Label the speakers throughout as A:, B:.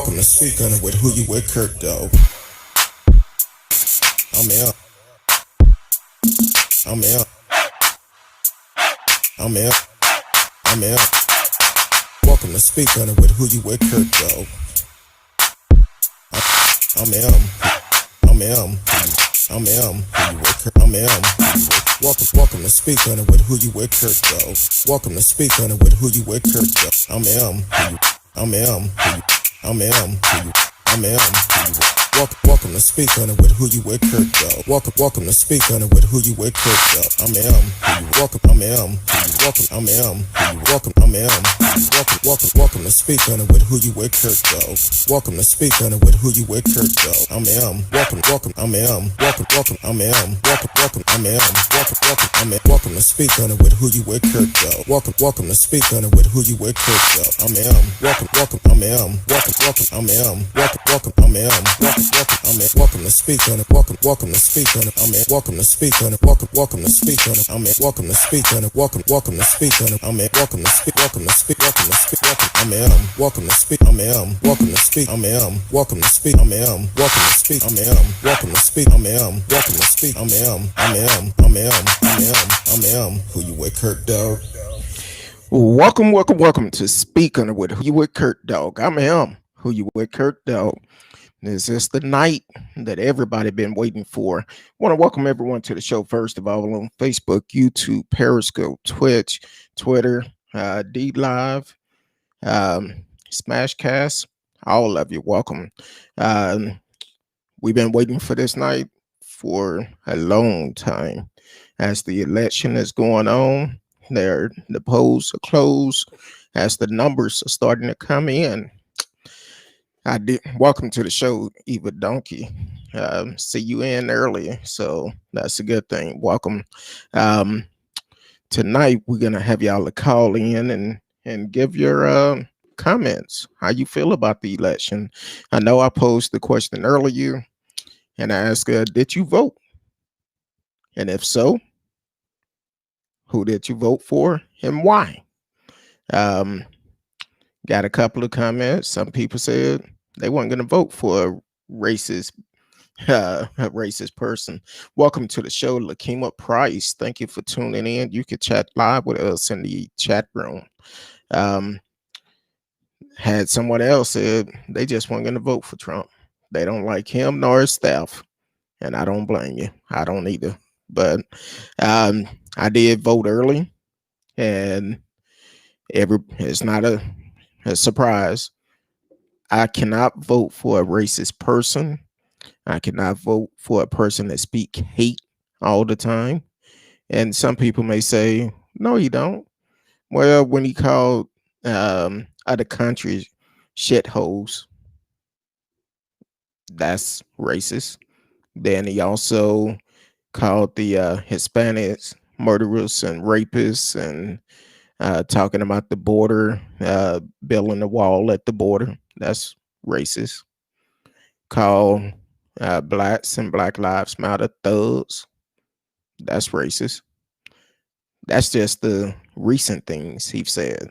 A: Welcome to Speak On It with Who You With, Kurt, though. I'm out. I'm out. I'm out. I'm out. Welcome to Speak On It with Who You With, Kurt, though. I'm out. I'm out. I'm out. Who you with, Kurt? I'm out. Welcome to Speak On It with Who You With, Kurt, though. Welcome to Speak On It with Who You With, Kurt, though. I'm out. I'm out. I'm out. I'm out. Welcome to Speak On It with Who You With, Kurt, though. Welcome to Speak On It with Who You With, Kurt, though. I'm welcome. I'm welcome. I'm welcome. I'm welcome to Speak On It with Who You With, Kurt, though. Welcome to Speak On It with Who You With, Kurt, though. I'm welcome. I'm welcome. I'm welcome. I'm welcome to Speak On It with Who You With, Kurt, though. Welcome to Speak On It with Who You With, Kurt, though. I'm welcome. I'm welcome. I'm welcome. I'm welcome to Speak On It. Welcome to Speak On It. I'm welcome to Speak On it. Welcome to Speak On it. I'm welcome to Speak On it. Welcome to Speak On it. I'm welcome to speak. Welcome to speak. I'm welcome to speak. I'm welcome to speak. I'm welcome to speak. I'm welcome to speak. I'm welcome to speak. I'm welcome to speak. I'm Who You With, Kurt, dog.
B: Welcome to Speak On It with Who You With, Kurt, dog. I'm Who You With, Kurt, dog. This is the night that everybody been waiting for. I want to welcome everyone to the show, first of all, on Facebook, YouTube, Periscope, Twitch, Twitter, D Live, Smashcast. All of you, welcome. We've been waiting for this night for a long time. As the election is going on, the polls are closed, as the numbers are starting to come in. I did welcome to the show, Eva Donkey. See you in earlier, so that's a good thing. Welcome. Tonight we're gonna have y'all to call in and give your comments. How you feel about the election? I know I posed the question earlier, and I asked, did you vote? And if so, who did you vote for and why? Got a couple of comments. Some people said they weren't going to vote for a racist person. Welcome to the show, Lakima Price. Thank you for tuning in. You can chat live with us in the chat room. Had someone else said they just weren't going to vote for Trump. They don't like him nor his staff, and I don't blame you. I don't either. But I did vote early, and it's not a surprise. I cannot vote for a racist person. I cannot vote for a person that speak hate all the time. And some people may say, no, you don't. Well, when he called other countries shitholes, that's racist. Then he also called the Hispanics murderers and rapists, and talking about the border, building the wall at the border. That's racist. Call blacks and Black Lives Matter thugs. That's racist. That's just the recent things he said.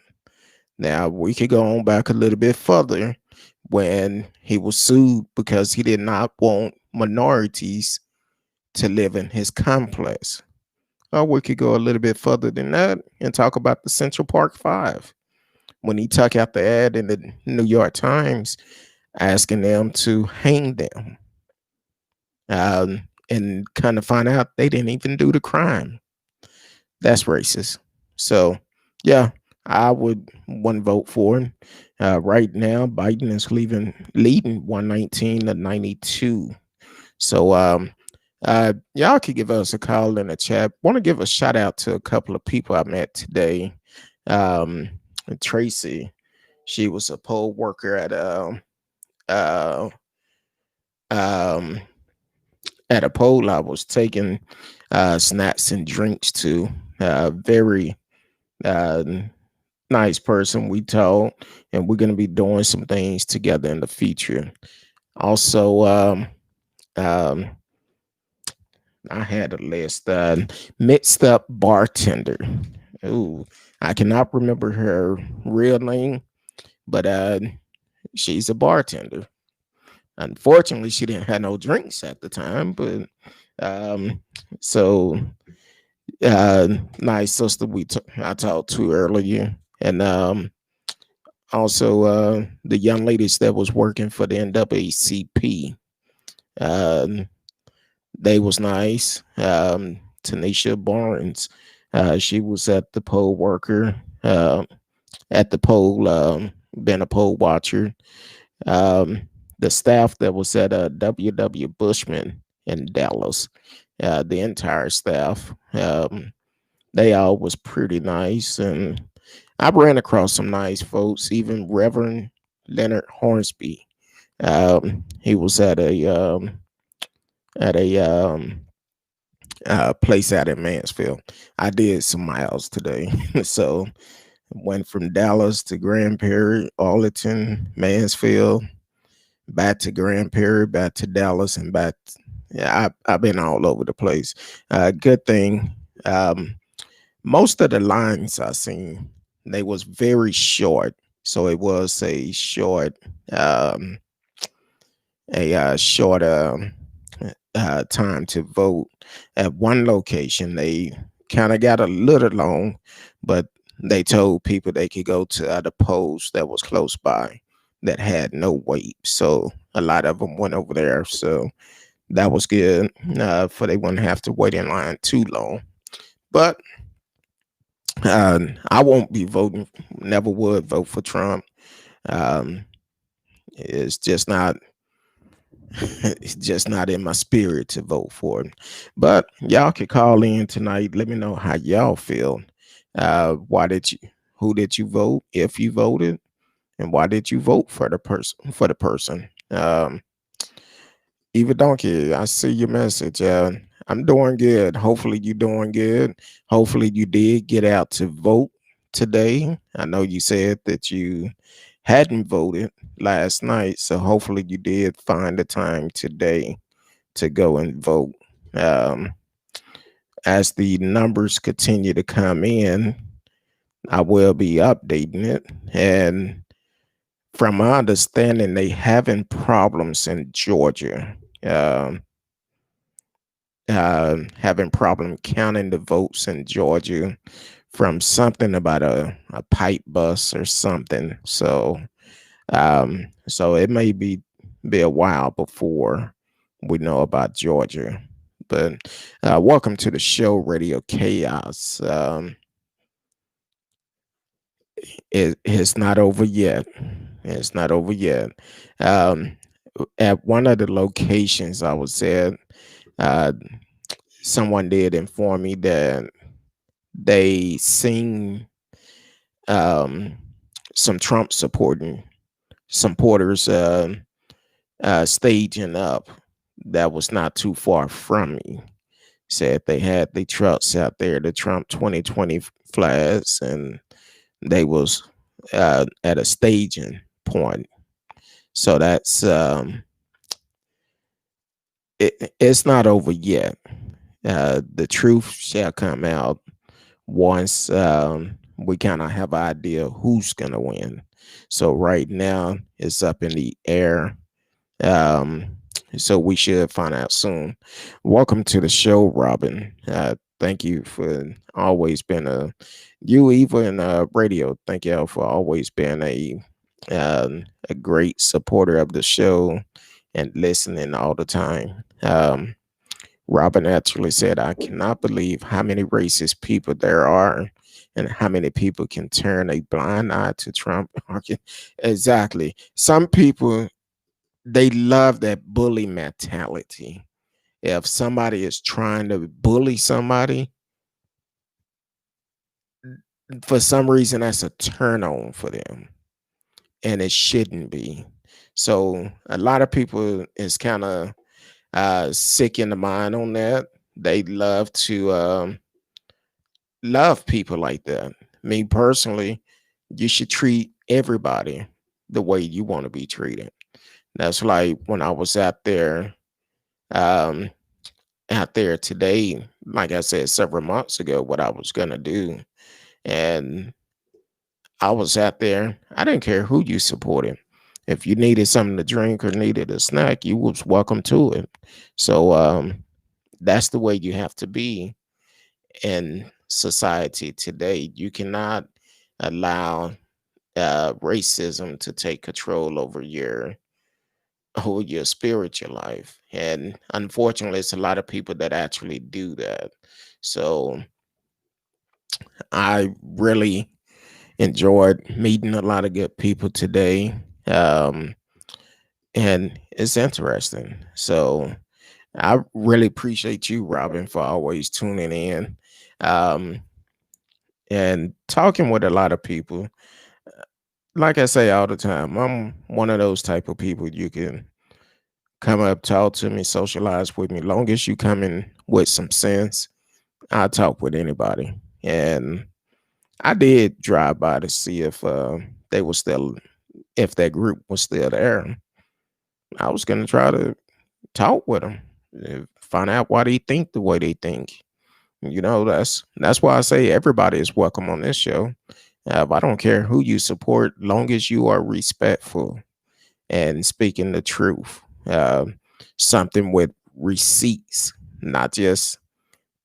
B: Now, we could go on back a little bit further when he was sued because he did not want minorities to live in his complex. Or we could go a little bit further than that and talk about the Central Park Five. When he took out the ad in the New York Times asking them to hang them. And kind of find out they didn't even do the crime. That's racist. So, yeah, I would one vote for him. Right now, Biden is leading 119-92. So, y'all could give us a call in the chat. Want to give a shout out to a couple of people I met today. Tracy, she was a poll worker at a poll I was taking snacks and drinks to. Very nice person. We talked, and we're going to be doing some things together in the future. Also, I had a list. Mixed Up Bartender. Ooh, I cannot remember her real name, but she's a bartender. Unfortunately, she didn't have no drinks at the time, but um, so uh, nice sister I talked to earlier, and also the young ladies that was working for the NAACP. Um, they was nice. Tanisha Barnes, she was at the poll worker, at the poll, being a poll watcher. Um, the staff that was at W. Bushman in Dallas, the entire staff, they all was pretty nice, and I ran across some nice folks. Even Reverend Leonard Hornsby, he was at a place out in Mansfield. I did some miles today, so went from Dallas to Grand Prairie, Arlington, Mansfield, back to Grand Prairie, back to Dallas, and back. Yeah, I've been all over the place. Good thing. Most of the lines I seen, they was very short. So it was um, a short time to vote. At one location, they kind of got a little long, but they told people they could go to other polls that was close by that had no wait. So a lot of them went over there. So that was good, for they wouldn't have to wait in line too long. But I won't be voting. Never would vote for Trump. Um, it's just not. It's just not in my spirit to vote for him. But y'all can call in tonight. Let me know how y'all feel. Why did you? Who did you vote? If you voted, and why did you vote for the person? For the person. Eva Donkey, I see your message. I'm doing good. Hopefully you doing good. Hopefully you did get out to vote today. I know you said that you hadn't voted last night, so hopefully you did find the time today to go and vote. Um, as the numbers continue to come in, I will be updating it. And from my understanding, they having problems in Georgia. Um, having problem counting the votes in Georgia from something about a pipe bus or something. So it may be a while before we know about Georgia. But welcome to the show, Radio Chaos. It's not over yet. It's not over yet. Um, at one of the locations I was at, uh, someone did inform me that they seen um, some Trump supporters staging up that was not too far from me. Said they had the trucks out there, the Trump 2020 flags, and they was at a staging point. So that's it's not over yet. The truth shall come out once we kind of have an idea who's gonna win. So right now it's up in the air. Um, so we should find out soon. Welcome to the show, Robin. Thank you for always being you even radio. Thank y'all for always being a great supporter of the show and listening all the time. Robin actually said, I cannot believe how many racist people there are and how many people can turn a blind eye to Trump. Exactly. Some people, they love that bully mentality. If somebody is trying to bully somebody, for some reason, that's a turn on for them. And it shouldn't be. So a lot of people is kind of sick in the mind on that. They love to love people like that. Me personally, you should treat everybody the way you want to be treated. That's like when I was um, out there today, like I said several months ago, what I was gonna do, and I was out there. I didn't care who you supported. If you needed something to drink or needed a snack, you was welcome to it. So that's the way you have to be in society today. You cannot allow racism to take control over your spiritual life. And unfortunately, it's a lot of people that actually do that. So I really enjoyed meeting a lot of good people today. Um, and it's interesting. So I really appreciate you, Robin, for always tuning in um, and talking with a lot of people. Like I say all the time, I'm one of those type of people you can come up, talk to me, socialize with me. Long as you come in with some sense, I'll talk with anybody. And I did drive by to see if they were still, if that group was still there. I was gonna try to talk with them, find out why they think the way they think. That's why I say everybody is welcome on this show. I don't care who you support, long as you are respectful and speaking the truth. Something with receipts, not just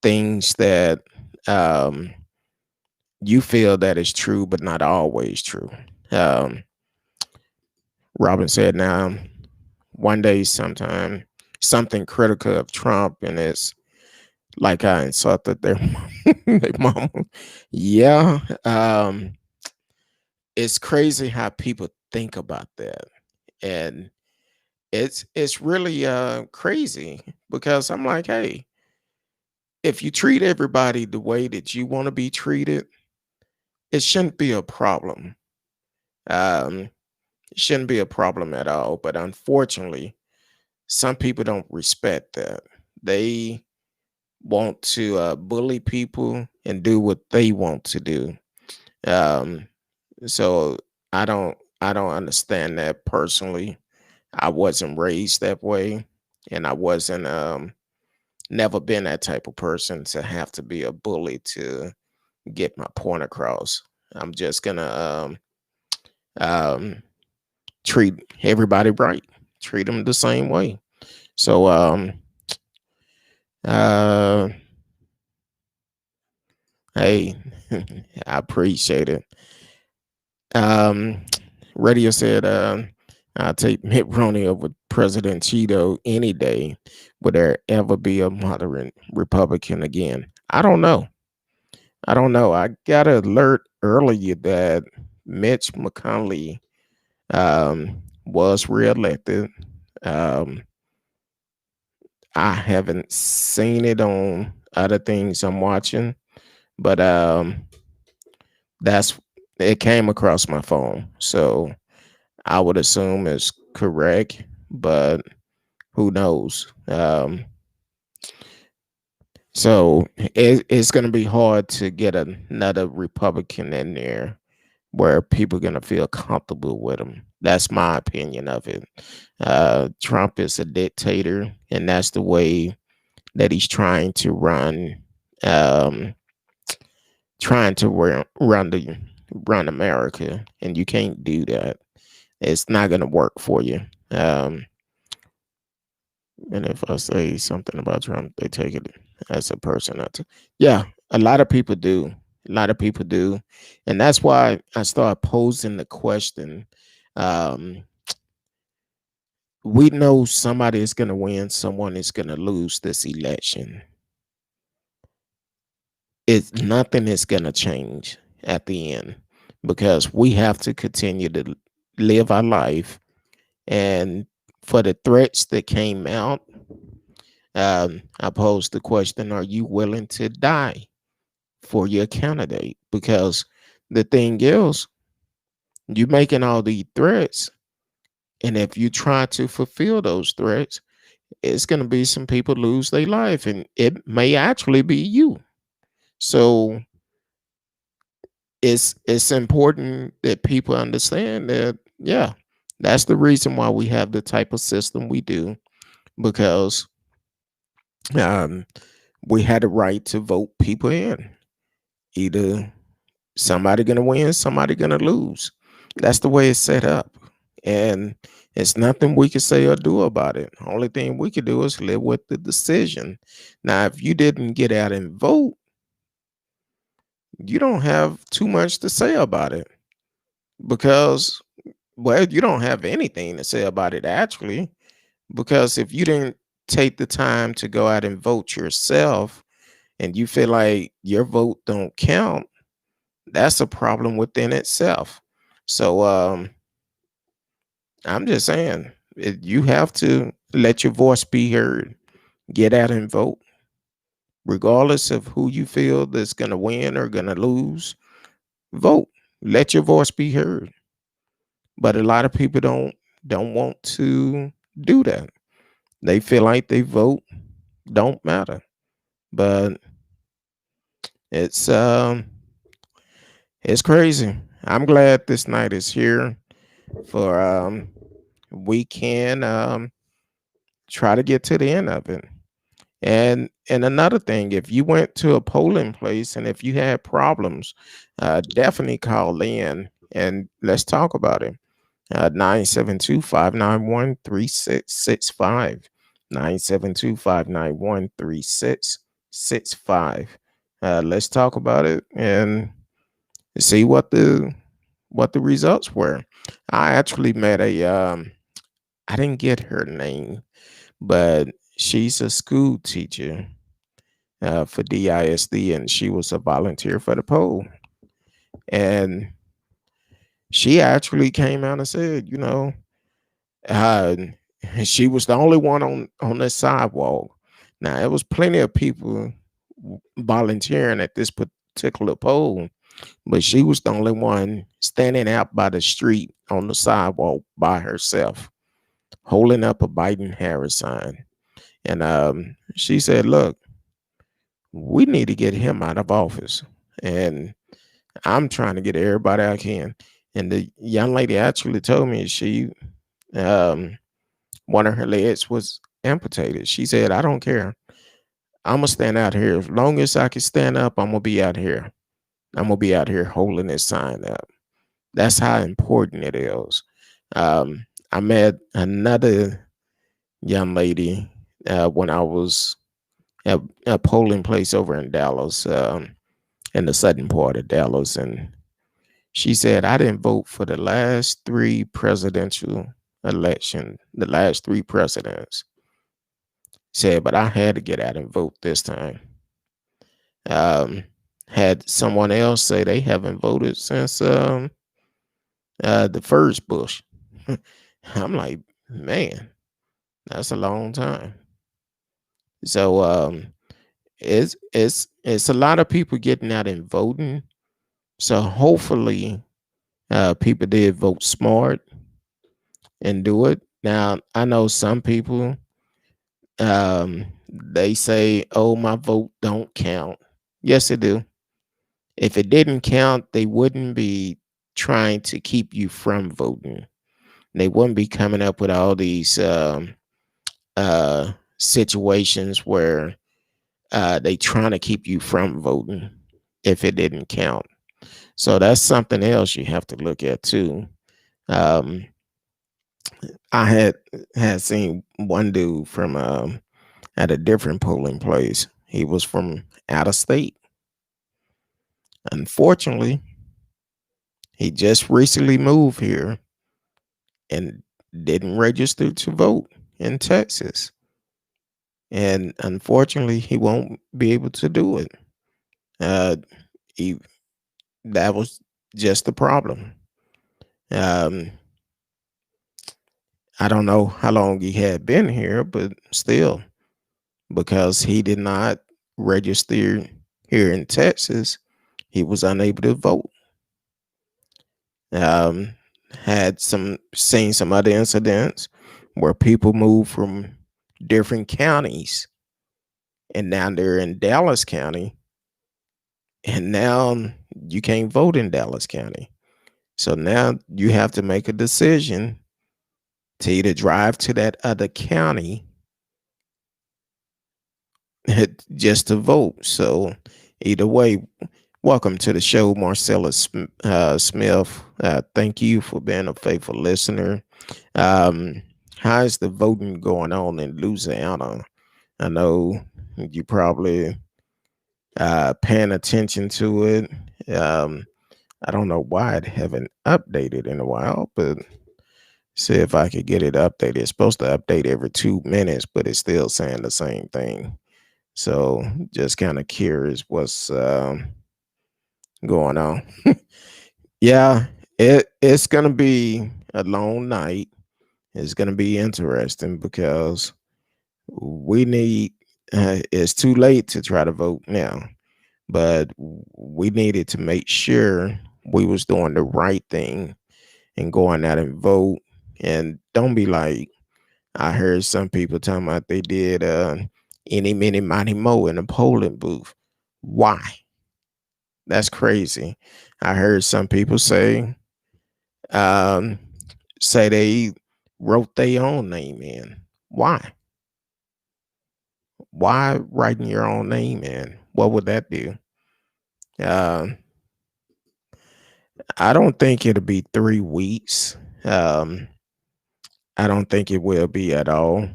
B: things that um, you feel that is true, but not always true. Um, Robin said, "Now, one day, sometime, something critical of Trump, and it's like I insulted their their mama." Yeah, it's crazy how people think about that, and it's really crazy because I'm like, hey, if you treat everybody the way that you want to be treated, it shouldn't be a problem. Um, it shouldn't be a problem at all. But unfortunately, some people don't respect that. They want to bully people and do what they want to do. Um, so I don't understand that personally. I wasn't raised that way, and I wasn't never been that type of person to have to be a bully to get my point across. I'm just gonna um, treat everybody right, treat them the same way. So uh, hey, I appreciate it. Um, Radio said, "I'll take Mitt Romney over President Cheeto any day. Would there ever be a moderate Republican again? I don't know. I don't know. I got an alert earlier that Mitch McConnell was reelected. Um, I haven't seen it on other things I'm watching, but that's it came across my phone, so I would assume it's correct, but who knows? So it's going to be hard to get another Republican in there where people are going to feel comfortable with him. That's my opinion of it. Trump is a dictator, and that's the way that he's um, trying to run America, and you can't do that. It's not going to work for you. Um, and if I say something about Trump, they take it as a person. Yeah, a lot of people do. A lot of people do, and that's why I started posing the question. Um, we know somebody is going to win, someone is going to lose this election. It's nothing is going to change at the end because we have to continue to live our life. And for the threats that came out, I posed the question: are you willing to die for your candidate? Because the thing is, you making all these threats, and if you try to fulfill those threats, it's going to be some people lose their life, and it may actually be you. So it's important that people understand that. Yeah, that's the reason why we have the type of system we do, because um, we had the right to vote people in. Either somebody gonna win, somebody gonna lose. That's the way it's set up. and it's nothing we can say or do about it. Only thing we can do is live with the decision. Now, if you didn't get out and vote, you don't have too much to say about it because, well, you don't have anything to say about it actually, because if you didn't take the time to go out and vote yourself and you feel like your vote don't count, that's a problem within itself. So I'm just saying, you have to let your voice be heard. Get out and vote, regardless of who you feel that's going to win or going to lose. Vote. Let your voice be heard. But a lot of people don't want to do that. They feel like they vote don't matter. But it's um it's crazy. I'm glad this night is here for we can try to get to the end of it. And another thing, if you went to a polling place and if you had problems, definitely call in and let's talk about it. 972 Let's talk about it and see what the results were. I actually met a I didn't get her name, but she's a school teacher for DISD, and she was a volunteer for the poll. And she actually came out and said, uh, she was the only one on the sidewalk. Now, it was plenty of people volunteering at this particular poll, but she was the only one standing out by the street on the sidewalk by herself, holding up a Biden Harris sign. And she said, "Look, we need to get him out of office, and I'm trying to get everybody I can." And the young lady actually told me um, one of her legs was amputated. She said, "I don't care. I'm gonna stand out here as long as I can stand up. I'm gonna be out here. I'm gonna be out here holding this sign up." That's how important it is. I met another young lady when I was at a polling place over in Dallas, in the southern part of Dallas, and she said, "I didn't vote for the last three presidential election, the last three presidents." Said, "But I had to get out and vote this time." Um, had someone else say they haven't voted since the first Bush. I'm like, man, that's a long time. So it's a lot of people getting out and voting. So hopefully people did vote smart and do it. Now I know some people they say, "Oh, my vote don't count." Yes, it do. If it didn't count, they wouldn't be trying to keep you from voting. They wouldn't be coming up with all these situations where they trying to keep you from voting if it didn't count. So that's something else you have to look at too. Um, I had seen one dude from at a different polling place. He was from out of state. Unfortunately, he just recently moved here and didn't register to vote in Texas. And unfortunately, he won't be able to do it. Uh, he, that was just the problem. Um, I don't know how long he had been here, but still, because he did not register here in Texas, he was unable to vote. Um, had some seen some other incidents where people moved from different counties and now they're in Dallas County, and now you can't vote in Dallas County. So now you have to make a decision to either drive to that other county just to vote. So either way, welcome to the show, Marcellus Smith. Thank you for being a faithful listener. Um, how is the voting going on in Louisiana? I know you probably paying attention to it. Um, I don't know why it haven't updated in a while, but see if I could get it updated. It's supposed to update every 2 minutes, but it's still saying the same thing. So just kind of curious what's going on. Yeah, it's gonna be a long night. It's gonna be interesting because we need. It's too late to try to vote now, but we needed to make sure we was doing the right thing and going out and vote. And don't be like I heard some people talking about they did any mini money mo in a polling booth. Why? That's crazy. I heard some people um, say they wrote their own name in. Why? Why writing your own name in? What would that do? Uh, I don't think it'll be 3 weeks. Um, I don't think it will be at all.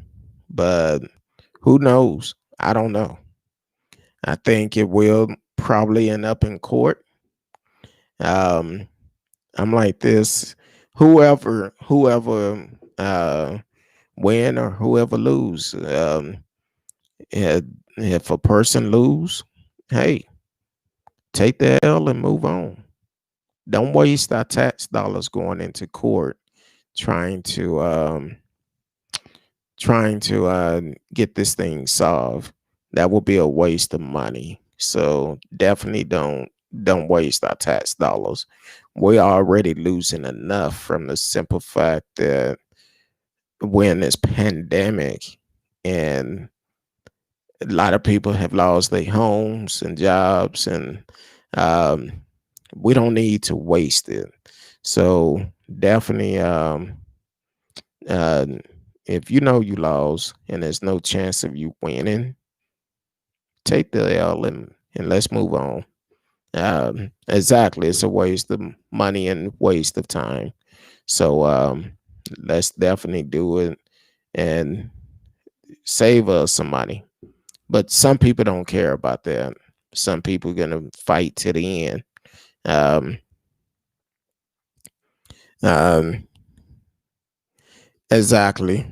B: But who knows? I don't know. I think it will probably end up in court. Um, I'm like this. Whoever uh, win or whoever lose. If a person lose, hey, take the L and move on. Don't waste our tax dollars going into court trying to get this thing solved. That will be a waste of money. So definitely don't waste our tax dollars. We're already losing enough from the simple fact that when this pandemic and a lot of people have lost their homes and jobs and um, we don't need to waste it. So definitely uh, if you know you lost and there's no chance of you winning, take the L and let's move on. Exactly, it's a waste of money and waste of time. So let's definitely do it and save us some money. But some people don't care about that. Some people are gonna fight to the end. Um, um, exactly.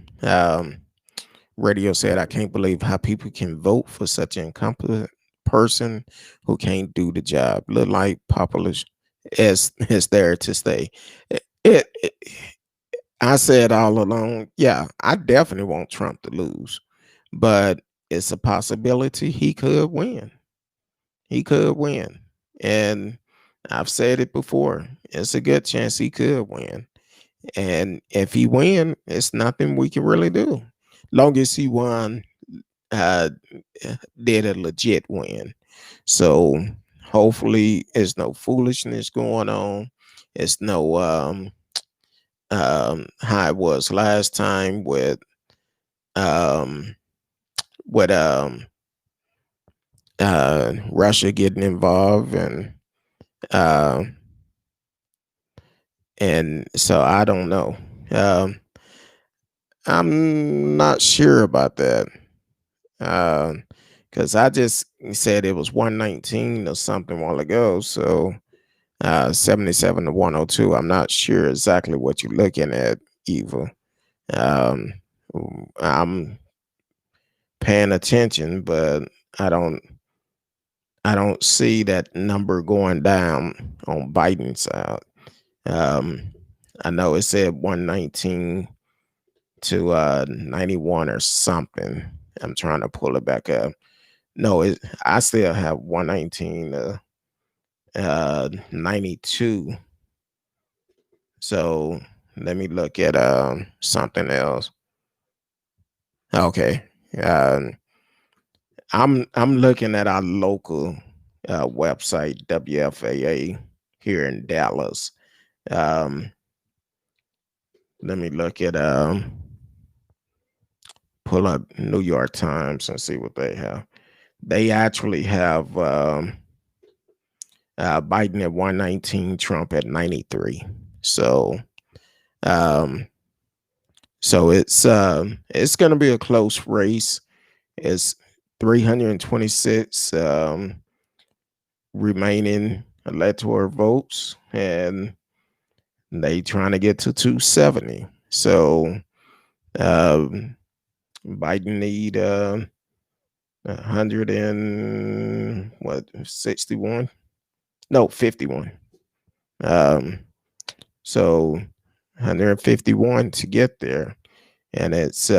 B: Radio said, "I can't believe how people can vote for such an incompetent person who can't do the job. Look like populist is there to stay." It I said all along, yeah, I definitely want Trump to lose, but it's a possibility he could win. He could win, and I've said it before. It's a good chance he could win, and if he win, it's nothing we can really do. Long as he won, uh, did a legit win. So hopefully, there's no foolishness going on. It's no how it was last time um with Russia getting involved uh and so I don't know. Um I'm not sure about that. Because I just said it was 119 or something a while ago. So 77 to 102. I'm not sure exactly what you're looking at, Eva. Um, I'm paying attention, but I don't I don't see that number going down on Biden's side. Um, I know it said 119 to 91 or something. I'm trying to pull it back up. No, I still have 119 to 92. So let me look at something else. Okay. Um, I'm looking at our local website, WFAA, here in Dallas. Um, let me look at pull up New York Times and see what they have. They actually have Biden at 119, Trump at 93. So um, So it's going to be a close race. It's 326 remaining electoral votes, and they trying to get to 270. So um, Biden need 100 and what 61? No, 51. Um, so 151 to get there, and it's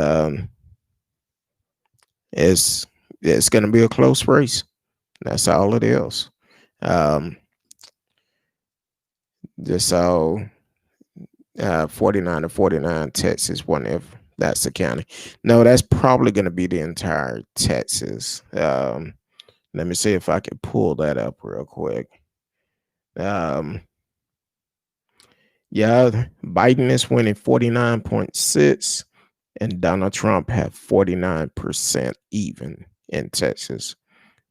B: it's going to be a close race. That's all it is. Um, just all 49 to 49 Texas, one if that's the county. No, that's probably going to be the entire Texas. Let me see if I can pull that up real quick. Um, yeah, Biden is winning 49.6 and Donald Trump have 49% even in Texas.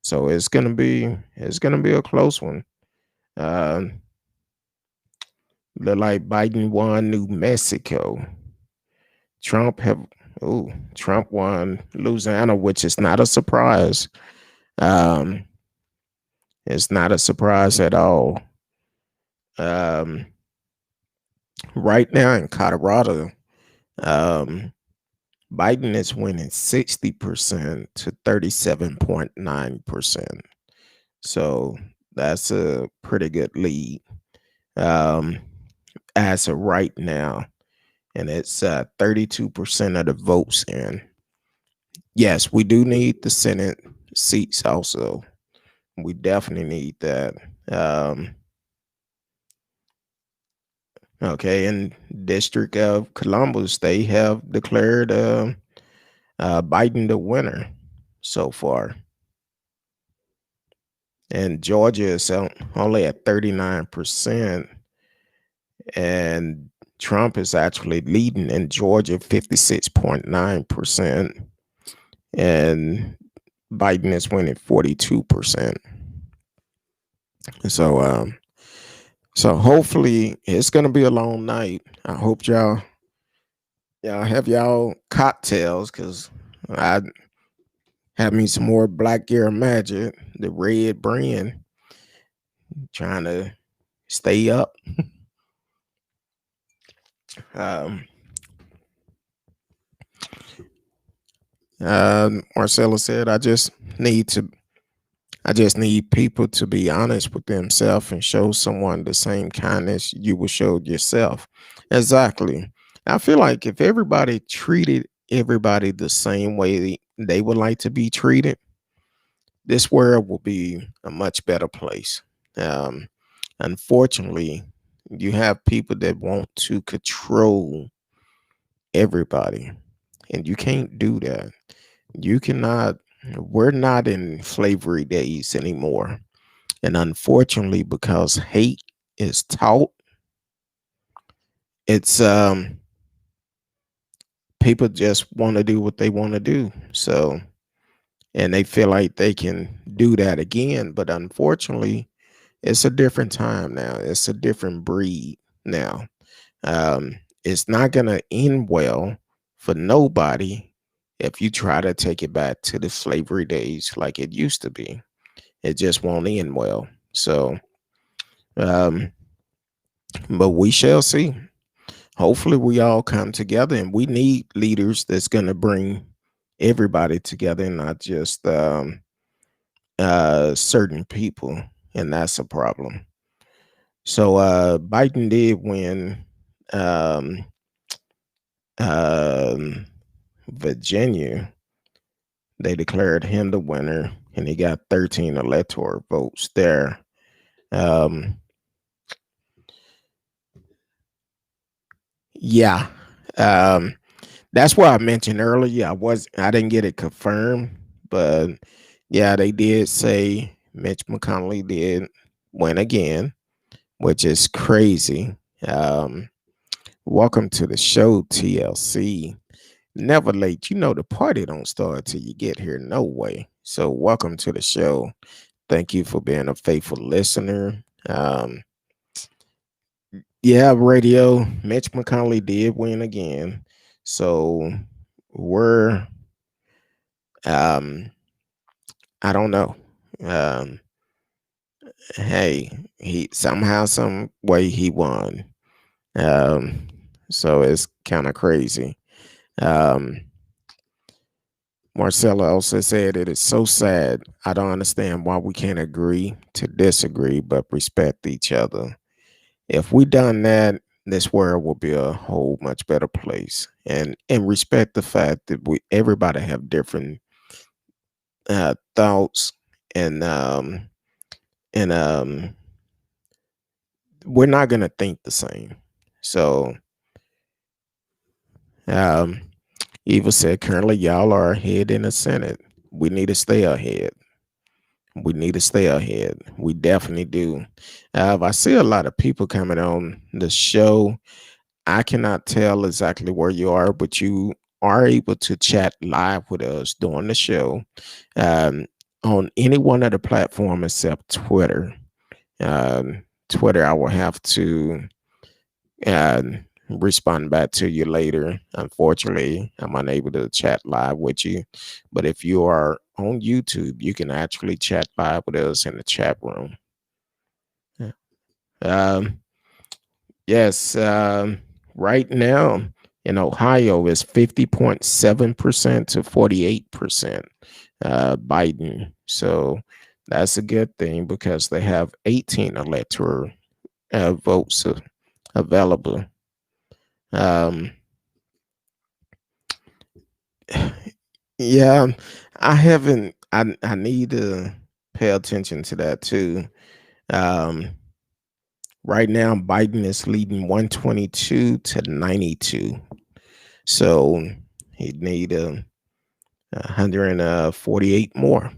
B: So it's gonna be a close one. Uh, look like Biden won New Mexico. Trump have Trump won Louisiana, which is not a surprise. Um, it's not a surprise at all. Um, right now in Colorado, um, Biden is winning 60% to 37.9%. So that's a pretty good lead um, as of right now. And it's 32% of the votes in. Yes, we do need the Senate seats also. We definitely need that. Um, okay, in District of Columbus, they have declared Biden the winner so far. And Georgia is only at 39%. And Trump is actually leading in Georgia 56.9%. And Biden is winning 42%. So so hopefully it's gonna be a long night. I hope y'all have y'all cocktails because I have me some more Black Gear Magic, the red brand, trying to stay up. Um, Marcella said, I just need people to be honest with themselves and show someone the same kindness you would show yourself. Exactly. I feel like if everybody treated everybody the same way they would like to be treated, this world will be a much better place. Um, Unfortunately, you have people that want to control everybody, and you can't do that. You cannot, we're not in slavery days anymore. And unfortunately, because hate is taught, it's people just want to do what they want to do. So, and they feel like they can do that again. But unfortunately, it's a different time now. It's a different breed now. It's not gonna end well for nobody if you try to take it back to the slavery days like it used to be. It just won't end well. So, um, but we shall see. Hopefully, we all come together, and we need leaders that's going to bring everybody together, and not just certain people. And that's a problem. So, Biden did win um, um, Virginia. They declared him the winner, and he got 13 electoral votes there. Um, yeah. Um, that's what I mentioned earlier. I didn't get it confirmed, but yeah, they did say Mitch McConnell did win again, which is crazy. Um, Welcome to the show, TLC. Never late. You know the party don't start till you get here. No way. So welcome to the show. Thank you for being a faithful listener. Yeah, radio. Mitch McConnell did win again. So we're um I don't know. Um hey, he somehow some way he won. Um so it's kind of crazy. Um Marcella also said it is so sad. I don't understand why we can't agree to disagree but respect each other. If we done that, this world will be a whole much better place. And respect the fact that we everybody have different thoughts and we're not gonna think the same. So um Eva said currently y'all are ahead in the Senate. We need to stay ahead. We need to stay ahead. We definitely do. I see a lot of people coming on the show. I cannot tell exactly where you are, but you are able to chat live with us during the show um, on any one of the platform except Twitter. Twitter, I will have to uh, respond back to you later. Unfortunately, I'm unable to chat live with you. But if you are on YouTube, you can actually chat live with us in the chat room. Yeah. Um, yes, right now in Ohio is 50.7% to 48% Biden. So that's a good thing because they have 18 electoral votes available. Um, yeah, I haven't. I need to pay attention to that too. Um, right now, Biden is leading 122 to 92. So he'd need 148 more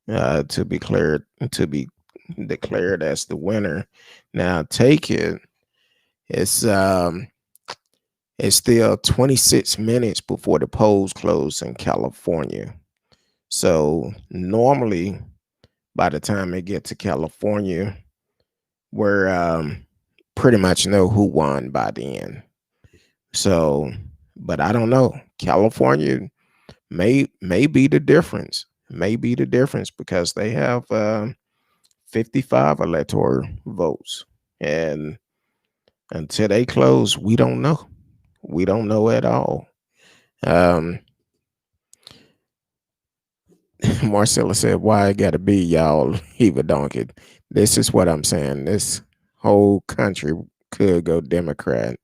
B: to be declared as the winner. Now, take it. It's um, it's still 26 minutes before the polls close in California. So normally, by the time they get to California, we're pretty much know who won by then. So, but I don't know. California may be the difference. May be the difference because they have 55 electoral votes, and until they close, we don't know. We don't know at all. Um, Marcella said, "Why it got to be y'all, Eva Donkey?" This is what I'm saying. This whole country could go Democrat,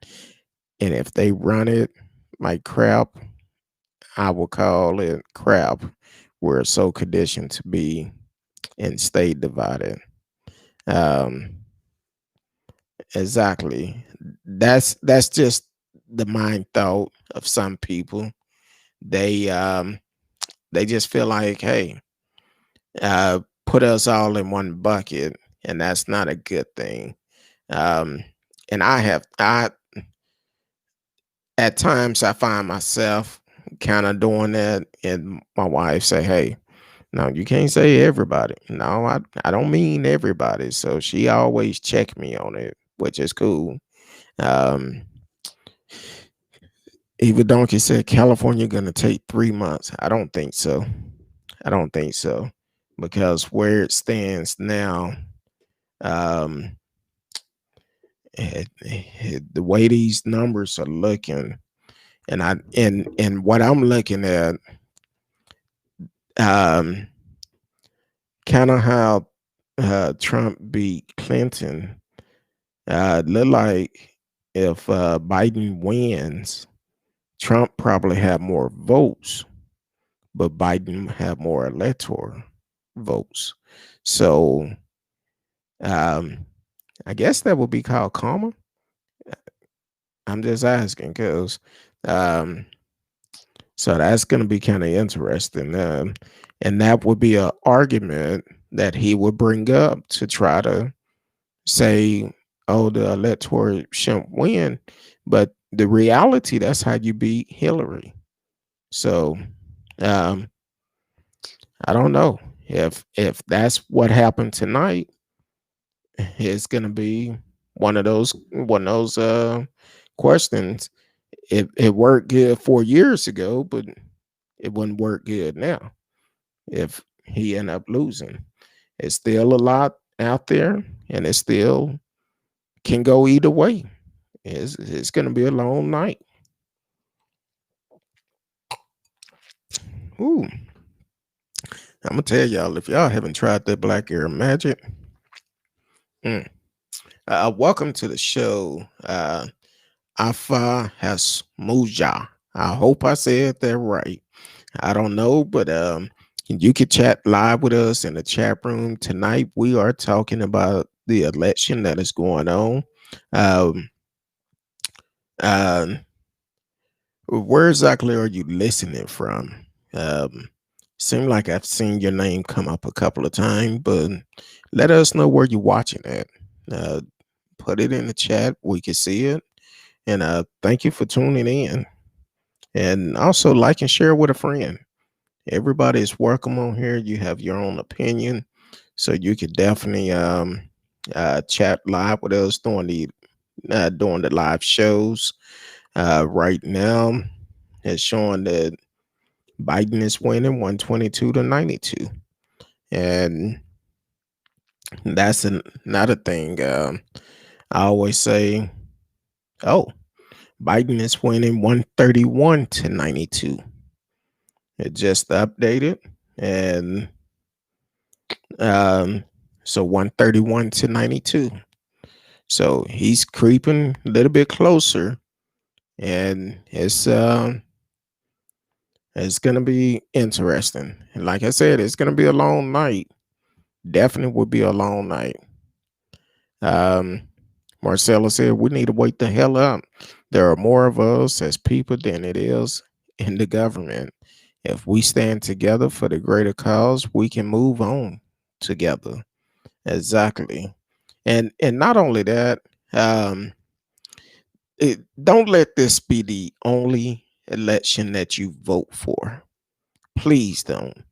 B: and if they run it like crap, I will call it crap. We're so conditioned to be and stay divided. Um, exactly. That's just the mind thought of some people. They um they just feel like, hey, put us all in one bucket, and that's not a good thing. Um, and I at times I find myself kind of doing that, and my wife say, "Hey, no, you can't say everybody. No, I don't mean everybody." So she always check me on it, which is cool. Um, Eva Donkey said California gonna take 3 months. I don't think so. I don't think so because where it stands now, um, the way these numbers are looking, and what I'm looking at, um, kind of how Trump beat Clinton. Look like if Biden wins, Trump probably have more votes, but Biden have more electoral votes. So um, I guess that would be called karma. I'm just asking because um, so that's going to be kind of interesting, and that would be an argument that he would bring up to try to say, "Oh, the electoral shouldn't win," but the reality that's how you beat Hillary. So um, I don't know if that's what happened tonight. It's gonna be one of those questions. It worked good 4 years ago, but it wouldn't work good now if he end up losing. It's still a lot out there, and it still can go either way. It's going to be a long night. Ooh, I'm gonna tell y'all, if y'all haven't tried that Black Air Magic, mm, welcome to the show. Afa Hasmuja. I hope I said that right. I don't know, but you can chat live with us in the chat room tonight. We are talking about the election that is going on. Um, uh, where exactly are you listening from? Um, Seem like I've seen your name come up a couple of times, but let us know where you're watching at. Uh, put it in the chat. We can see it. And thank you for tuning in. And also like and share with a friend. Everybody is welcome on here. You have your own opinion. So you could definitely chat live with us during the live shows. Right now, it's showing that Biden is winning 122-92. And that's another thing. I always say, oh, Biden is winning 131-92. It just updated. And so 131-92. So he's creeping a little bit closer. And it's gonna be interesting. And like I said, it's gonna be a long night. Definitely will be a long night. Um, Marcella said we need to wake the hell up. There are more of us as people than it is in the government. If we stand together for the greater cause, we can move on together. Exactly. And not only that, um, don't let this be the only election that you vote for. Please don't.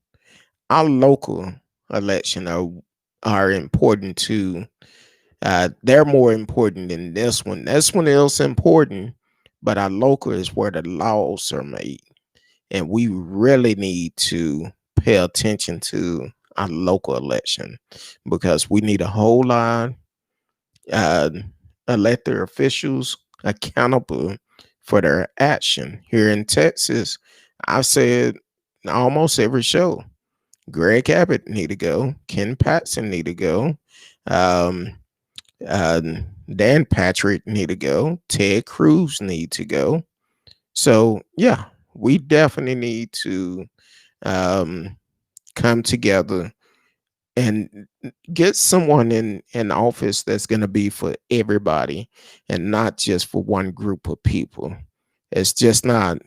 B: Our local election are important too. They're more important than this one. This one is important, but our local is where the laws are made, and we really need to pay attention to our local election because we need a whole lot uh, elected officials accountable for their action. Here in Texas, I've said almost every show, Greg Abbott need to go, Ken Patson need to go, um, uh, Dan Patrick need to go, Ted Cruz need to go. So yeah, we definitely need to um, come together and get someone in office that's going to be for everybody and not just for one group of people. It's just not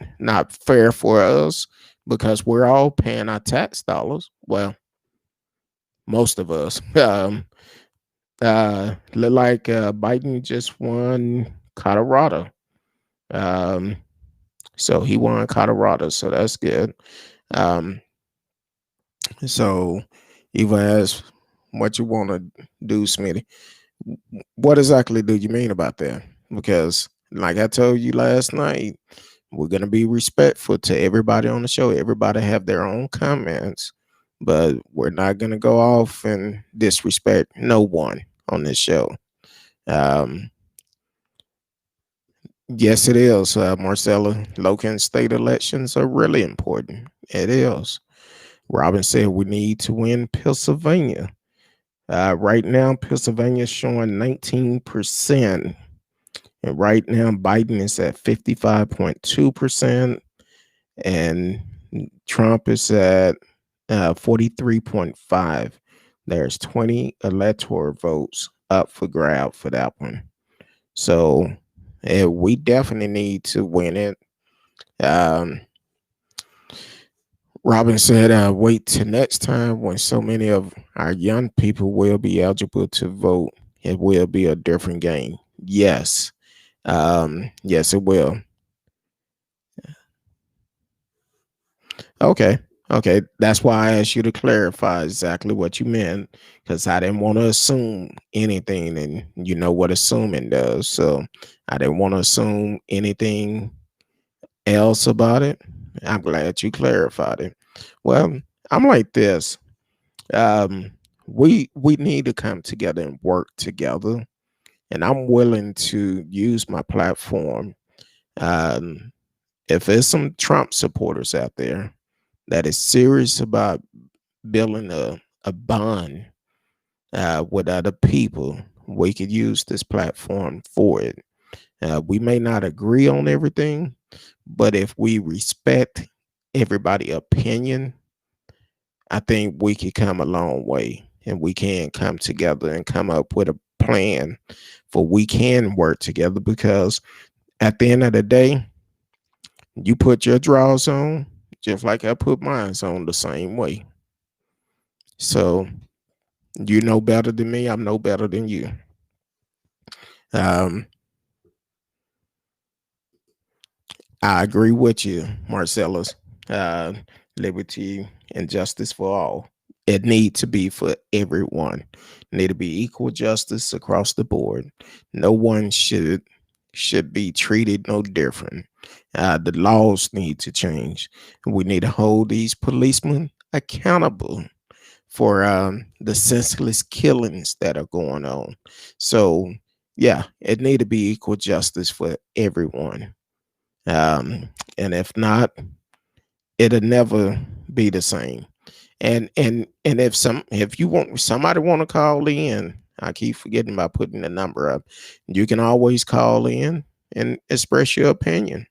B: fair for us because we're all paying our tax dollars. Well, most of us. Look like Biden just won Colorado. Um, so he won Colorado, so that's good. Um, so even as what you want to do, Smitty, what exactly do you mean about that? Because like I told you last night, we're gonna be respectful to everybody on the show. Everybody have their own comments, but we're not gonna go off and disrespect no one on this show. Um, yes, it is, Marcella. Local and state elections are really important. It is. Robin said we need to win Pennsylvania. Right now, Pennsylvania is showing 19%. And right now, Biden is at 55.2%. And Trump is at 43.5. There's 20 electoral votes up for grab for that one. So we definitely need to win it. Robin said, wait till next time when so many of our young people will be eligible to vote. It will be a different game. Yes. Yes, it will. Okay. Okay. That's why I asked you to clarify exactly what you meant because I didn't want to assume anything. And you know what assuming does. So I didn't want to assume anything else about it? I'm glad you clarified it. Well, I'm like this. Um, we need to come together and work together, and I'm willing to use my platform. Um, if there's some Trump supporters out there that is serious about building a bond with other people, we could use this platform for it. We may not agree on everything, but if we respect everybody's opinion, I think we could come a long way, and we can come together and come up with a plan for we can work together, because at the end of the day, you put your drawers on just like I put mine on the same way. So you know better than me. I'm no better than you. Um, I agree with you, Marcellus. Uh, Liberty and justice for all. It need to be for everyone. Need to be equal justice across the board. No one should be treated no different. The laws need to change. We need to hold these policemen accountable for the senseless killings that are going on. So, yeah, it need to be equal justice for everyone. And if not, it'll never be the same. And if you want somebody want to call in, I keep forgetting about putting the number up. You can always call in and express your opinion.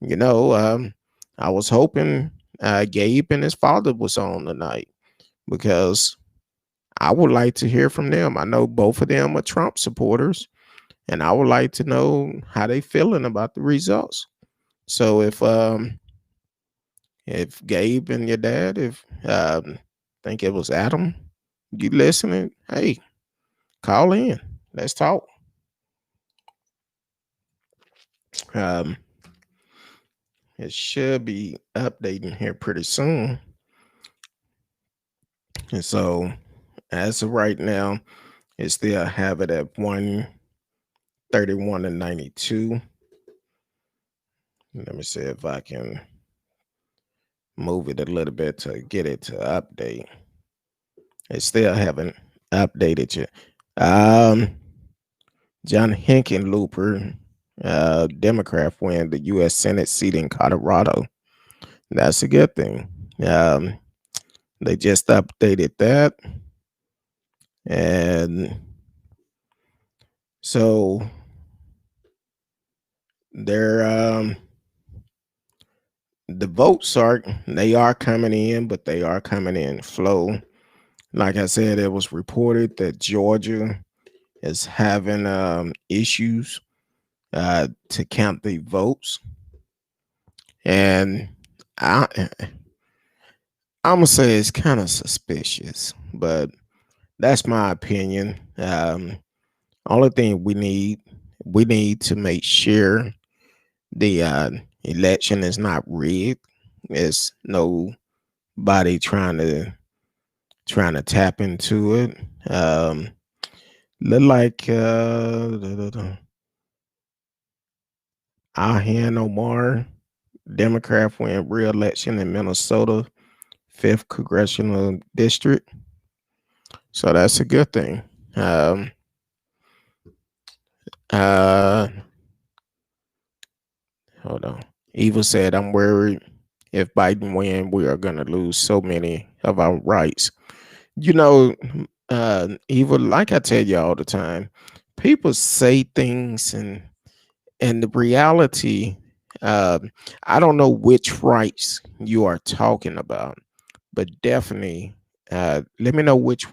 B: You know, I was hoping Gabe and his father was on tonight, because I would like to hear from them. I know both of them are Trump supporters, and I would like to know how they feeling about the results. So if Gabe and your dad, if think it was Adam, you listening? Hey, call in. Let's talk. Um, it should be updating here pretty soon. And so as of right now, it still have it at 131 and 92. Let me see if I can move it a little bit to get it to update. It still haven't updated yet. John Hickenlooper, Democrat, win the U.S. Senate seat in Colorado. That's a good thing. Um, they just updated that, and so they're the votes are coming in, but they are coming in slow. Like I said, it was reported that Georgia is having issues to count the votes, and I, I'm gonna say it's kind of suspicious, but that's my opinion. Only thing we need to make sure the election is not rigged. There's nobody trying to tap into it. Look like Ahan Omar, Democrat, win re-election in Minnesota, 5th congressional district. So that's a good thing. Uh, Hold on. Eva said, "I'm worried if Biden win, we are going to lose so many of our rights." You know, Eva, like I tell you all the time, people say things, and the reality, uh, I don't know which rights you are talking about, but definitely, let me know which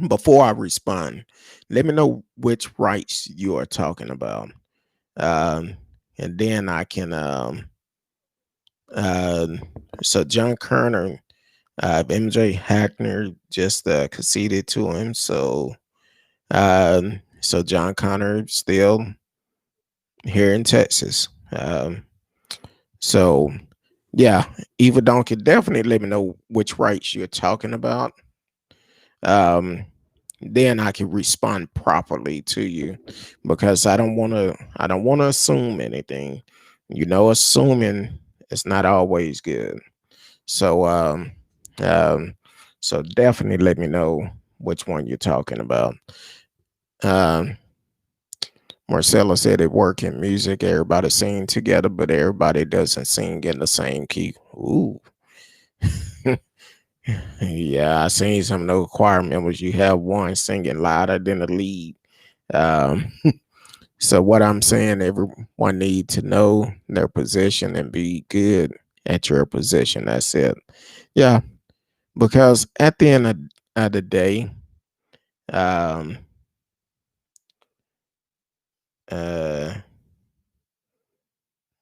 B: before I respond. Let me know which rights you are talking about, um, and then I can. Uh, so John Kerner, MJ Hackner just conceded to him. So John Connor still here in Texas. So yeah, Eva Donkey, definitely let me know which rights you're talking about. Um, then I can respond properly to you, because I don't want to assume anything. Assuming it's not always good. So, um, so definitely let me know which one you're talking about. Um, Marcella said it work in music. Everybody sing together, but everybody doesn't sing in the same key. Ooh. Yeah, I seen some of those choir members. You have one singing louder than the lead. Um, so what I'm saying, everyone need to know their position and be good at your position. That's it. Yeah, because at the end of the day, um, uh,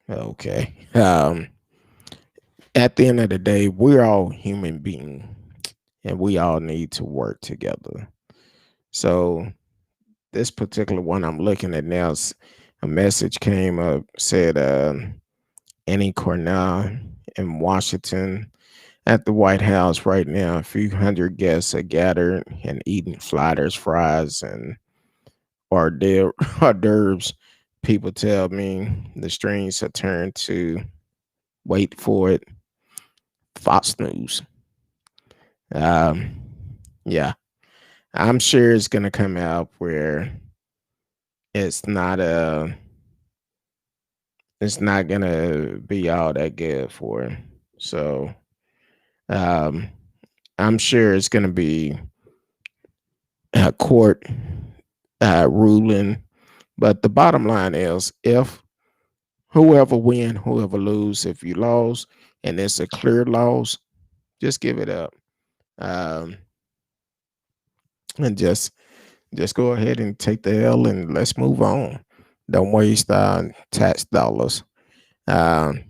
B: okay, at the end of the day, we're all human beings, and we all need to work together. So this particular one I'm looking at now, a message came up said Annie Cornell in Washington at the White House right now. A few hundred guests are gathered and eating flatters, fries, and hors d'oeuvres. People tell me the strings are turned to wait for it. Fox News. Um, yeah, I'm sure it's gonna come out where it's not a it's not gonna be all that good for him. So um, I'm sure it's gonna be a court ruling. But the bottom line is, if whoever win, whoever lose, if you lost and it's a clear loss, just give it up, um, and just go ahead and take the L and let's move on. Don't waste tax dollars. Um,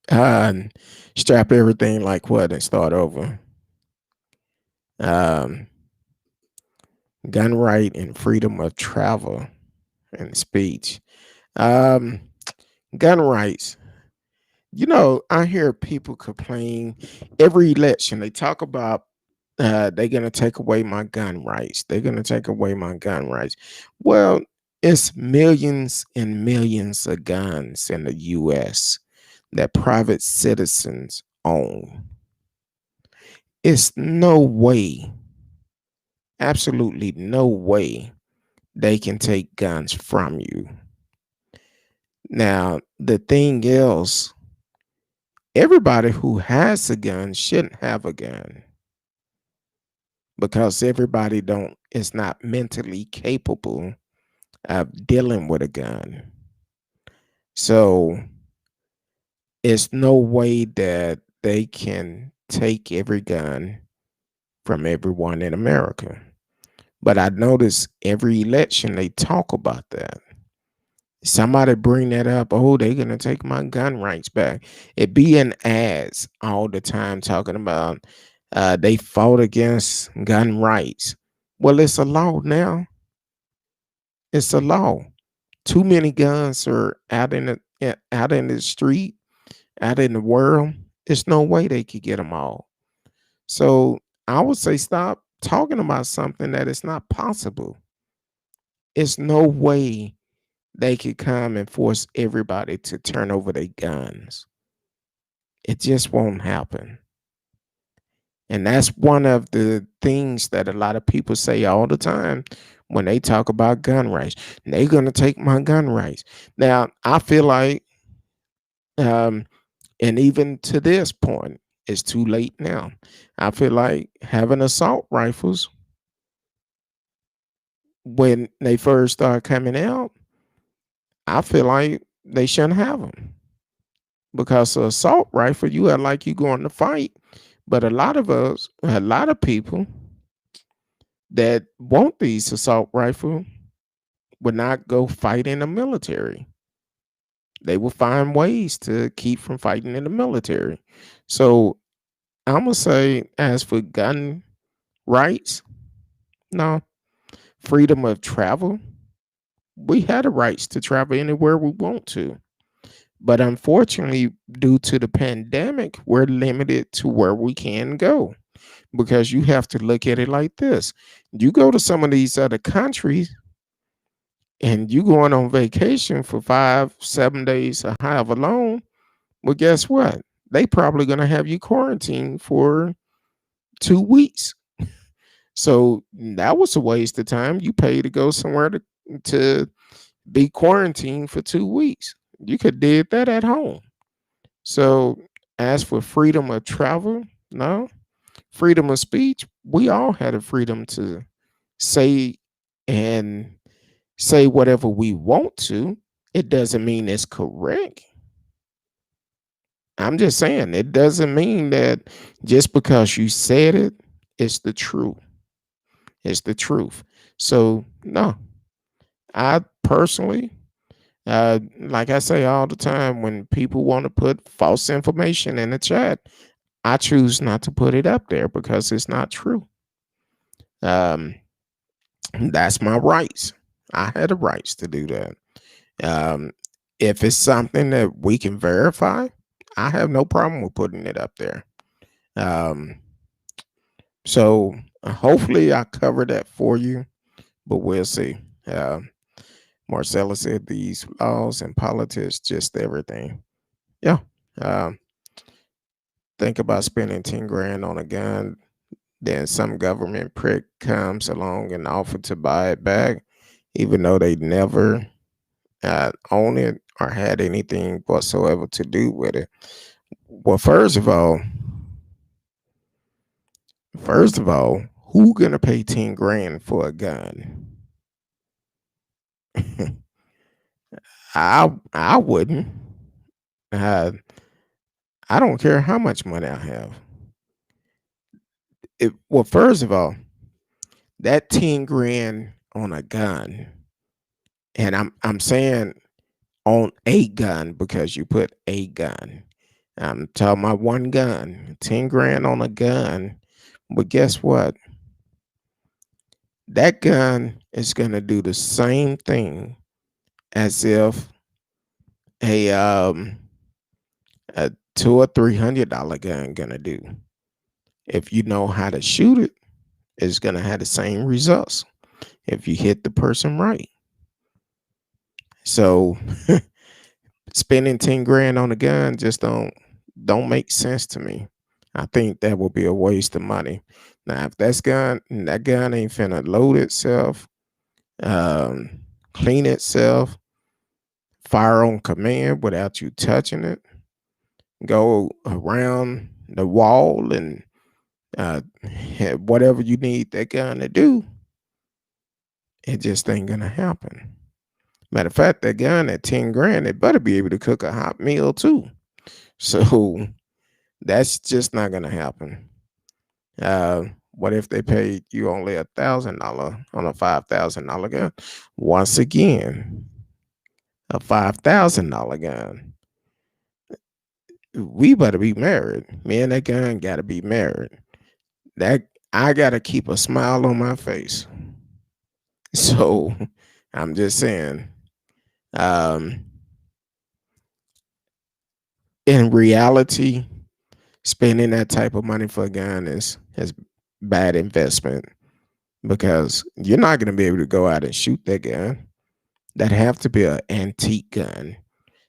B: and strap everything like what and start over. Um, gun right and freedom of travel and speech. Um, gun rights. I hear people complain every election. They talk about they're gonna take away my gun rights. They're gonna take away my gun rights. Well, it's millions and millions of guns in the U.S. that private citizens own. It's no way, absolutely no way, they can take guns from you. Now, the thing is, everybody who has a gun shouldn't have a gun because everybody don't is not mentally capable of dealing with a gun. So it's no way that they can take every gun from everyone in America. But I notice every election they talk about that. Somebody bring that up. Oh, they're gonna take my gun rights back. It be in ads all the time talking about they fought against gun rights. Well, it's a law now. It's a law. Too many guns are out in the street, out in the world. There's no way they could get them all. So I would say stop talking about something that is not possible. It's no way they could come and force everybody to turn over their guns. It just won't happen. And that's one of the things that a lot of people say all the time when they talk about gun rights. They're going to take my gun rights. Now, I feel like, um, and even to this point, it's too late now. I feel like having assault rifles when they first started coming out, I feel like they shouldn't have them because an assault rifle, you are like you going to fight. But a lot of people that want these assault rifle would not go fight in the military. They will find ways to keep from fighting in the military. So I'm gonna say, as for gun rights, no. Freedom of travel, we had the rights to travel anywhere we want to. But unfortunately, due to the pandemic, we're limited to where we can go because you have to look at it like this. You go to some of these other countries and you going on vacation for 5, 7 days or however long, well, guess what? They probably gonna have you quarantined for 2 weeks. So that was a waste of time. You pay to go somewhere to be quarantined for 2 weeks. You could did that at home. So as for freedom of travel, no. Freedom of speech, we all had a freedom to say and say whatever we want to. It doesn't mean it's correct. I'm just saying it doesn't mean that just because you said it, it's the truth. It's the truth. So no, I personally, like I say all the time, when people want to put false information in the chat, I choose not to put it up there because it's not true. Um, that's my rights. I had the rights to do that. Um, if it's something that we can verify, I have no problem with putting it up there. Um, so hopefully I covered that for you, but we'll see. Marcella said these laws and politics, just everything. Yeah. Um, think about spending 10 grand on a gun, then some government prick comes along and offer to buy it back, even though they never own it or had anything whatsoever to do with it. Well, first of all, who gonna pay 10 grand for a gun? I wouldn't. Uh, I don't care how much money I have. Well, first of all, that 10 grand on a gun, and I'm saying on a gun because you put a gun. I'm talking about one gun, 10 grand on a gun. But guess what? That gun is gonna do the same thing as if a a $200 or $300 gun gonna do. If you know how to shoot it, it's gonna have the same results if you hit the person right. So spending 10 grand on a gun just don't make sense to me. I think that will be a waste of money. Now, if that gun ain't finna load itself, um, clean itself, fire on command without you touching it, go around the wall and whatever you need that gun to do, it just ain't gonna happen. Matter of fact, that gun at 10 grand, it better be able to cook a hot meal too. So that's just not gonna happen. What if they paid you only $1,000 on a $5,000 gun? Once again, a $5,000 gun. We better be married. Me and that gun gotta be married. That I gotta keep a smile on my face. So I'm just saying, um, in reality, spending that type of money for a gun is bad investment because you're not going to be able to go out and shoot that gun. That have to be an antique gun,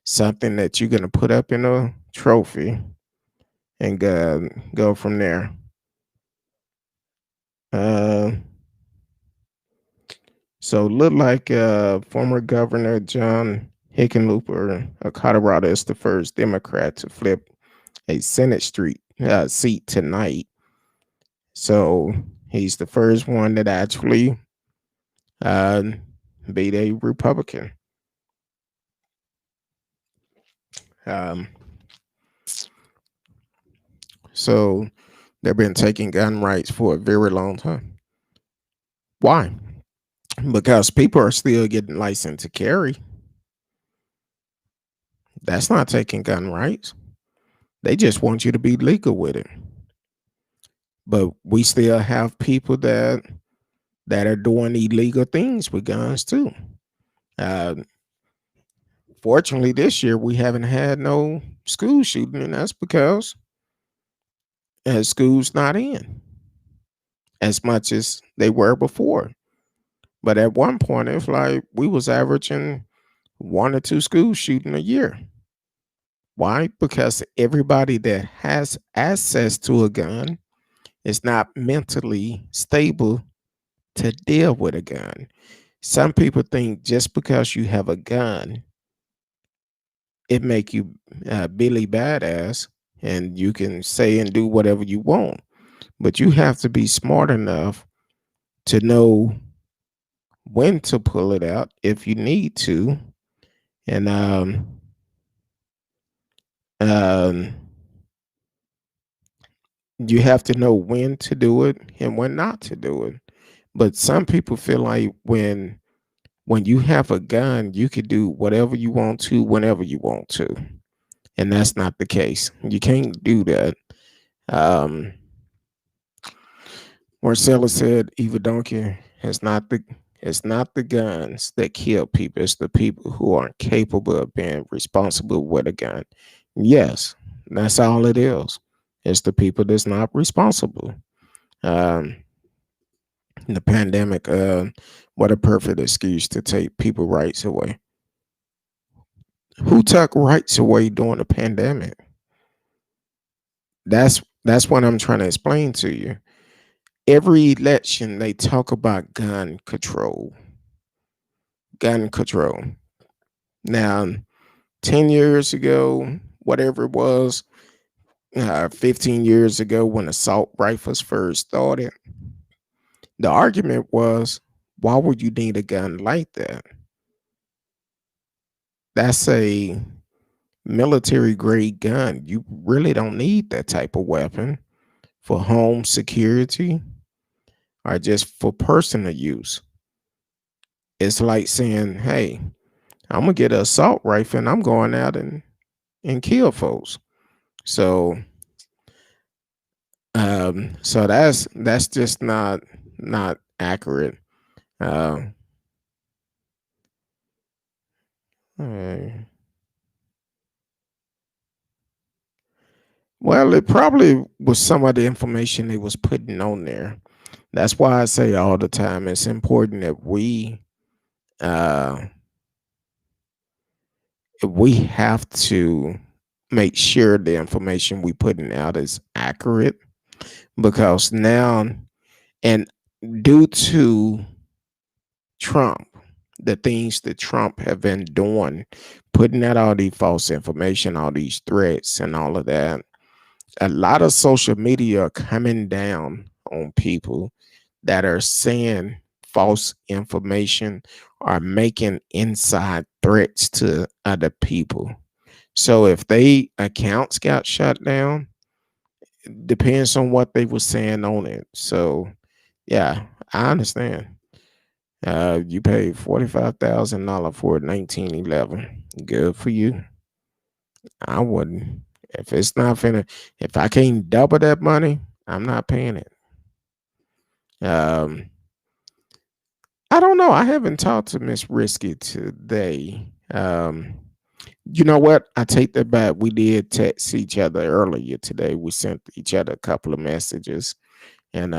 B: something that you're going to put up in a trophy and go from there. Uh, so look like former Governor John Hickenlooper of Colorado is the first Democrat to flip a Senate seat tonight. So he's the first one that actually beat a Republican. So they've been taking gun rights for a very long time. Why? Because people are still getting licensed to carry. That's not taking gun rights. They just want you to be legal with it. But we still have people that are doing illegal things with guns too. Fortunately, this year we haven't had no school shooting, and that's because school's not in as much as they were before. But at one point, it's like we was averaging 1 or 2 school shooting a year. Why? Because everybody that has access to a gun is not mentally stable to deal with a gun. Some people think just because you have a gun, it make you Billy Badass, and you can say and do whatever you want. But you have to be smart enough to know when to pull it out if you need to, and um, you have to know when to do it and when not to do it. But some people feel like when you have a gun, you could do whatever you want to whenever you want to, and that's not the case. You can't do that. Um, Marcella said, "Eva Donkey has not the it's not the guns that kill people; it's the people who aren't capable of being responsible with a gun." Yes, that's all it is. It's the people that's not responsible. Um, the pandemic, what a perfect excuse to take people rights away. Who took rights away during the pandemic? That's what I'm trying to explain to you. Every election they talk about gun control. Now, 10 years ago, whatever it was, 15 years ago when assault rifles first started, the argument was, why would you need a gun like that? That's a military grade gun. You really don't need that type of weapon for home security or just for personal use. It's like saying, hey, I'm gonna get an assault rifle and I'm going out and kill folks. So so that's just not accurate. Uh, uh, well, it probably was some of the information they was putting on there. That's why I say all the time it's important that uh we have to make sure the information we putting out is accurate, because now, and due to Trump, the things that Trump have been doing, putting out all these false information, all these threats and all of that, a lot of social media are coming down on people that are saying false information or making inside threats to other people. So if they accounts got shut down, depends on what they were saying on it. So yeah, I understand. You paid $45,000 for 1911. Good for you. I wouldn't. If it's not finna, if I can't double that money, I'm not paying it. Um, I don't know. I haven't talked to Miss Risky today. You know what? I take that back. We did text each other earlier today. We sent each other a couple of messages, and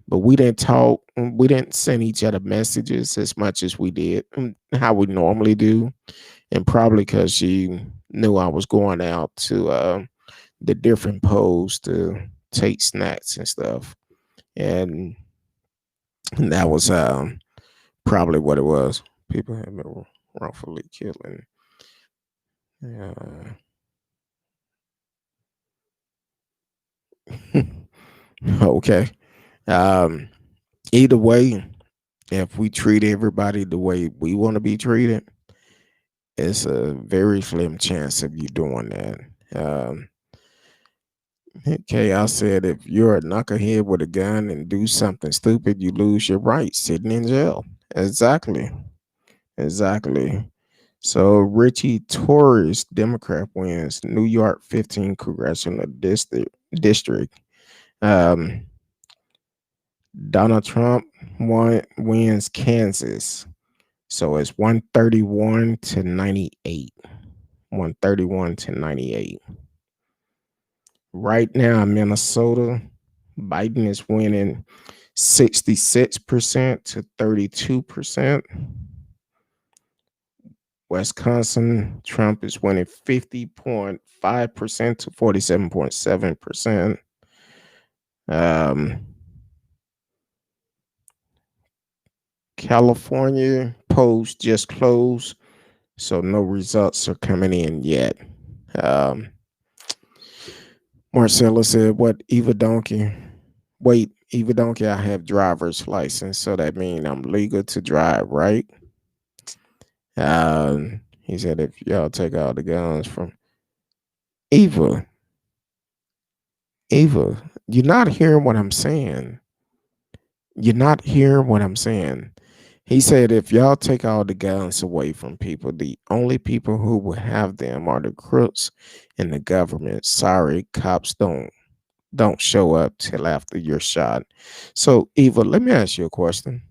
B: but we didn't talk. We didn't send each other messages as much as we did how we normally do, and probably because she knew I was going out to the different poles to take snacks and stuff, and that was probably what it was. People have been wrongfully killing. Uh, okay. Um, Either way, if we treat everybody the way we want to be treated, it's a very slim chance of you doing that. Um, okay, I said if you're a knucklehead with a gun and do something stupid, you lose your rights sitting in jail. Exactly. Exactly. So Richie Torres, Democrat, wins New York 15 congressional district. Um, Donald Trump wins Kansas. So it's 131 to 98. 131 to 98. Right now, Minnesota, Biden is winning 66% to 32%. Wisconsin, Trump is winning 50.5% to 47.7%. Um, California polls just closed, so no results are coming in yet. Um, Marcella said, "What Eva Donkey? Wait, Eva Donkey, I have driver's license, so that means I'm legal to drive, right?" He said, "If y'all take all the guns from Eva, Eva, you're not hearing what I'm saying. You're not hearing what I'm saying." He said, "If y'all take all the guns away from people, the only people who will have them are the crooks and the government. Sorry, cops don't show up till after you're shot." So, Eva, let me ask you a question.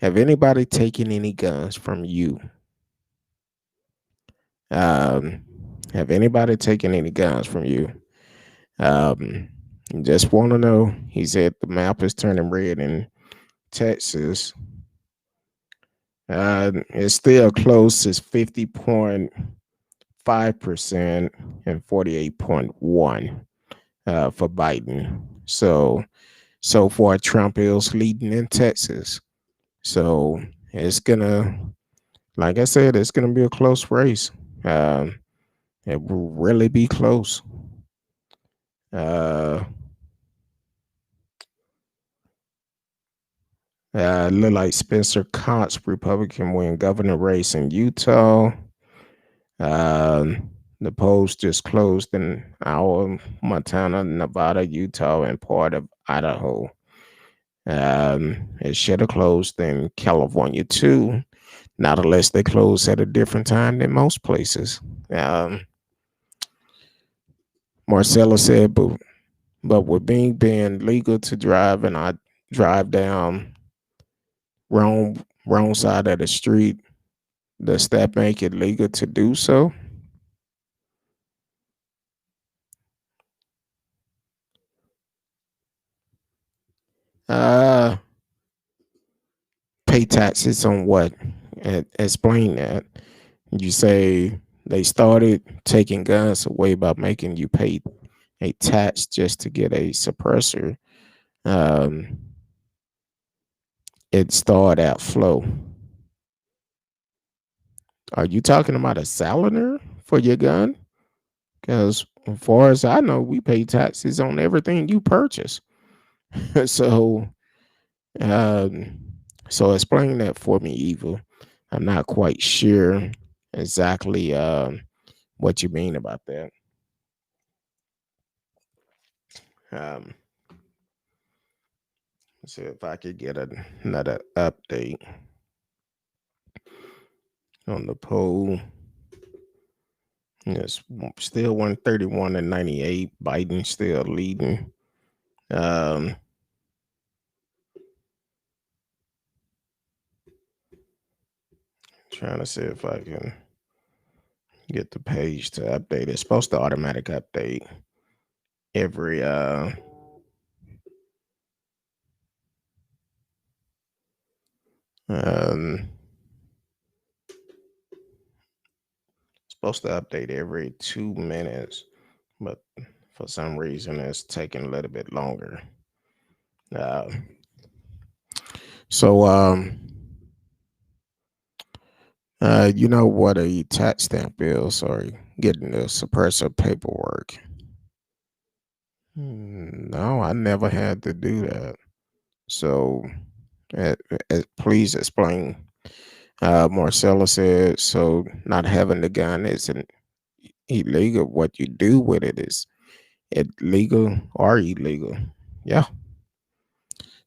B: Have anybody taken any guns from you? Um, have anybody taken any guns from you? Um, just want to know. He said the map is turning red in Texas. It's still close. It's 50.5% and 48.1 for Biden. So far, Trump is leading in Texas. So it's gonna, like I said, it's gonna be a close race. Um, it will really be close. Uh, look like Spencer Cox, Republican, win governor race in Utah. The polls just closed in our Montana, Nevada, Utah, and part of Idaho. It should have closed in California too, not unless they close at a different time than most places. Um, Marcella said, but with being legal to drive, and I drive down wrong side of the street, does that make it legal to do so? Uh, pay taxes on what? Explain that. You say they started taking guns away by making you pay a tax just to get a suppressor. Um, it started out flow. Are you talking about a saliner for your gun? Because as far as I know, we pay taxes on everything you purchase. so, um, so explain that for me, Eva. I'm not quite sure exactly what you mean about that. Um, let's see if I could get another update on the poll. It's still 131 and 98. Biden still leading. Um, trying to see if I can get the page to update. It's supposed to automatic update every um supposed to update every 2 minutes, but for some reason it's taking a little bit longer. Uh, so you know what a tax stamp is, or getting the suppressor paperwork. No, I never had to do that. So, uh, please explain. Marcella said, so not having the gun isn't illegal. What you do with it is it legal or illegal. Yeah.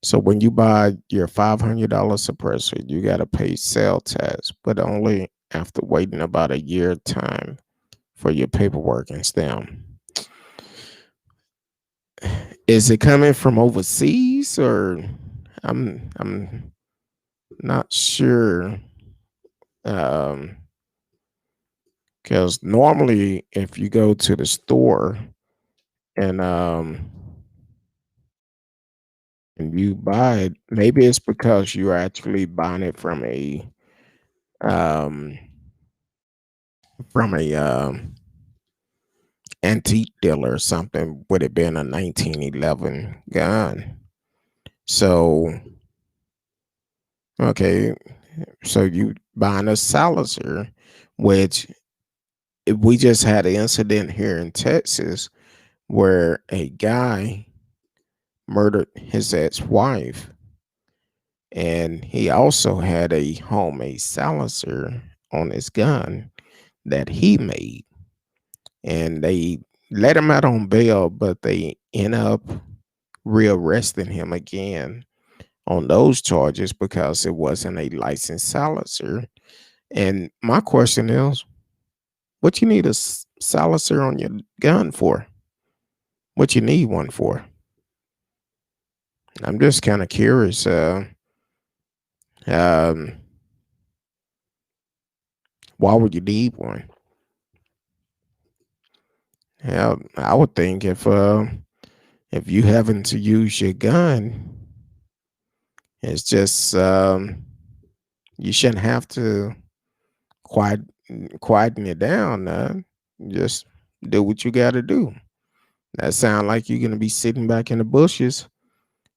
B: So when you buy your $500 suppressor, you got to pay sale tax, but only after waiting about a year time for your paperwork and stamp. Is it coming from overseas, or I'm not sure. Um, because normally if you go to the store and and you buy it, maybe it's because you're actually buying it um from a antique dealer or something. Would it been a 1911 gun? So okay, so you buying a silencer, which we just had an incident here in Texas where a guy murdered his ex-wife, and he also had a homemade silencer on his gun that he made, and they let him out on bail, but they end up rearresting him again on those charges because it wasn't a licensed silencer. And my question is, what you need a silencer on your gun for? What you need one for? I'm just kind of curious. Um, why would you need one? Hell, I would think if you having to use your gun, it's just you shouldn't have to quiet quieten it down. Just do what you got to do. That sound like you're gonna be sitting back in the bushes,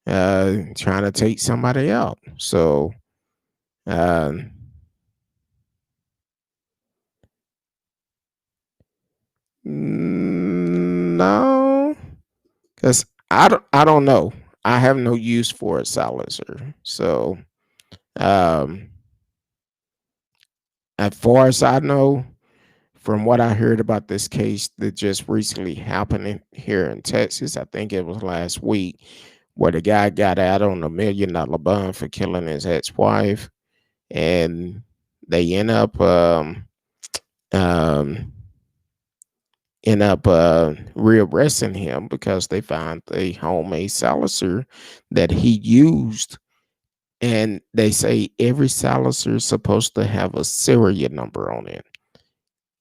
B: trying to take somebody out. So, um, no, because I don't know. I have no use for a silencer. So, um, as far as I know, from what I heard about this case that just recently happened here in Texas, I think it was last week, where the guy got out on $1 million bond for killing his ex-wife, and they um, end up rearresting him because they found the homemade silencer that he used. And they say every silencer is supposed to have a serial number on it.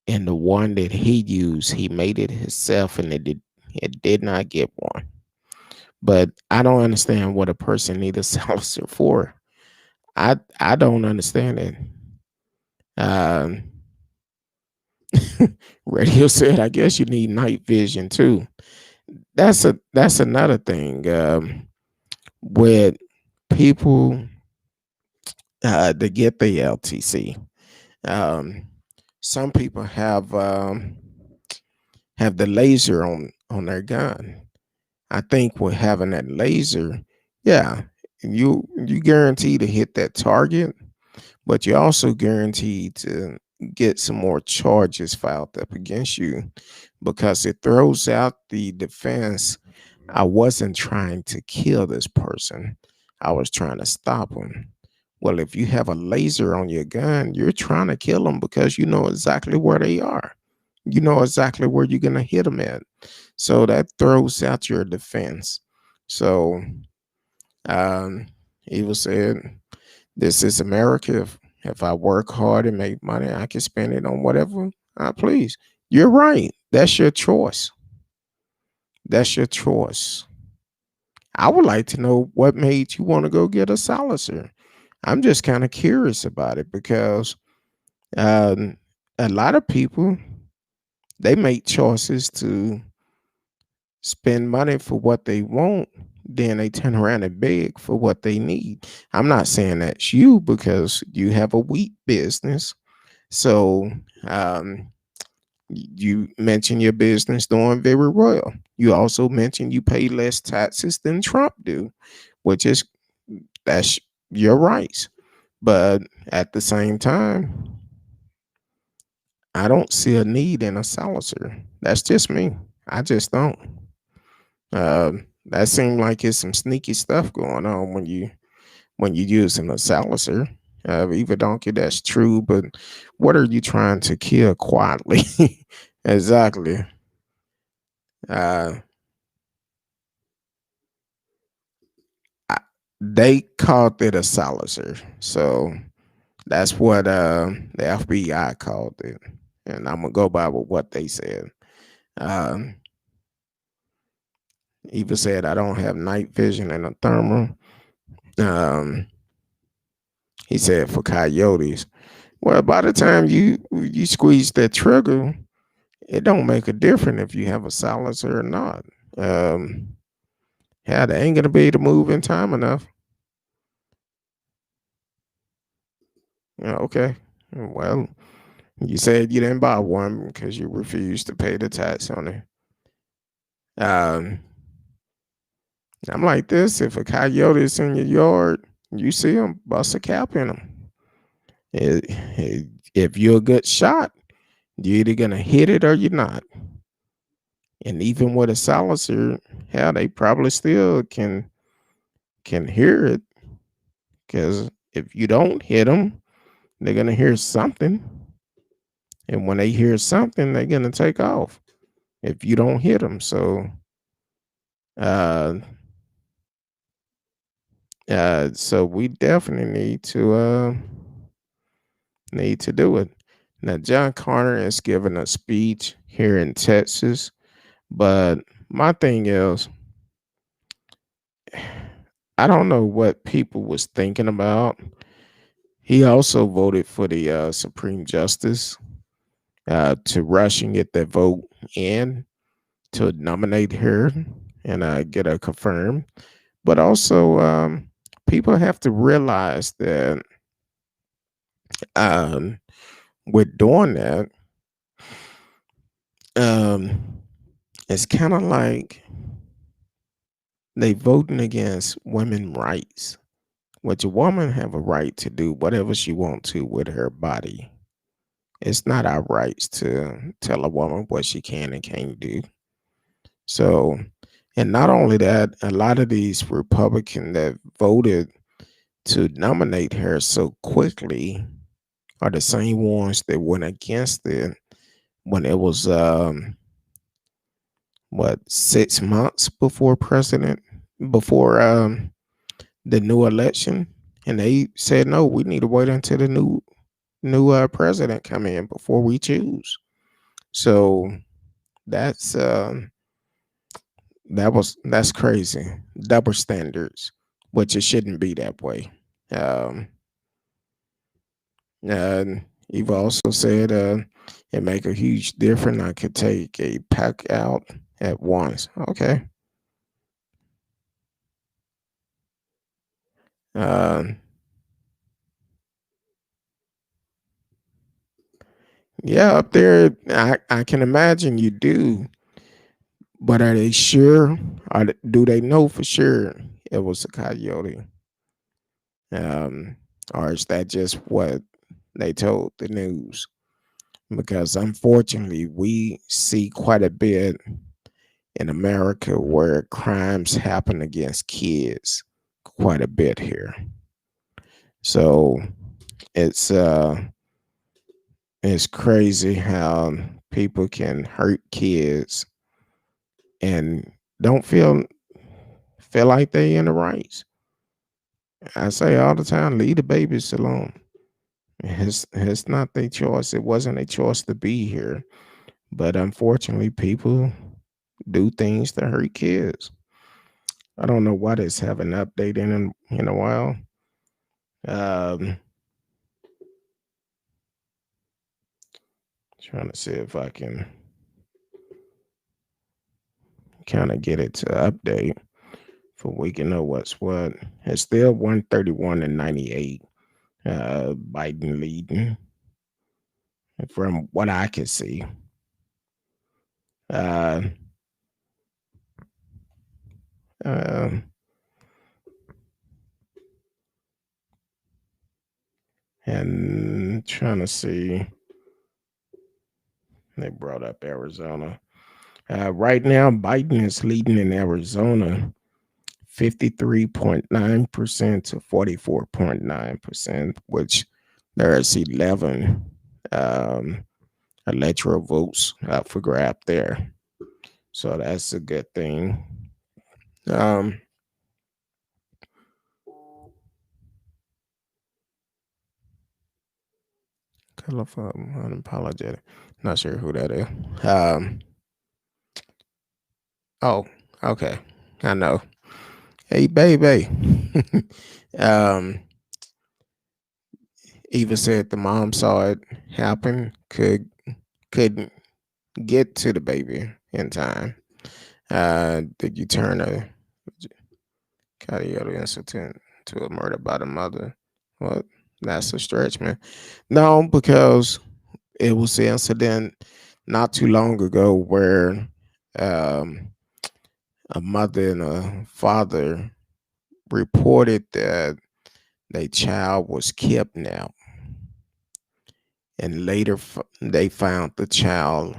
B: And the one that he used, he made it himself, and it did not get one. But I don't understand what a person need a silencer for. I don't understand it. Um, Radio said, I guess you need night vision too. That's another thing. With people to get the LTC, um, some people have the laser on their gun. I think with having that laser, yeah, you guarantee to hit that target, but you also guaranteed to get some more charges filed up against you because it throws out the defense. I wasn't trying to kill this person, I was trying to stop him. Well, if you have a laser on your gun, you're trying to kill them because you know exactly where they are. You know exactly where you're going to hit them at. So that throws out your defense. So um, he was saying, this is America. If I work hard and make money, I can spend it on whatever I please. You're right. That's your choice. That's your choice. I would like to know what made you want to go get a silencer. I'm just kind of curious about it because um, a lot of people, they make choices to spend money for what they want, then they turn around and beg for what they need. I'm not saying that's you because you have a wheat business. So um, you mentioned your business doing very well. You also mentioned you pay less taxes than Trump do, which is that's your rights. But at the same time, I don't see a need in a silencer. That's just me. I just don't. That seemed like it's some sneaky stuff going on when you using a silencer. Eva Donkey, that's true, but what are you trying to kill quietly? Exactly. Uh, I, they called it a silencer, so that's what the FBI called it, and I'm gonna go by with what they said. Um, Eva said, I don't have night vision and a thermal. Um, he said for coyotes. Well, by the time you squeeze that trigger, it don't make a difference if you have a silencer or not. Um, yeah, they ain't gonna be able to move in time enough. Yeah, okay. Well, you said you didn't buy one because you refused to pay the tax on it. Um, I'm like this: if a coyote is in your yard, you see him, bust a cap in him. If you're a good shot, you're either gonna hit it or you're not. And even with a silencer, hell, they probably still can hear it because if you don't hit them, they're gonna hear something, and when they hear something, they're gonna take off. If you don't hit them, uh, so we definitely need to do it. Now, John Connor is giving a speech here in Texas, but my thing is, I don't know what people was thinking about. He also voted for the Supreme Justice to rush and get that vote in to nominate her and get her confirmed. But also, people have to realize that um, with doing that, um, it's kind of like they voting against women rights, which a woman have a right to do whatever she want to with her body. It's not our rights to tell a woman what she can and can't do. So, and not only that, a lot of these Republicans that voted to nominate her so quickly are the same ones that went against it when it was what 6 months before the new election, and they said no, we need to wait until the new president come in before we choose. So that's that's crazy, double standards, which it shouldn't be that way. Um, and you've also said it make a huge difference. I could take a pack out at once. Okay. Um, yeah, up there, I can imagine you do, but are they sure? Do they know for sure it was a coyote? Um, or is that just what they told the news? Because unfortunately, we see quite a bit in America where crimes happen against kids quite a bit here. So it's uh it's crazy how people can hurt kids and don't feel like they in the rights. I say all the time, leave the babies alone. It's not their choice. It wasn't a choice to be here. But unfortunately, people do things to hurt kids. I don't know why this haven't updated in a while. Um, Trying to see if I can kind of get it to update for we can know what's what. It's still 131 and 98. Biden leading from what I can see. Uh, uh, and trying to see, they brought up Arizona. Right now, Biden is leading in Arizona 53.9% to 44.9%, which there's 11 um, electoral votes up for grab there. So that's a good thing. Um, Unapologetic. Not sure who that is. Oh, okay. I know. Hey, baby. um, Eva said the mom saw it happen, couldn't get to the baby in time. Did you turn a cardiac incident to a murder by the mother? Well, that's a stretch, man. No, because it was the incident not too long ago where um, a mother and a father reported that their child was kidnapped, and later they found the child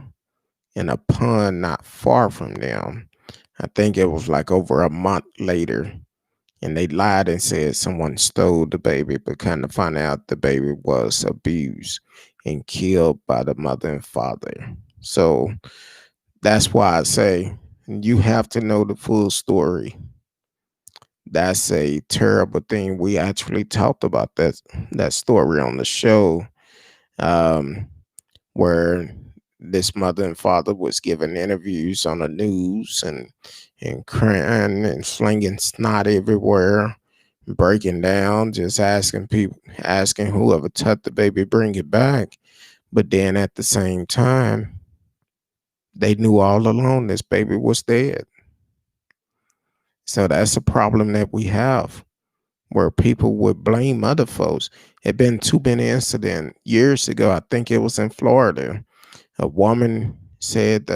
B: in a pond not far from them. I think it was like over a month later, and they lied and said someone stole the baby, but kind of find out the baby was abused and killed by the mother and father. So that's why I say you have to know the full story. That's a terrible thing. We actually talked about that story on the show, um, where this mother and father was giving interviews on the news and crying and slinging snot everywhere, breaking down, just asking people, asking whoever touched the baby, bring it back. But then at the same time, they knew all along this baby was dead. So that's a problem that we have, where people would blame other folks. It been too many incident years ago. I think it was in Florida. A woman said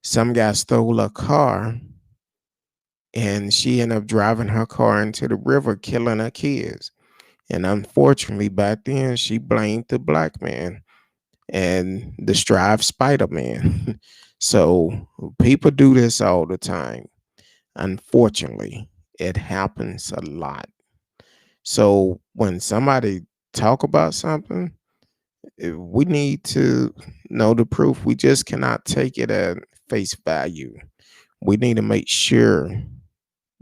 B: some guy stole a car, and she ended up driving her car into the river, killing her kids. And unfortunately, back then, she blamed the black man and the Strive Spider Man. So people do this all the time. Unfortunately, it happens a lot. So when somebody talk about something, we need to know the proof. We just cannot take it at face value. We need to make sure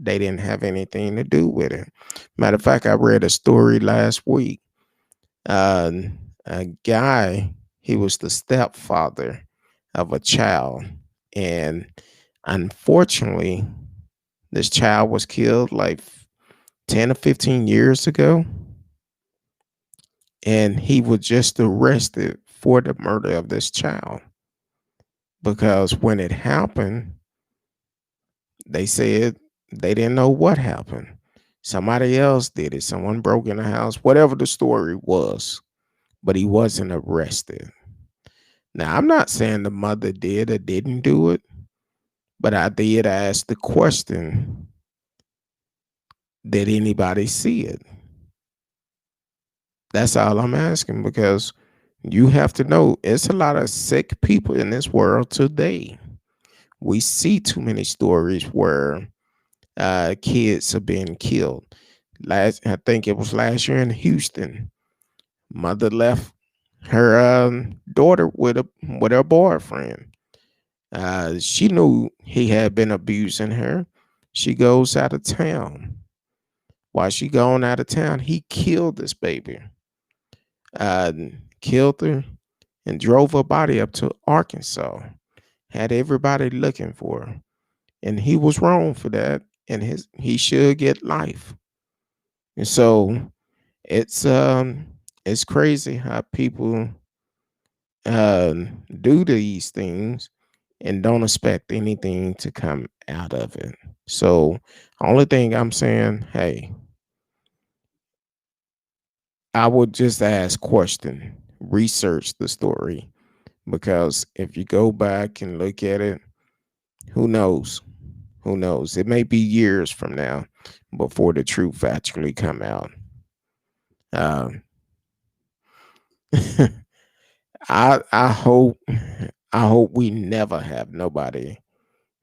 B: they didn't have anything to do with it. Matter of fact, I read a story last week. Uh, a guy, he was the stepfather of a child, and unfortunately, this child was killed like 10 or 15 years ago, and he was just arrested for the murder of this child because when it happened, they said they didn't know what happened. Somebody else did it. Someone broke in the house, whatever the story was, but he wasn't arrested. Now, I'm not saying the mother did or didn't do it, but I did ask the question, did anybody see it? That's all I'm asking, because you have to know it's a lot of sick people in this world today. We see too many stories where kids are being killed. I think it was last year in Houston. Mother left her daughter with her boyfriend. She knew he had been abusing her. She goes out of town. While she gone out of town, he killed this baby. Uh, Killed her and drove her body up to Arkansas. Had everybody looking for her, and he was wrong for that. And he should get life. And so it's um it's crazy how people do these things and don't expect anything to come out of it. So only thing I'm saying, hey, I would just ask question, research the story, because if you go back and look at it, who knows? Who knows? It may be years from now before the truth actually come out. Um, I hope we never have nobody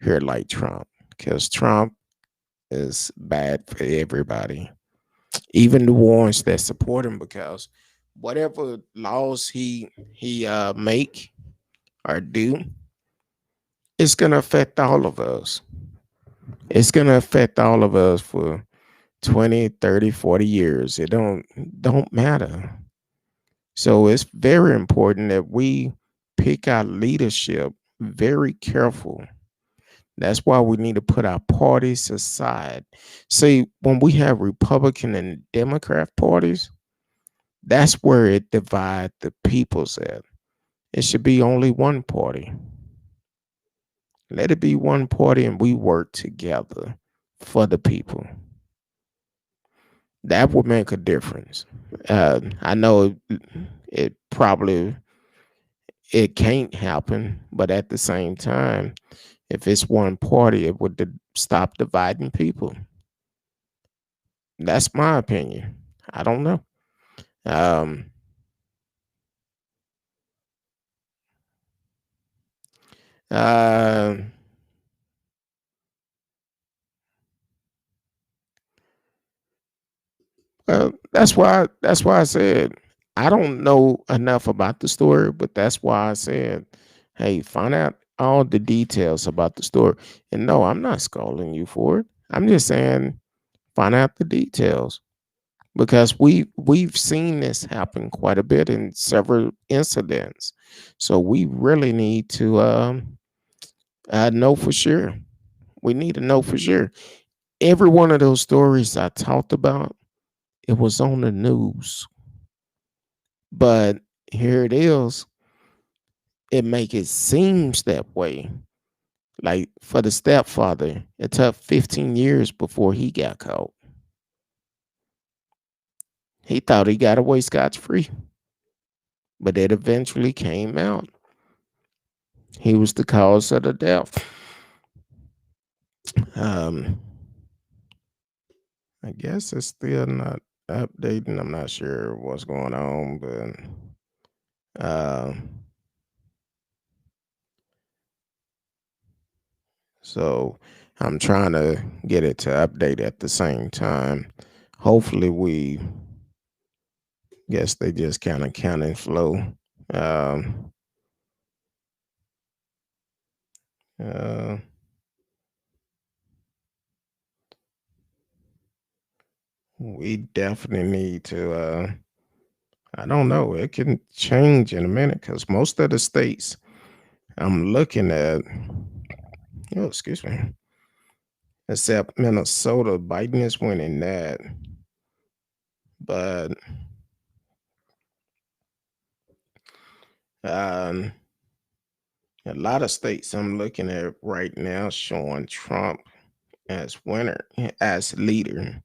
B: here like Trump, because Trump is bad for everybody, even the ones that support him, because whatever laws he make or do, it's gonna affect all of us. It's gonna affect all of us for 20, 30, 40 years. It don't matter. So it's very important that we pick our leadership very careful, That's why we need to put our parties aside. See, when we have Republican and Democrat parties, that's where it divide the peoples at. It should be only one party. Let it be one party and we work together for the people. That would make a difference. I know it probably it can't happen, but at the same time, if it's one party, it would stop dividing people. That's my opinion. I don't know. Um, uh, that's why I said I don't know enough about the story, but that's why I said, hey, find out all the details about the story. And no, I'm not scolding you for it. I'm just saying find out the details because we've seen this happen quite a bit in several incidents. So we really need to know for sure. We need to know for sure. Every one of those stories I talked about, it was on the news. But here it is. It make it seems that way. Like for the stepfather, it took 15 years before he got caught. He thought he got away scotch free, but it eventually came out. He was the cause of the death. Um, I guess it's still not updating. I'm not sure what's going on, but so I'm trying to get it to update at the same time. Hopefully, we guess they just kind of count and flow. Um, uh, we definitely need to. I don't know. It can change in a minute because most of the states I'm looking at, oh, excuse me, except Minnesota, Biden is winning that. But um, a lot of states I'm looking at right now showing Trump as winner, as leader,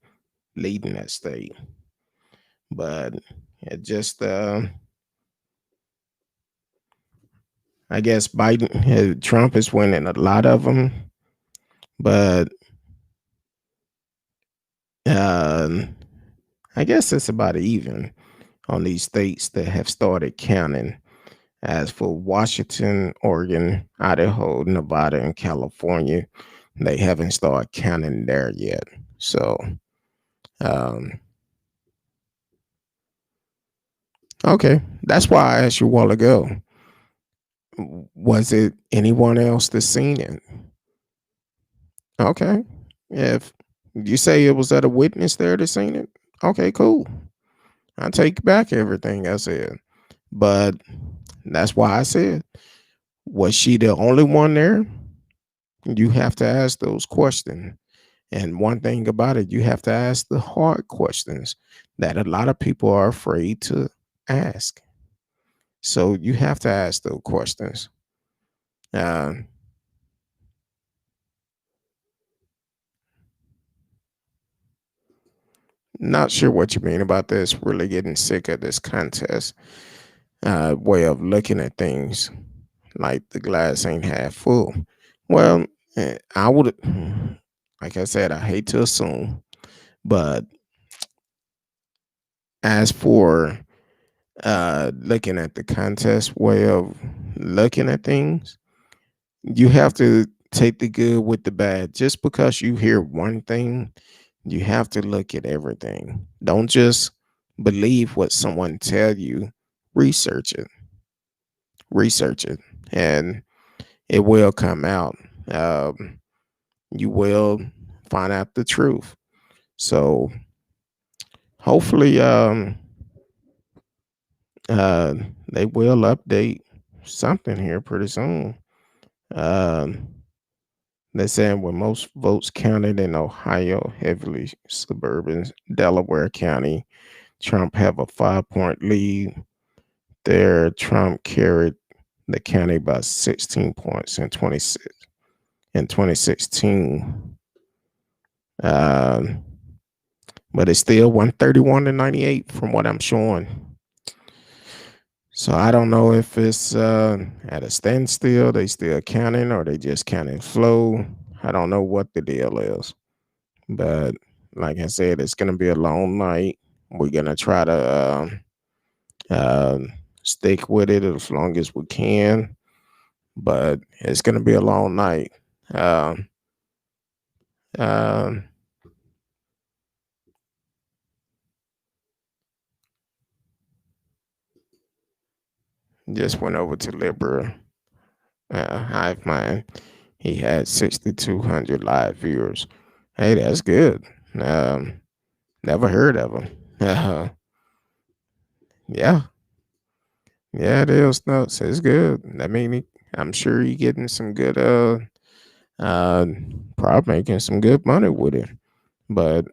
B: leading that state. But it just, I guess Biden, Trump is winning a lot of them. But um, I guess it's about even on these states that have started counting. As for Washington, Oregon, Idaho, Nevada, and California, they haven't started counting there yet. So, um, okay, that's why I asked you a while ago. Was it anyone else that seen it? Okay, if you say it was at a witness there that seen it, okay, cool. I take back everything I said. But that's why I said, was she the only one there? You have to ask those questions. And one thing about it, you have to ask the hard questions that a lot of people are afraid to ask. So you have to ask those questions. Uh, Not sure what you mean about this. Really getting sick of this contest way of looking at things, like the glass ain't half full. Well, I would, like I said, I hate to assume, but as for looking at the contest way of looking at things, you have to take the good with the bad. Just because you hear one thing, you have to look at everything. Don't just believe what someone tell you. Research it. Research it, and it will come out. Um, you will find out the truth. So hopefully, uh, they will update something here pretty soon. Um, They're saying with most votes counted in Ohio, heavily suburban Delaware County, Trump have a 5-point lead. There, Trump carried the county by 16 points in 2016. But it's still 131 to 98 from what I'm showing. So I don't know if it's at a standstill, they still counting, or they just counting slow. I don't know what the deal is. But like I said, it's gonna be a long night. We're gonna try to uh, stick with it as long as we can, but it's gonna be a long night. Um, um, just went over to Libra Hive Mind. He had 6,200 live viewers. Hey, that's good. Um, Never heard of him. Yeah, yeah, it is nuts. It's good. I mean, I'm sure you're getting some good uh probably making some good money with it. But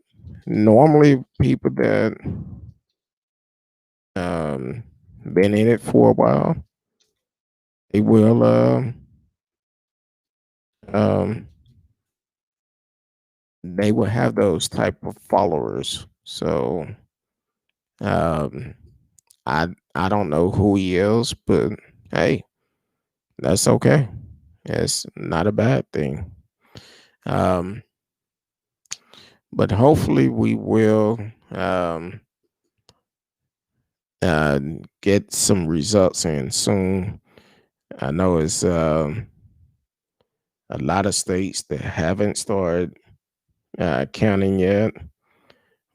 B: normally people that um been in it for a while, they will um they will have those type of followers. So um I don't know who he is, but hey, that's okay. It's not a bad thing. Um but hopefully we will um uh get some results in soon. I know it's a lot of states that haven't started counting yet,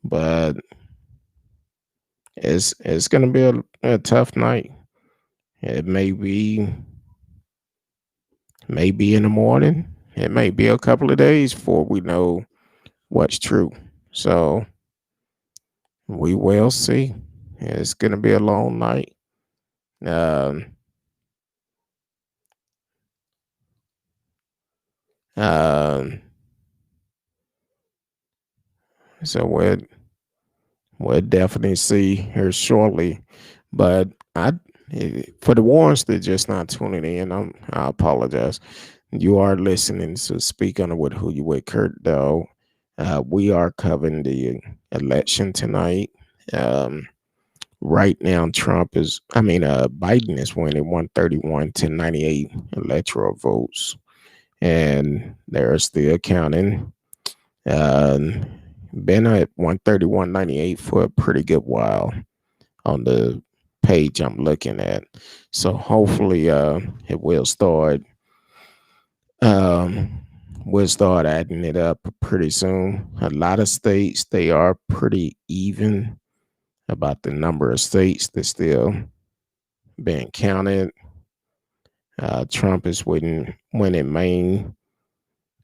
B: but it's going to be a tough night. It may be in the morning. It may be a couple of days before we know what's true. So we will see. It's going to be a long night. Um, um, so we'll definitely see here shortly. But for the ones that just not tuning in, I apologize. You are listening to Speak On It with Who You With Kurt, though. We are covering the election tonight. Um, right now, Biden is winning 131 to 98 electoral votes, and they're still counting. Um, been at 131.98 for a pretty good while on the page I'm looking at. So hopefully it will start um we'll start adding it up pretty soon. A lot of states they are pretty even about the number of states that's still being counted. Trump is winning Maine.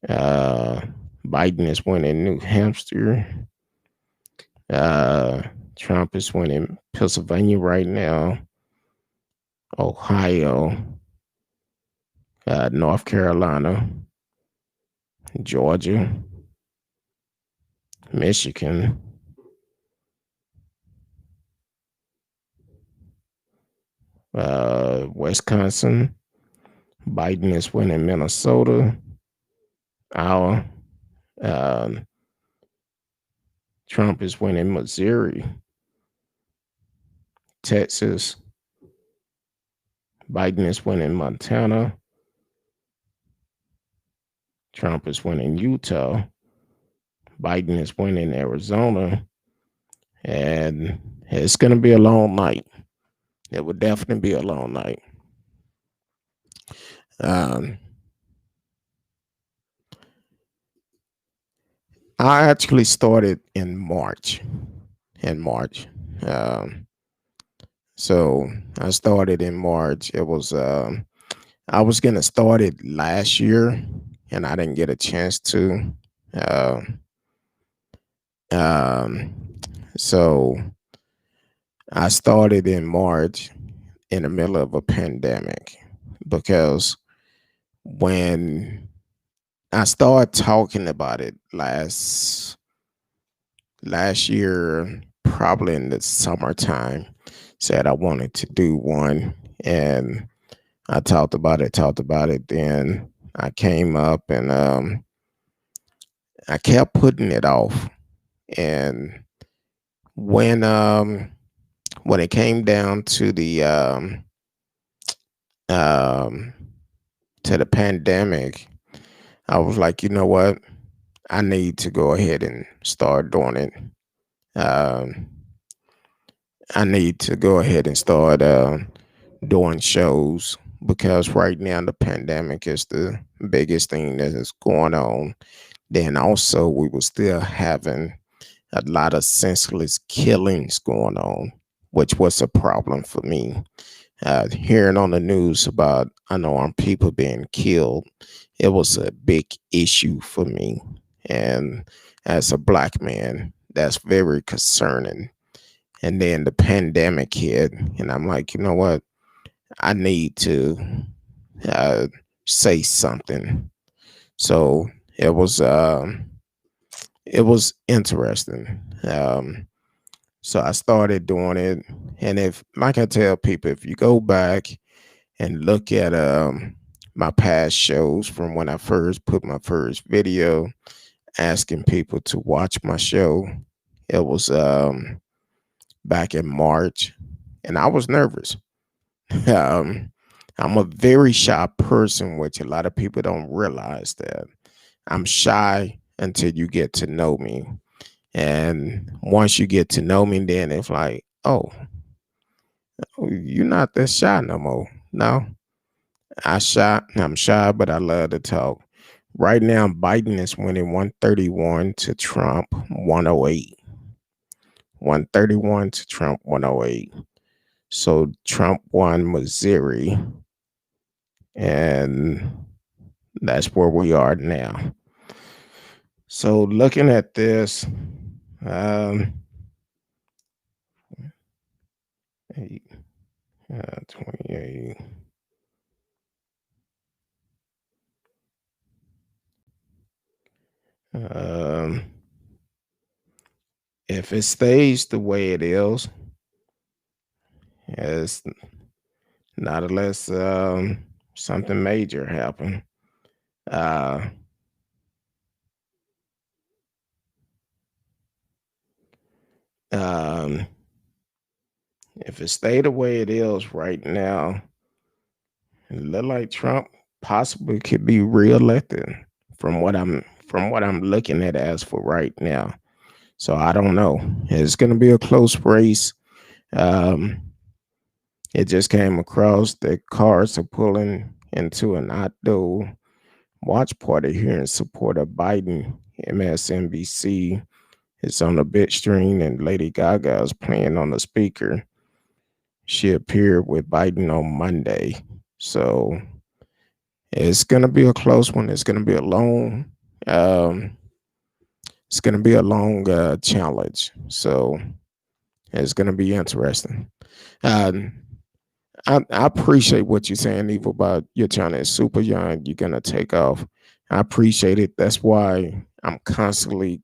B: Uh, Biden is winning New Hampshire. Uh, Trump is winning Pennsylvania right now, Ohio, North Carolina, Georgia, Michigan, Wisconsin. Biden is winning Minnesota. Our um, Trump is winning Missouri, Texas. Biden is winning Montana. Trump is winning Utah. Biden is winning Arizona. And it's going to be a long night. It would definitely be a long night. Um, I actually started in March. In March. Um, so I started in March. I was gonna start it last year, and I didn't get a chance to. Uh, um, so I started in March in the middle of a pandemic because when I started talking about it last year, probably in the summertime. Said I wanted to do one, and I talked about it. Then I came up and I kept putting it off. And when it came down um to the pandemic, I was like, you know what? I need to go ahead and start doing it. Um, I need to go ahead and start doing shows because right now the pandemic is the biggest thing that is going on. Then also we were still having a lot of senseless killings going on, which was a problem for me. Hearing on the news about unarmed people being killed, it was a big issue for me. And as a black man, that's very concerning. And then the pandemic hit, and I'm like, you know what? I need to uh, say something. So it was it was interesting. So I started doing it, and if, like I tell people, if you go back and look at my past shows from when I first put my first video asking people to watch my show, it was back in March, and I was nervous. um, I'm a very shy person, which a lot of people don't realize that I'm shy until you get to know me. And once you get to know me, then it's like, oh, you're not that shy no more. No, I'm shy, but I love to talk. Right now, Biden is winning 131 to Trump 108. 131 to Trump 108. So Trump won Missouri, and that's where we are now. So looking at this, um, 28. Um, if it stays the way it is, it's not unless something major happen. Uh, um, if it stay the way it is right now, it look like Trump possibly could be reelected from what I'm looking at as for right now. So I don't know. It's going to be a close race. Um, it just came across that cars are pulling into an outdoor watch party here in support of Biden. MSNBC is on the big screen, and Lady Gaga is playing on the speaker. She appeared with Biden on Monday. So it's gonna be a close one. Um, it's gonna be a long challenge. So it's gonna be interesting. Um, I appreciate what you're saying, Eva, about your channel is super young. You're gonna take off. I appreciate it. That's why I'm constantly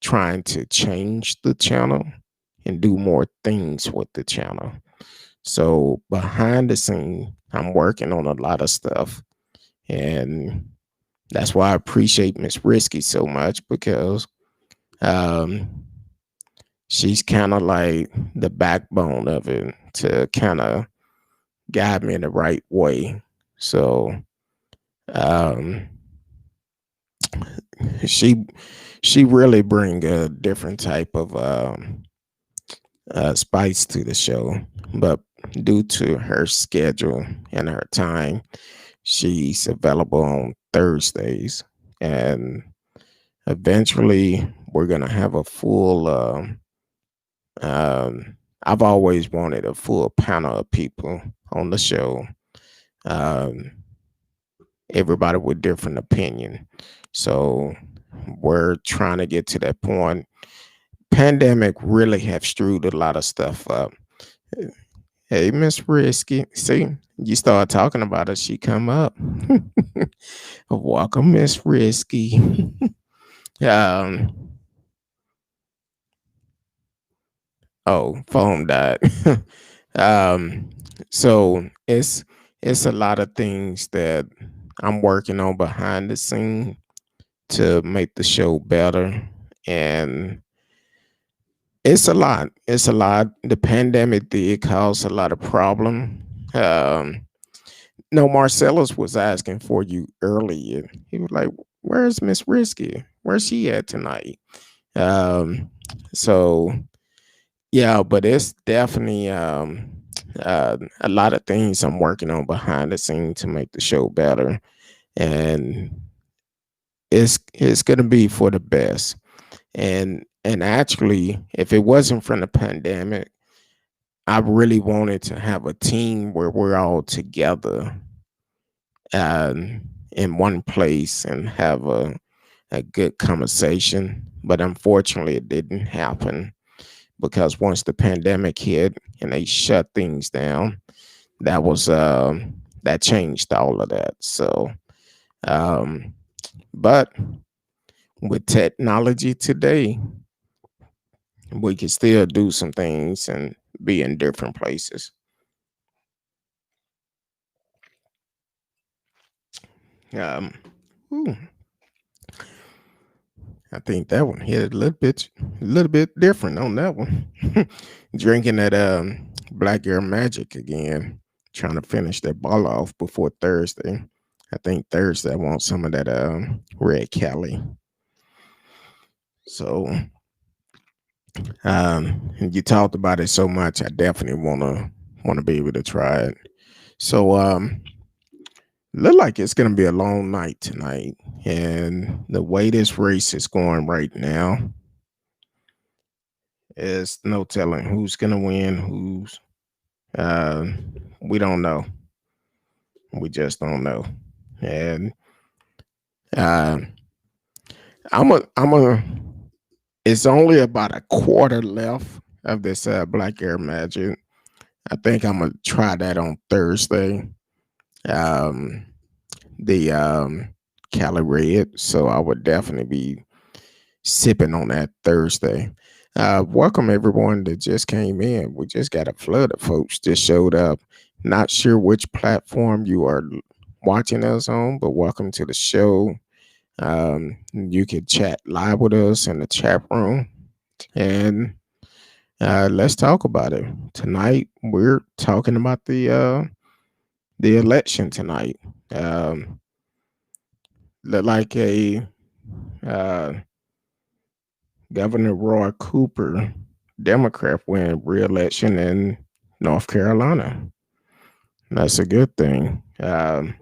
B: trying to change the channel and do more things with the channel. So behind the scene, I'm working on a lot of stuff. And that's why I appreciate Miss Risky so much because um, she's kind of like the backbone of it to kind of guide me in the right way. So um, she she really bring a different type of spice to the show, but due to her schedule and her time, she's available on Thursdays, and eventually we're gonna have a full. I've always wanted a full panel of people on the show. Um, Everybody with different opinion, so we're trying to get to that point. Pandemic really have screwed a lot of stuff up. Hey, Miss Risky. See, you start talking about her, she come up. Welcome, Miss Risky. um, oh, phone died. um, so it's a lot of things that I'm working on behind the scene to make the show better, and it's a lot. It's a lot. The pandemic did cause a lot of problem. Um, no, Marcellus was asking for you earlier. He was like, "Where's Miss Risky? Where's she at tonight?" Um, so yeah, but it's definitely a lot of things I'm working on behind the scene to make the show better, and it's gonna be for the best. And actually, if it wasn't from the pandemic, I really wanted to have a team where we're all together in one place and have a good conversation. But unfortunately, it didn't happen because once the pandemic hit and they shut things down, that was that changed all of that. So, um, but with technology today, we can still do some things and be in different places. Um, ooh, I think that one hit a little bit different on that one. Drinking that Black Air Magic again, trying to finish that ball off before Thursday. I think Thursday I want some of that Red Cali. So and you talked about it so much, I definitely wanna be able to try it. So look like it's gonna be a long night tonight, and the way this race is going right now, is no telling who's gonna win, who's uh, we don't know. We just don't know. And uh, I'm a. It's only about a quarter left of this Black Air Magic. I think I'm gonna try that on Thursday. Um, the Cali Red, so I would definitely be sipping on that Thursday. Welcome everyone that just came in. We just got a flood of folks just showed up. Not sure which platform you are watching us on, but welcome to the show. You can chat live with us in the chat room, and let's talk about it tonight. We're talking about the election tonight. Um, Look like a uh, Governor Roy Cooper, Democrat, win re-election in North Carolina. That's a good thing. I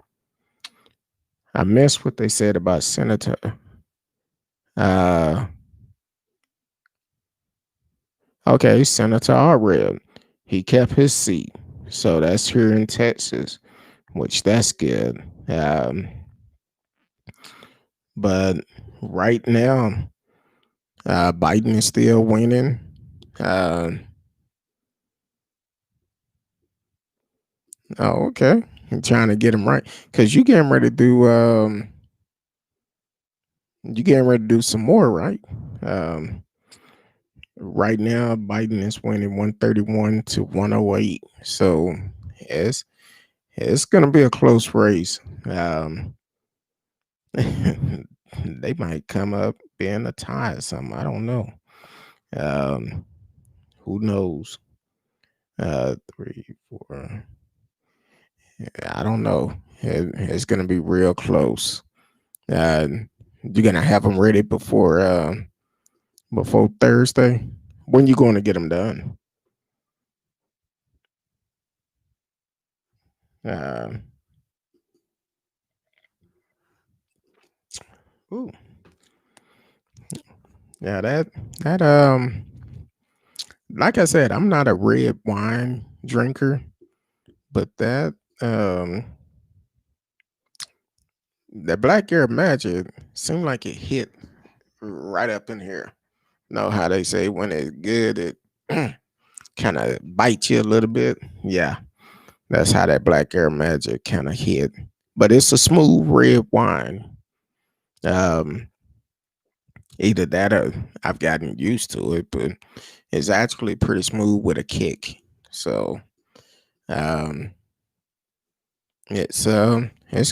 B: missed what they said about Senator. Uh, okay, Senator Allred, he kept his seat, so that's here in Texas, which that's good. But right now, Biden is still winning. Uh, oh, okay. I'm trying to get him right because you getting ready to do. You getting ready to do some more, right? Um, right now, Biden is winning 131 to 108. So it's it's gonna be a close race. They might come up being a tie or something. I don't know. Um, who knows? Three, four. I don't know. It's gonna be real close. Uh, you're gonna have them ready before Thursday. When you going to get them done? Uh, ooh, yeah, that like I said, I'm not a red wine drinker, but um that Black Air Magic seemed like it hit right up in here. Know how they say when it's good, it kind of bite you a little bit. Yeah, that's how that Black Air Magic kind of hit. But it's a smooth red wine. Um, Either that or I've gotten used to it, but it's actually pretty smooth with a kick. So um, it's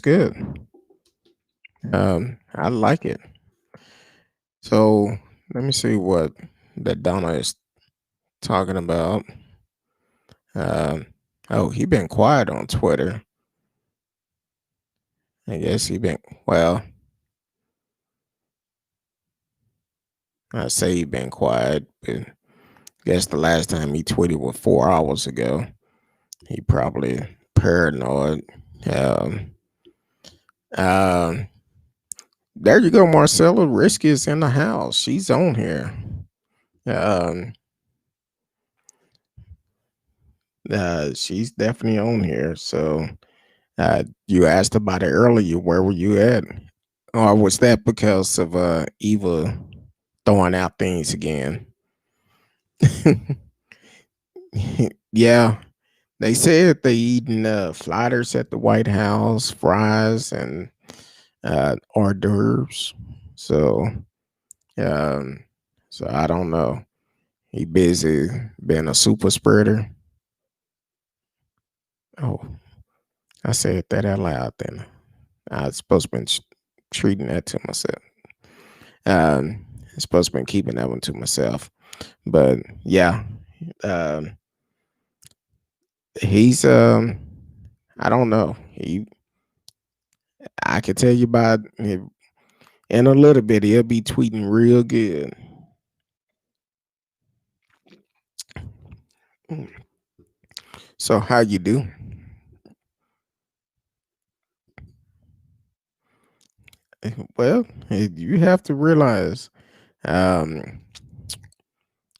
B: good. I like it. So let me see what that Donna is talking about. Um, oh, he been quiet on Twitter. I guess he been well. I say he been quiet, but I guess the last time he tweeted was 4 hours ago. He probably paranoid. Um, um, there you go, Marcella. Risky is in the house. She's on here. Um, she's definitely on here. So you asked about it earlier. Where were you at? Or was that because of Eva throwing out things again? Yeah, they said they eating flyers at the White House, fries and hors d'oeuvres. So, um, so I don't know. He busy being a super spreader. Oh, I said that out loud. Then I was supposed to be treating that to myself. I'm supposed to be keeping that one to myself. But yeah, um, he's I don't know. I could tell you about in a little bit. He'll be tweeting real good. So how you do? Well, you have to realize, um,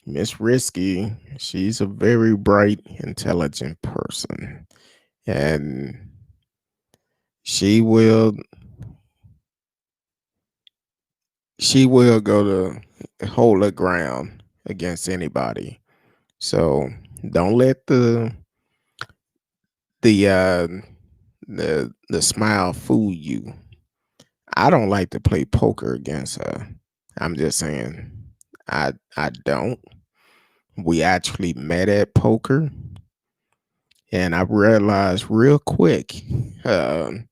B: Miss Risky, she's a very bright, intelligent person, and she will she will go to hold her ground against anybody. So don't let the uh the smile fool you. I don't like to play poker against her. I'm just saying. I don't. We actually met at poker, and I realized real quick, um,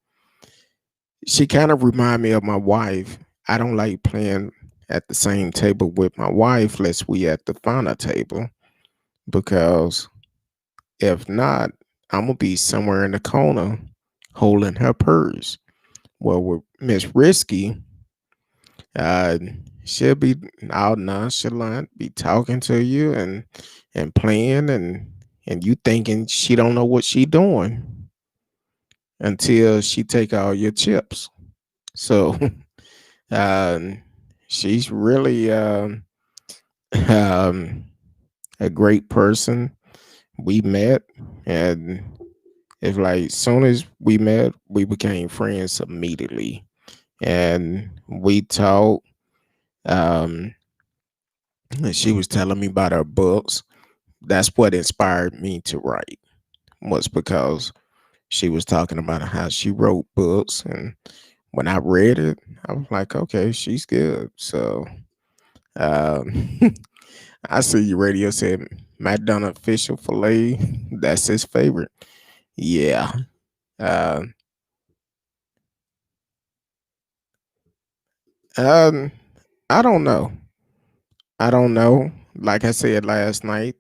B: she kind of remind me of my wife. I don't like playing at the same table with my wife unless we at the final table, because if not, I'm gonna be somewhere in the corner holding her purse. Well, with Miss Risky, uh, she'll be all nonchalant, be talking to you and playing and you thinking she don't know what she doing until she take all your chips. So um, she's really um, a great person. We met, and it's like soon as we met, we became friends immediately, and we talked. Um, and she was telling me about her books. That's what inspired me to write, was because she was talking about how she wrote books, and when I read it, I was like, okay, she's good. So um, I see your radio said Matt Dunn official filet. That's his favorite. Yeah. Uh, um, I don't know. I don't know. Like I said last night,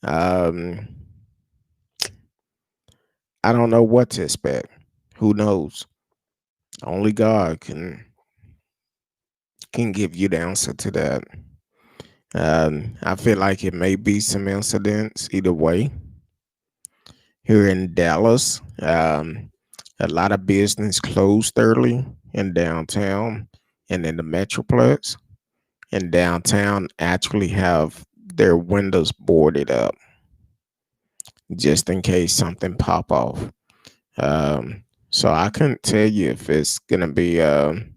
B: um, I don't know what to expect. Who knows? Only God can give you the answer to that. I feel like it may be some incidents either way. Here in Dallas, a lot of business closed early in downtown and in the Metroplex. And downtown actually have their windows boarded up just in case something pop off. So I couldn't tell you if it's gonna be um,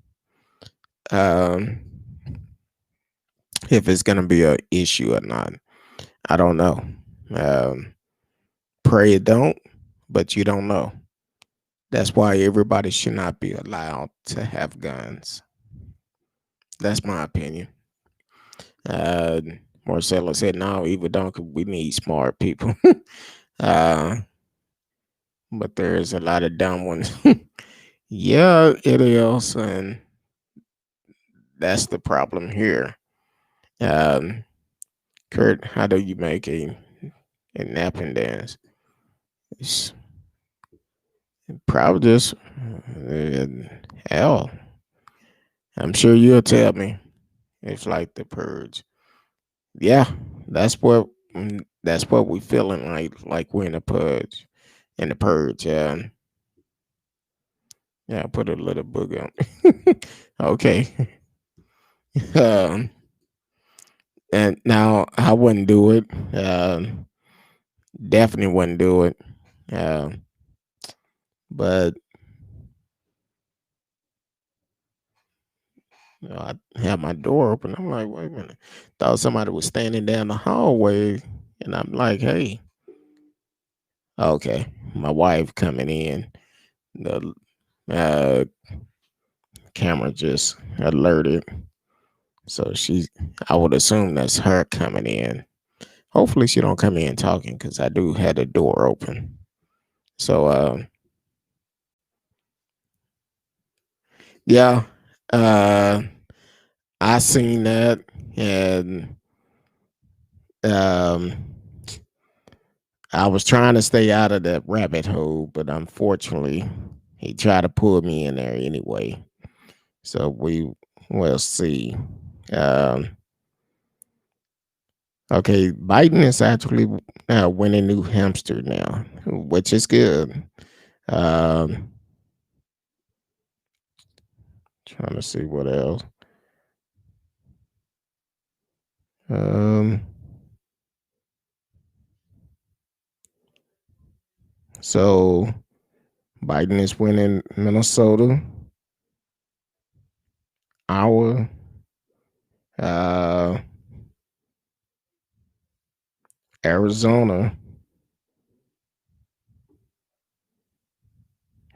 B: if it's gonna be a issue or not. I don't know. Um, Pray it don't, but you don't know. That's why everybody should not be allowed to have guns. That's my opinion. Uh, Marcella said, "No, even don't. We need smart people." uh, but there's a lot of dumb ones. Yeah, it is, and that's the problem here. Um, Kurt, how do you make a napping dance? It's probably just uh, hell. I'm sure you'll tell me. It's like the purge. Yeah, that's what we feeling like we're in the purge. In the purge, yeah. Put a little booger on. Okay. um, and now I wouldn't do it. Definitely wouldn't do it. Um, but I had my door open. I'm like, wait a minute. Thought somebody was standing down the hallway, and I'm like, hey, okay, my wife coming in. The uh, camera just alerted, so I would assume that's her coming in. Hopefully, she don't come in talking because I do have the door open. So, yeah, uh, I seen that, and um, I was trying to stay out of that rabbit hole, but unfortunately, he tried to pull me in there anyway. So we will see. Um, okay, Biden is actually winning New Hampshire now, which is good. Um, Trying to see what else. Um, so Biden is winning Minnesota, Iowa, uh, Arizona,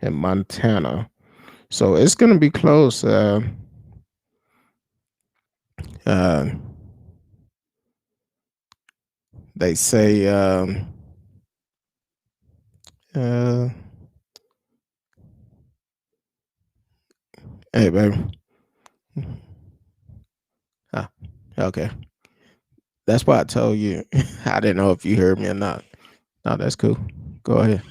B: and Montana. So it's going to be close. Uh, they say, uh, hey, baby. Ah, okay. That's why I told you. I didn't know if you heard me or not. No, that's cool. Go ahead.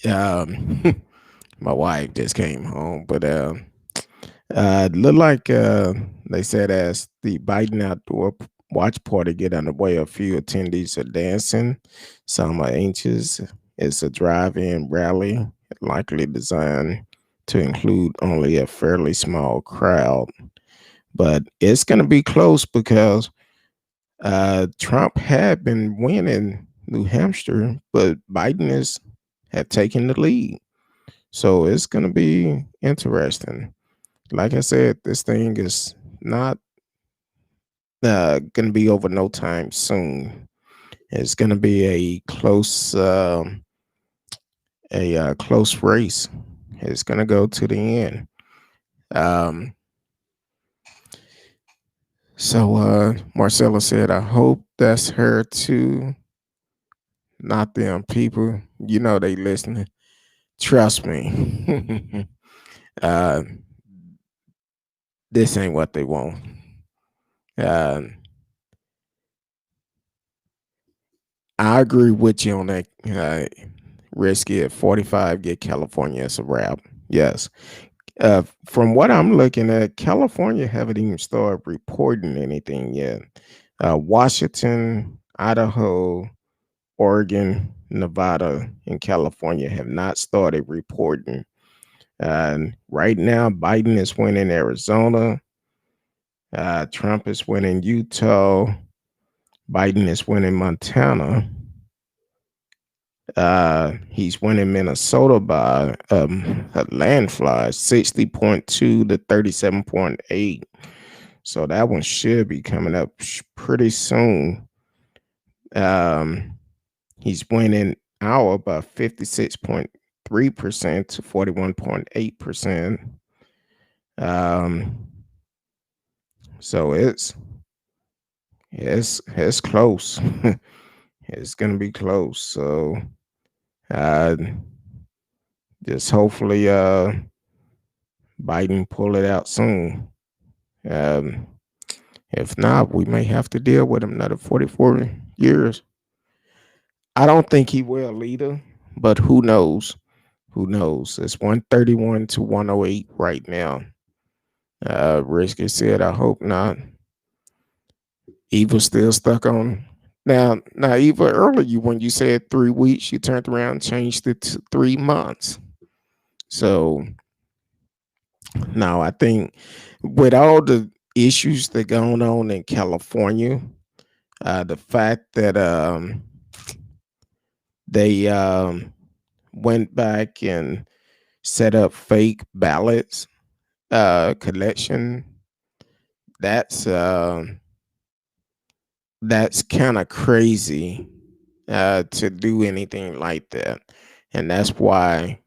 B: Um, my wife just came home, but look like they said as the Biden outdoor watch party get underway, a few attendees are dancing. Some are anxious. It's a drive-in rally, likely designed to include only a fairly small crowd, but it's going to be close because Trump had been winning New Hampshire, but Biden is have taken the lead. So it's going to be interesting. Like I said, this thing is not going to be over no time soon. It's going to be a close race. It's going to go to the end. Um, Marcella said, "I hope that's her too, not them people. You know they listening. Trust me. uh, this ain't what they want." Uh, I agree with you on that. Risky at 45, get California as a wrap. Yes. From what I'm looking at, California haven't even started reporting anything yet. Washington, Idaho, Oregon, Nevada, and California have not started reporting. And right now, Biden is winning Arizona. Trump is winning Utah. Biden is winning Montana. He's winning Minnesota by a landslide, 60.2 to 37.8. So that one should be coming up pretty soon. Um, he's winning Iowa by 56.3% to 41.8%. Um, so it's close. It's gonna be close. So uh, just hopefully Biden pull it out soon. Um, if not, we may have to deal with him another 44 years. I don't think he will either, but who knows? Who knows? It's 131 to 108 right now. Risky said, I hope not. Eva still stuck on. Now, Eva, earlier when you said 3 weeks, you turned around and changed it to 3 months. So now I think with all the issues that going on in California, the fact that they went back and set up fake ballots collection, that's kind of crazy to do anything like that, and that's why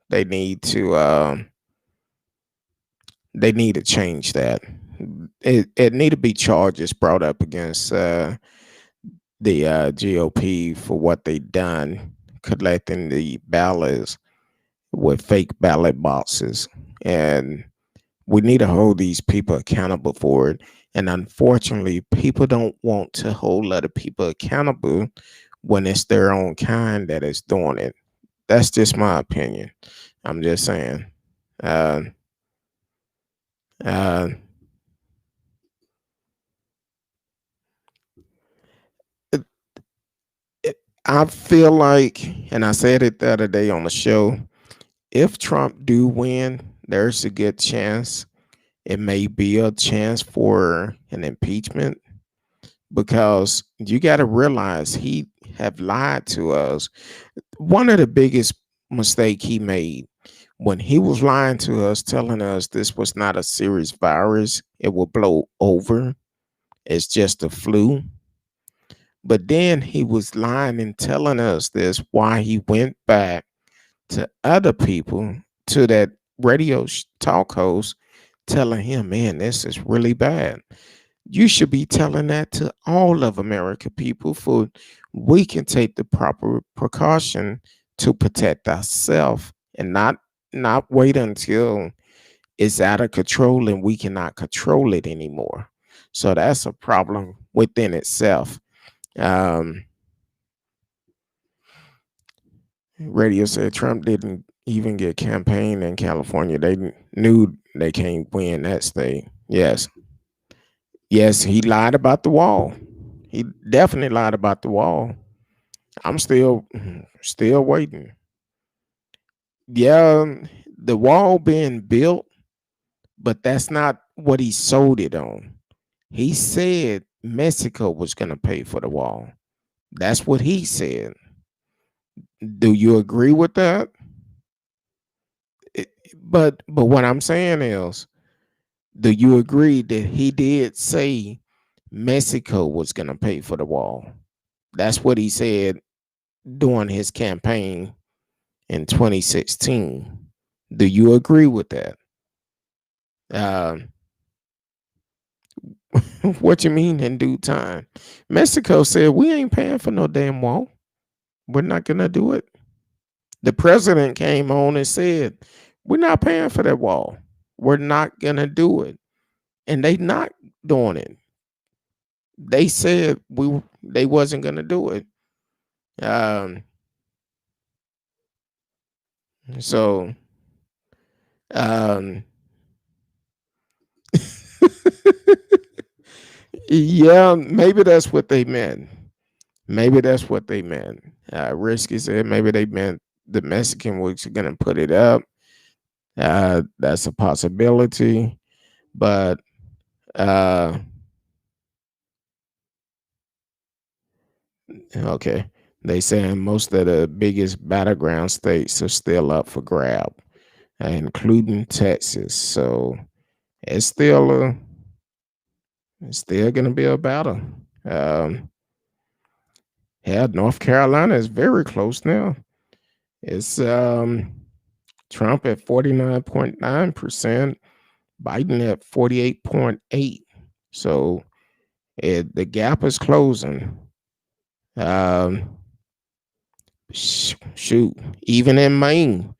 B: they need to change that. It need to be charges brought up against the GOP for what they done collecting the ballots with fake ballot boxes, and we need to hold these people accountable for it. And unfortunately, people don't want to hold other people accountable when it's their own kind that is doing it. That's just my opinion. I'm just saying. Uh, uh, it, I feel like, and I said it the other day on the show, if Trump do win, there's a good chance it may be a chance for an impeachment, because you got to realize he have lied to us. One of the biggest mistake he made when he was lying to us, telling us this was not a serious virus, it will blow over, it's just a flu. But then he was lying and telling us this why he went back to other people, to that radio talk host, telling him, man, this is really bad. You should be telling that to all of America people, for we can take the proper precaution to protect ourselves, and not wait until it's out of control and we cannot control it anymore. So that's a problem within itself. Um, Radio said Trump didn't even get campaign in California. They knew they can't win that state. Yes, he lied about the wall. He definitely lied about the wall. I'm still waiting. Yeah, the wall being built, but that's not what he sold it on. He said Mexico was going to pay for the wall. That's what he said. Do you agree with that? But what I'm saying is, do you agree that he did say Mexico was going to pay for the wall? That's what he said during his campaign in 2016. Do you agree with that? Um, what you mean in due time? Mexico said we ain't paying for no damn wall. We're not gonna do it. The president came on and said we're not paying for that wall. We're not gonna do it, and they not doing it. They said they wasn't gonna do it. Um, so um, yeah, maybe that's what they meant. Maybe that's what they meant. Risky said maybe they meant the Mexican was going to put it up. That's a possibility. But uh, okay, they saying most of the biggest battleground states are still up for grab, including Texas. So it's still It's still going to be a battle. Um, yeah, North Carolina is very close now. It's Trump at 49.9%, Biden at 48.8. So the gap is closing. Um, shoot, even in Maine,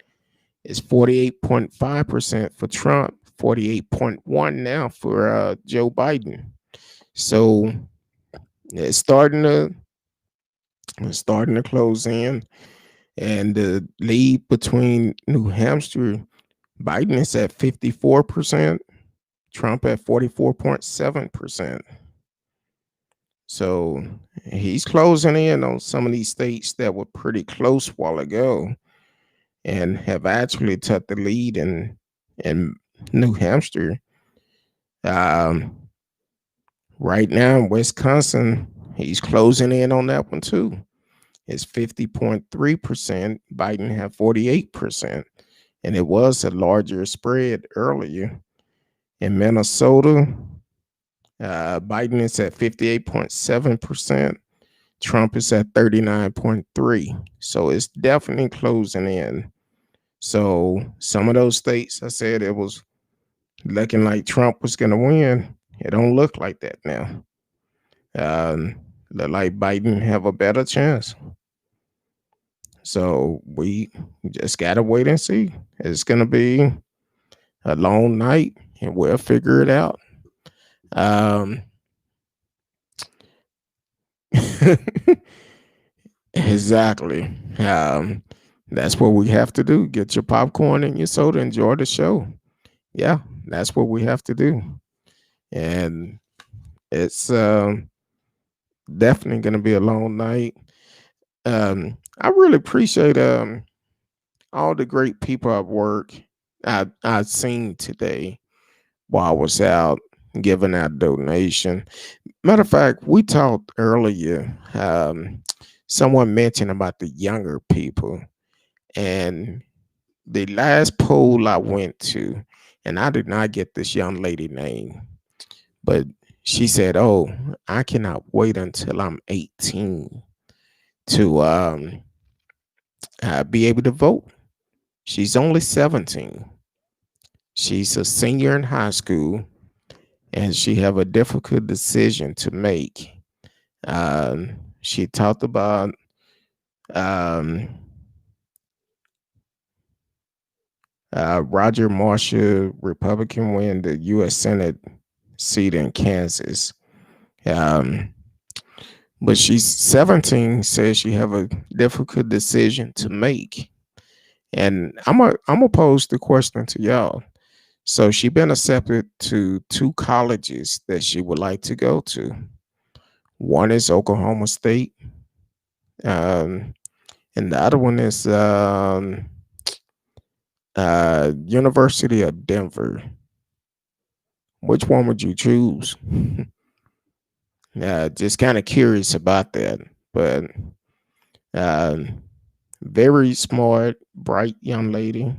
B: it's 48.5% for Trump, 48.1 now for Joe Biden. So it's starting to close in, and the lead between New Hampshire, Biden is at 54%, Trump at 44.7%. So he's closing in on some of these states that were pretty close while ago and have actually took the lead in New Hampshire. Um, right now in Wisconsin, he's closing in on that one too. It's 50.3%. Biden had 48%. And it was a larger spread earlier. In Minnesota, Biden is at 58.7%. Trump is at 39.3%. So it's definitely closing in. So some of those states, I said it was looking like Trump was going to win. It don't look like that now. Look like Biden have a better chance. So we just gotta wait and see. It's gonna be a long night, and we'll figure it out. Um, exactly. That's what we have to do. Get your popcorn and your soda. Enjoy the show. Yeah, that's what we have to do. And it's definitely gonna be a long night. I really appreciate all the great people at work I've seen today while I was out giving out donation. Matter of fact, we talked earlier. Someone mentioned about the younger people, and the last poll I went to, and I did not get this young lady name, but she said, "Oh, I cannot wait until I'm 18 to be able to vote." She's only 17. She's a senior in high school, and she have a difficult decision to make. She talked about um, Roger Marshall, Republican, win the U.S. Senate seat in Kansas. Um, but she's 17, says she have a difficult decision to make. And I'm gonna pose the question to y'all. So she been accepted to two colleges that she would like to go to. One is Oklahoma State, um, and the other one is University of Denver. Which one would you choose? Just kind of curious about that, but um, very smart, bright young lady.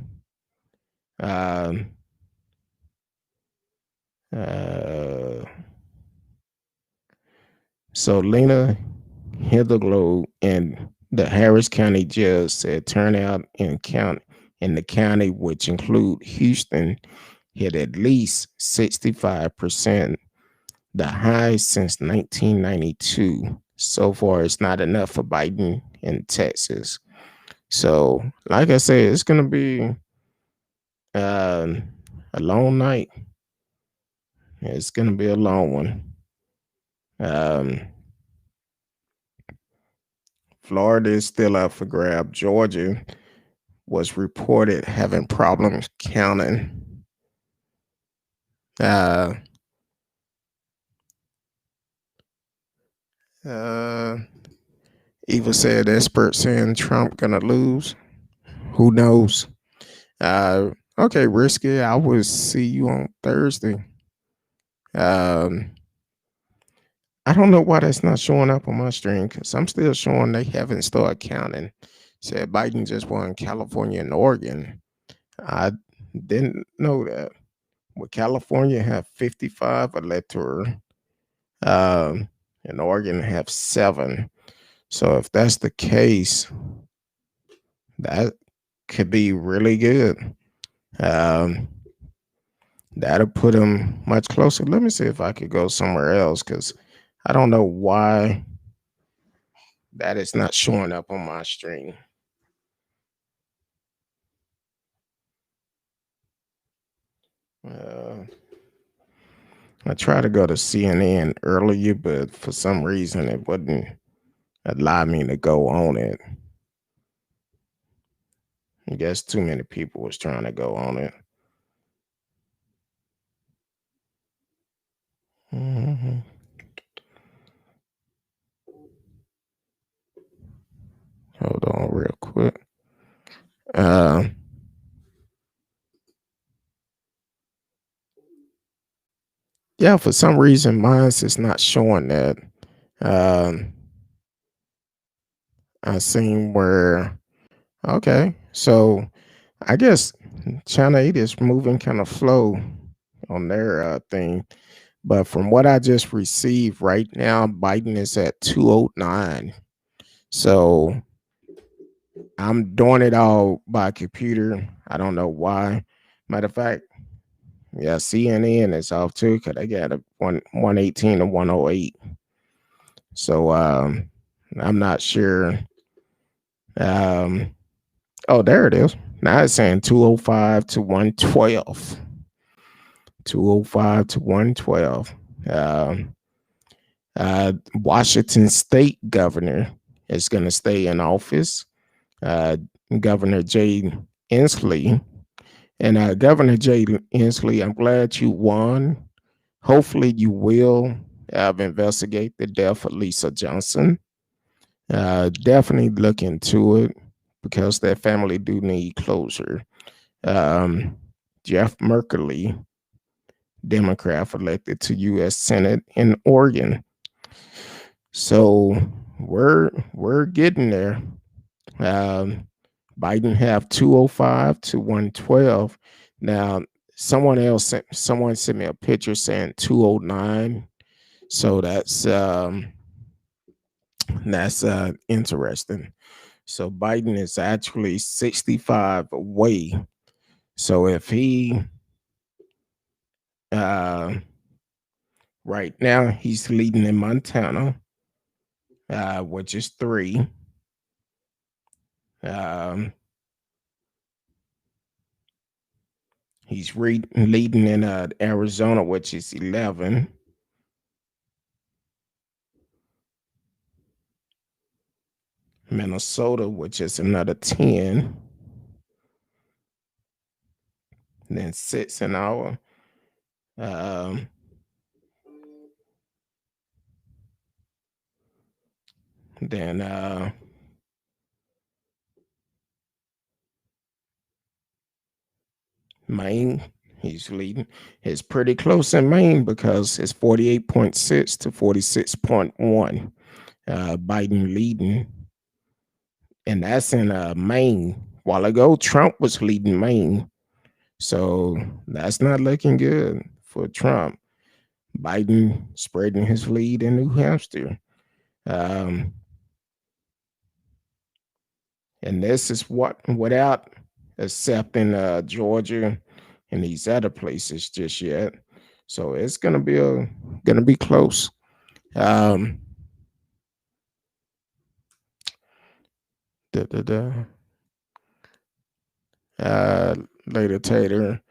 B: Um, uh, so Lena Hitherglow and the Harris County judge said turnout in the county, which include Houston, hit at least 65%, the highest since 1992. So far, it's not enough for Biden in Texas. So, like I said, it's going to be a long night. It's going to be a long one. Um, Florida is still up for grab. Georgia was reported having problems counting. Uh, Eva said experts saying Trump gonna lose. Who knows? Okay, Risky. I will see you on Thursday. Um, I don't know why that's not showing up on my stream because I'm still showing they haven't started counting. Said Biden just won California and Oregon. I didn't know that. Would California have 55 electoral and Oregon have 7. So if that's the case, that could be really good. Um, that'll put them much closer. Let me see if I could go somewhere else because I don't know why that is not showing up on my screen. Uh, I tried to go to CNN earlier, but for some reason it wouldn't allow me to go on it. I guess too many people was trying to go on it. Mhm. Hold on real quick. Uh, yeah, for some reason mine's is not showing that. Um, I seen where okay, so I guess China 8 is moving kind of slow on their thing. But from what I just received right now, Biden is at 209. So I'm doing it all by computer. I don't know why. Matter of fact, yeah, CNN is off too because they got a 118 to 108. So I'm not sure. Um, oh, there it is. Now it's saying 205 to 112. 205 to 112. Um, Washington State governor is going to stay in office. Uh, Governor Jay Inslee. And Governor Jay Inslee, I'm glad you won. Hopefully, you will investigate the death of Lisa Johnson. Definitely look into it because that family do need closure. Um, Jeff Merkley, Democrat, elected to U.S. Senate in Oregon. So we're getting there. Um, Biden have 205 to 112. Now, someone sent me a picture saying 209. So that's interesting. So Biden is actually 65 away. So if he uh right now he's leading in Montana, which is 3. Um he's leading in Arizona, which is 11. Minnesota, which is another 10. And then 6 in our um then Maine, he's leading. It's pretty close in Maine because it's 48.6 to 46.1. Biden leading, and that's in Maine. While ago, Trump was leading Maine, so that's not looking good for Trump. Biden spreading his lead in New Hampshire. Um, and this is what without accepting Georgia and these other places just yet. So it's gonna be close. Um, da, da, da. Uh, Later Tater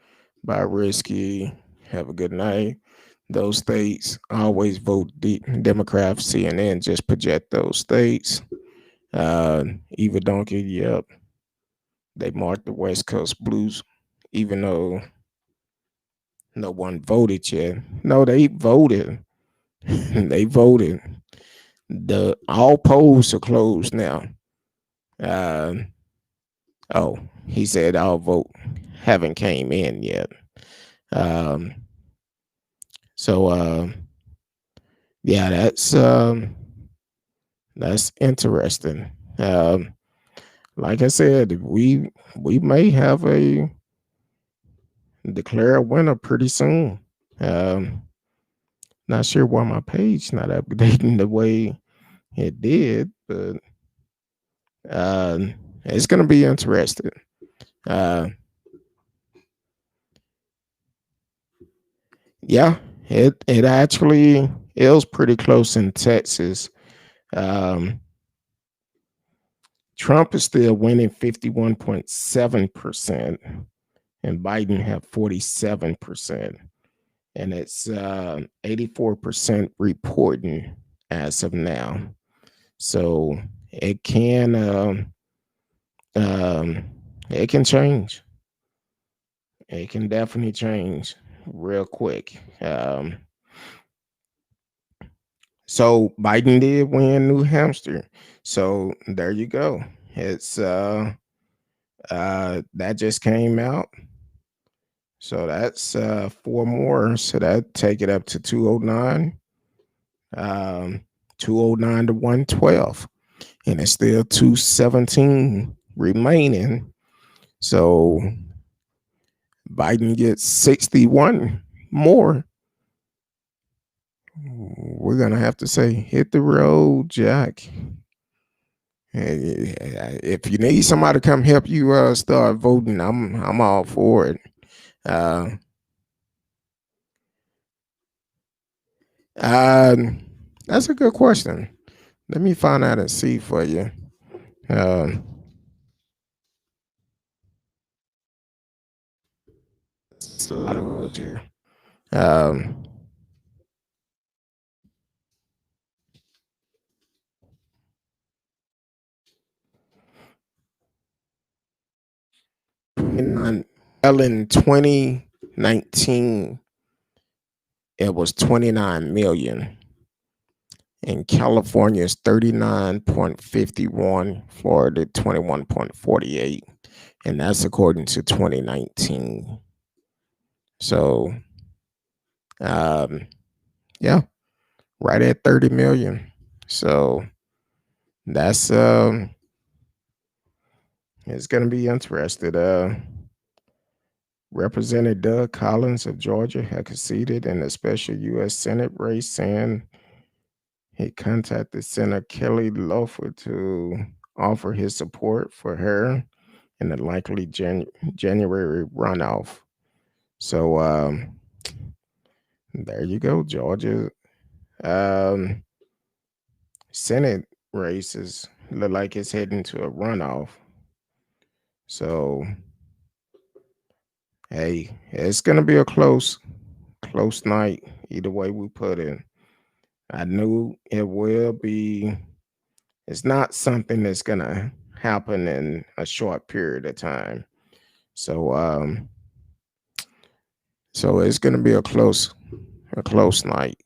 B: by Risky. Have a good night. Those states always vote Democrat. CNN just project those states. Eva Donkey, yep. They marked the West Coast Blues, even though no one voted yet. No, they voted. They voted. The all polls are closed now. Uh, oh, he said all vote haven't came in yet. Um, so yeah, that's interesting. Like I said, we may have a declare a winner pretty soon. Um, Not sure why my page not updating the way it did, but uh, it's gonna be interesting. Uh, yeah, it actually is pretty close in Texas. Um, Trump is still winning 51.7%, and Biden have 47%, and it's 84% reporting as of now. So it can um, it can change. It can definitely change real quick. So Biden did win New Hampshire. So there you go. It's that just came out. So that's four more. So that take it up to 209. 209 to 112. And it's still 217 remaining. So Biden gets 61 more. We're gonna have to say, hit the road, Jack. If you need somebody to come help you start voting, I'm all for it. Uh, that's a good question. Let me find out and see for you. Um, it's a lot of words here. Um, in 2019, it was 29 million. In California, it's 39.51, Florida 21.48, and that's according to 2019. So, yeah, right at 30 million. So that's it's gonna be interesting. Representative Doug Collins of Georgia had conceded in a special U.S. Senate race, saying he contacted Senator Kelly Loeffler to offer his support for her in the likely January runoff. So there you go, Georgia. Senate races look like it's heading to a runoff. So hey, it's gonna be a close night. Either way we put it, I knew it will be. It's not something that's gonna happen in a short period of time. So so it's gonna be a close night.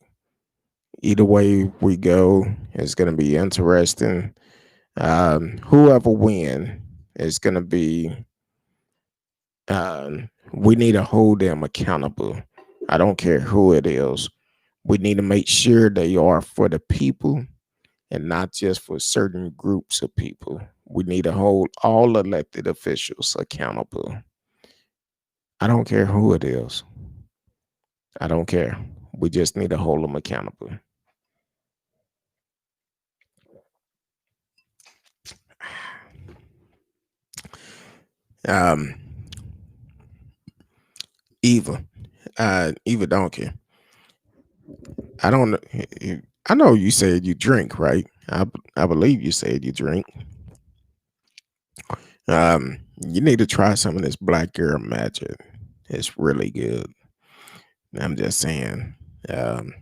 B: Either way we go, it's gonna be interesting. Whoever win is gonna be. We need to hold them accountable. I don't care who it is. We need to make sure they are for the people and not just for certain groups of people. We need to hold all elected officials accountable. I don't care who it is. I don't care. We just need to hold them accountable. Um, Eva, Eva Donkey. I don't know. I know you said you drink, right? I believe you said you drink. You need to try some of this Black Girl Magic. It's really good. I'm just saying. Um,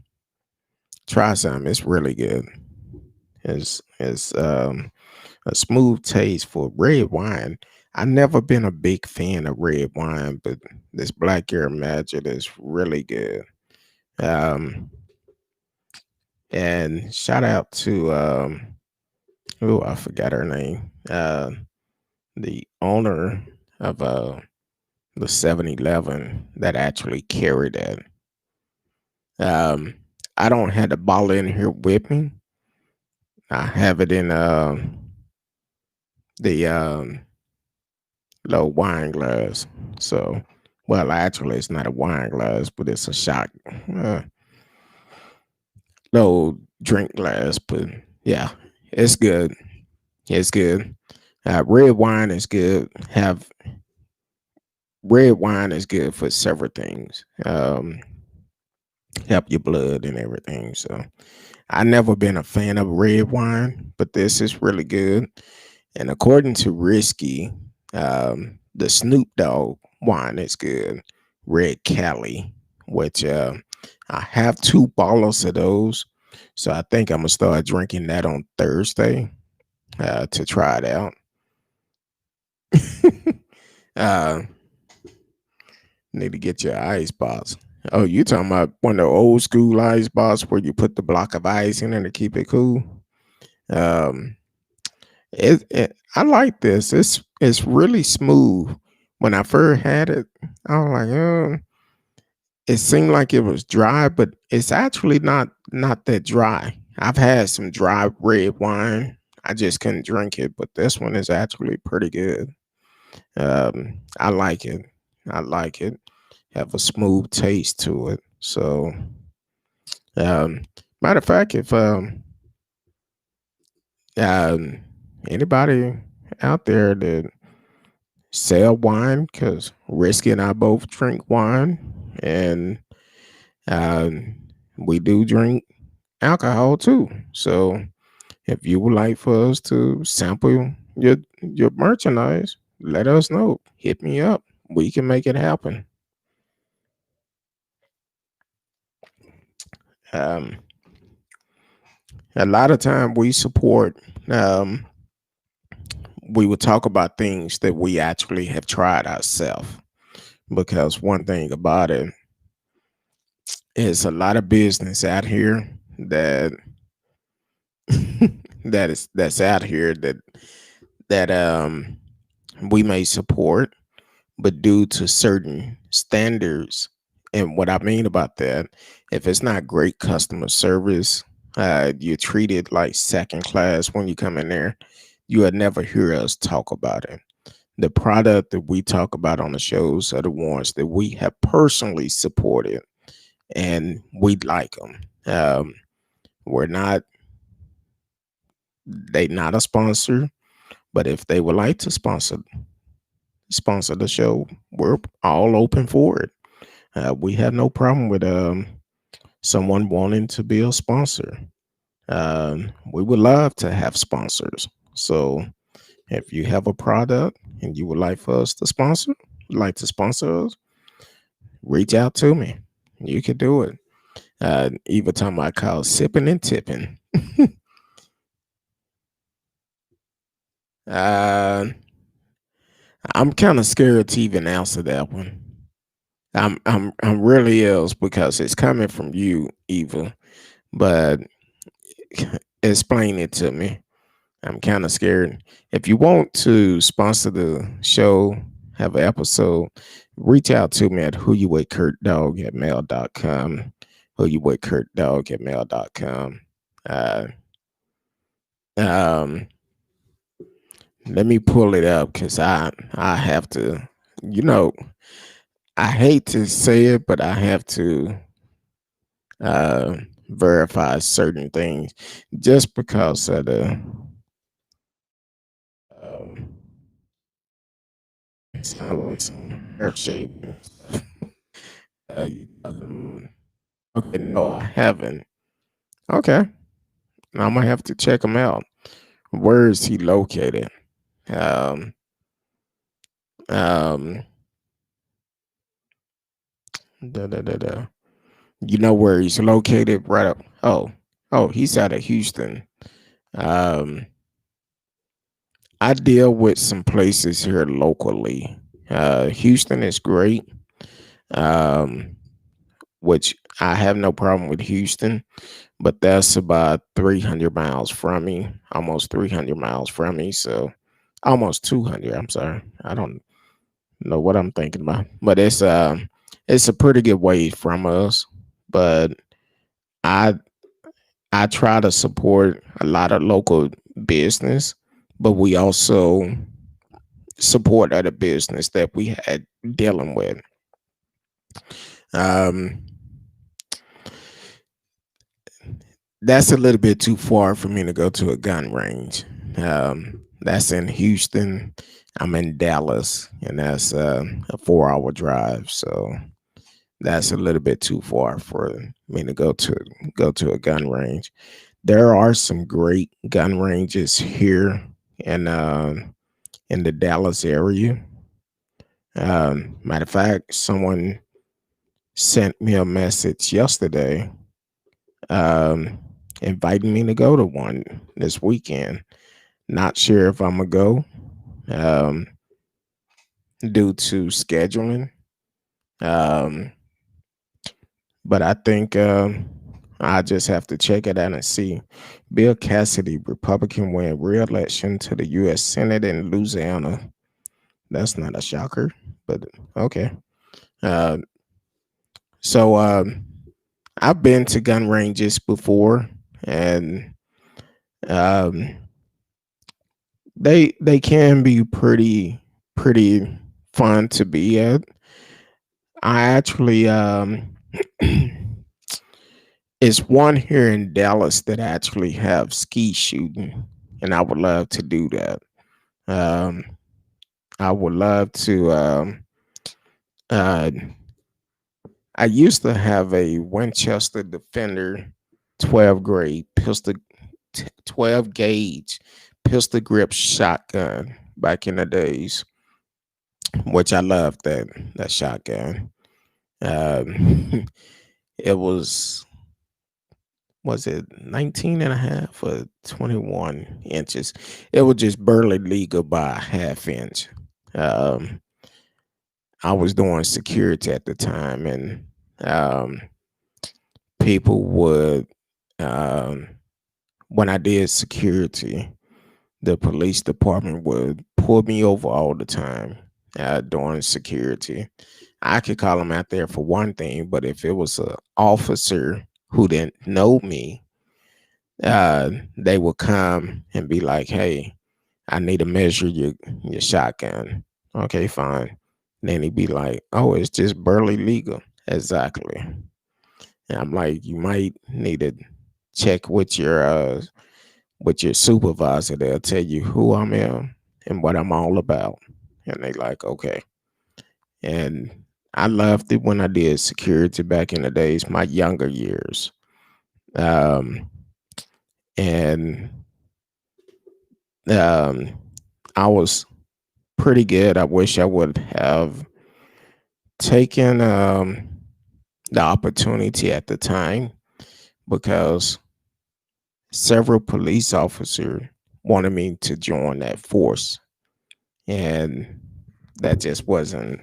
B: Try some. It's really good. It's a smooth taste for red wine. I've never been a big fan of red wine, but this Black Girl Magic is really good. Um, and shout out to oh, I forgot her name. The owner of the 7-Eleven that actually carried that. Um, I don't have the bottle in here with me. I have it in the little wine glass. So, well, actually, it's not a wine glass, but it's a shot. Uh, no drink glass, but yeah, it's good. It's good. Red wine is good. Have red wine is good for several things. Help your blood and everything. So I never been a fan of red wine, but this is really good. And according to Risky, the Snoop Dogg wine is good. Red Cali, which I have two bottles of those. So I think I'm gonna start drinking that on Thursday to try it out. uh, Need to get your ice box. Oh, you talking about one of the old school ice box where you put the block of ice in there to keep it cool? Um, I like this. It's really smooth. When I first had it, I was like, it seemed like it was dry, but it's actually not that dry. I've had some dry red wine. I just couldn't drink it, but this one is actually pretty good. I like it. I like it. Have a smooth taste to it. So, um, matter of fact, if um anybody out there that sell wine, because Risky and I both drink wine, and um, we do drink alcohol too. So, if you would like for us to sample your merchandise, let us know. Hit me up. We can make it happen. Um, a lot of time we support. Um, we would talk about things that we actually have tried ourselves. Because one thing about it is a lot of business out here that that's out here that we may support, but due to certain standards, and what I mean about that, if it's not great customer service, you're treated like second class when you come in there. You would never hear us talk about it. The product that we talk about on the shows are the ones that we have personally supported, and we like them. We're not they not a sponsor, but if they would like to sponsor the show, we're all open for it. We have no problem with someone wanting to be a sponsor. We would love to have sponsors. So if you have a product and you would like for us to sponsor us, reach out to me. You can do it. Even time I call sipping and tipping. uh, I'm kind of scared to even answer that one. I'm really is because it's coming from you, Eva. But explain it to me. I'm kind of scared. If you want to sponsor the show, have an episode, reach out to me at whoyouwithkurtdog@mail.com. Whoyouwithkurtdog@mail.com. Uh, um, Let me pull it up because I have to, you know, I hate to say it, but I have to uh, verify certain things just because of the um, sound like some hair shape. Uh, okay, no, I haven't. Okay, now I'm gonna have to check him out. Where is he located? Um, um, da, da, da, da. You know where he's located? Right up. Oh, he's out of Houston. Um, I deal with some places here locally. Houston is great. Um, which I have no problem with Houston, but that's about 300 miles from me, almost 300 miles from me. So almost 200. I'm sorry. I don't know what I'm thinking about, but it's a pretty good way from us. But I I try to support a lot of local business, but we also support other business that we had dealing with. Um, That's a little bit too far for me to go to a gun range. That's in Houston. I'm in Dallas, and that's a 4 hour drive. So that's a little bit too far for me to go to a gun range. There are some great gun ranges here in in the Dallas area. Matter of fact, someone sent me a message yesterday, um, inviting me to go to one this weekend. Not sure if I'm gonna go, um, due to scheduling. Um, but I think I just have to check it out and see. Bill Cassidy, Republican, win re-election to the U.S. Senate in Louisiana. That's not a shocker, but okay. Uh, so I've been to gun ranges before, and um, they can be pretty fun to be at. I actually it's one here in Dallas that actually have ski shooting, and I would love to do that. Um, I would love to. Uh, I used to have a Winchester Defender 12 grade pistol, 12 gauge pistol grip shotgun back in the days, which I loved that shotgun. Um, it was it 19 and a half or 21 inches? It was just barely legal by a half inch. Um, I was doing security at the time, and um, people would, um, when I did security, the police department would pull me over all the time during security. I could call them out there for one thing, but if it was a officer who didn't know me, they would come and be like, "Hey, I need to measure your shotgun." Okay, fine. Then he'd be like, "Oh, it's just barely legal." Exactly. And I'm like, "You might need to check with your supervisor. They'll tell you who I am and what I'm all about." And they like, "Okay." And I loved it when I did security back in the days, my younger years. Um, and um, I was pretty good. I wish I would have taken the opportunity at the time, because several police officers wanted me to join that force, and that just wasn't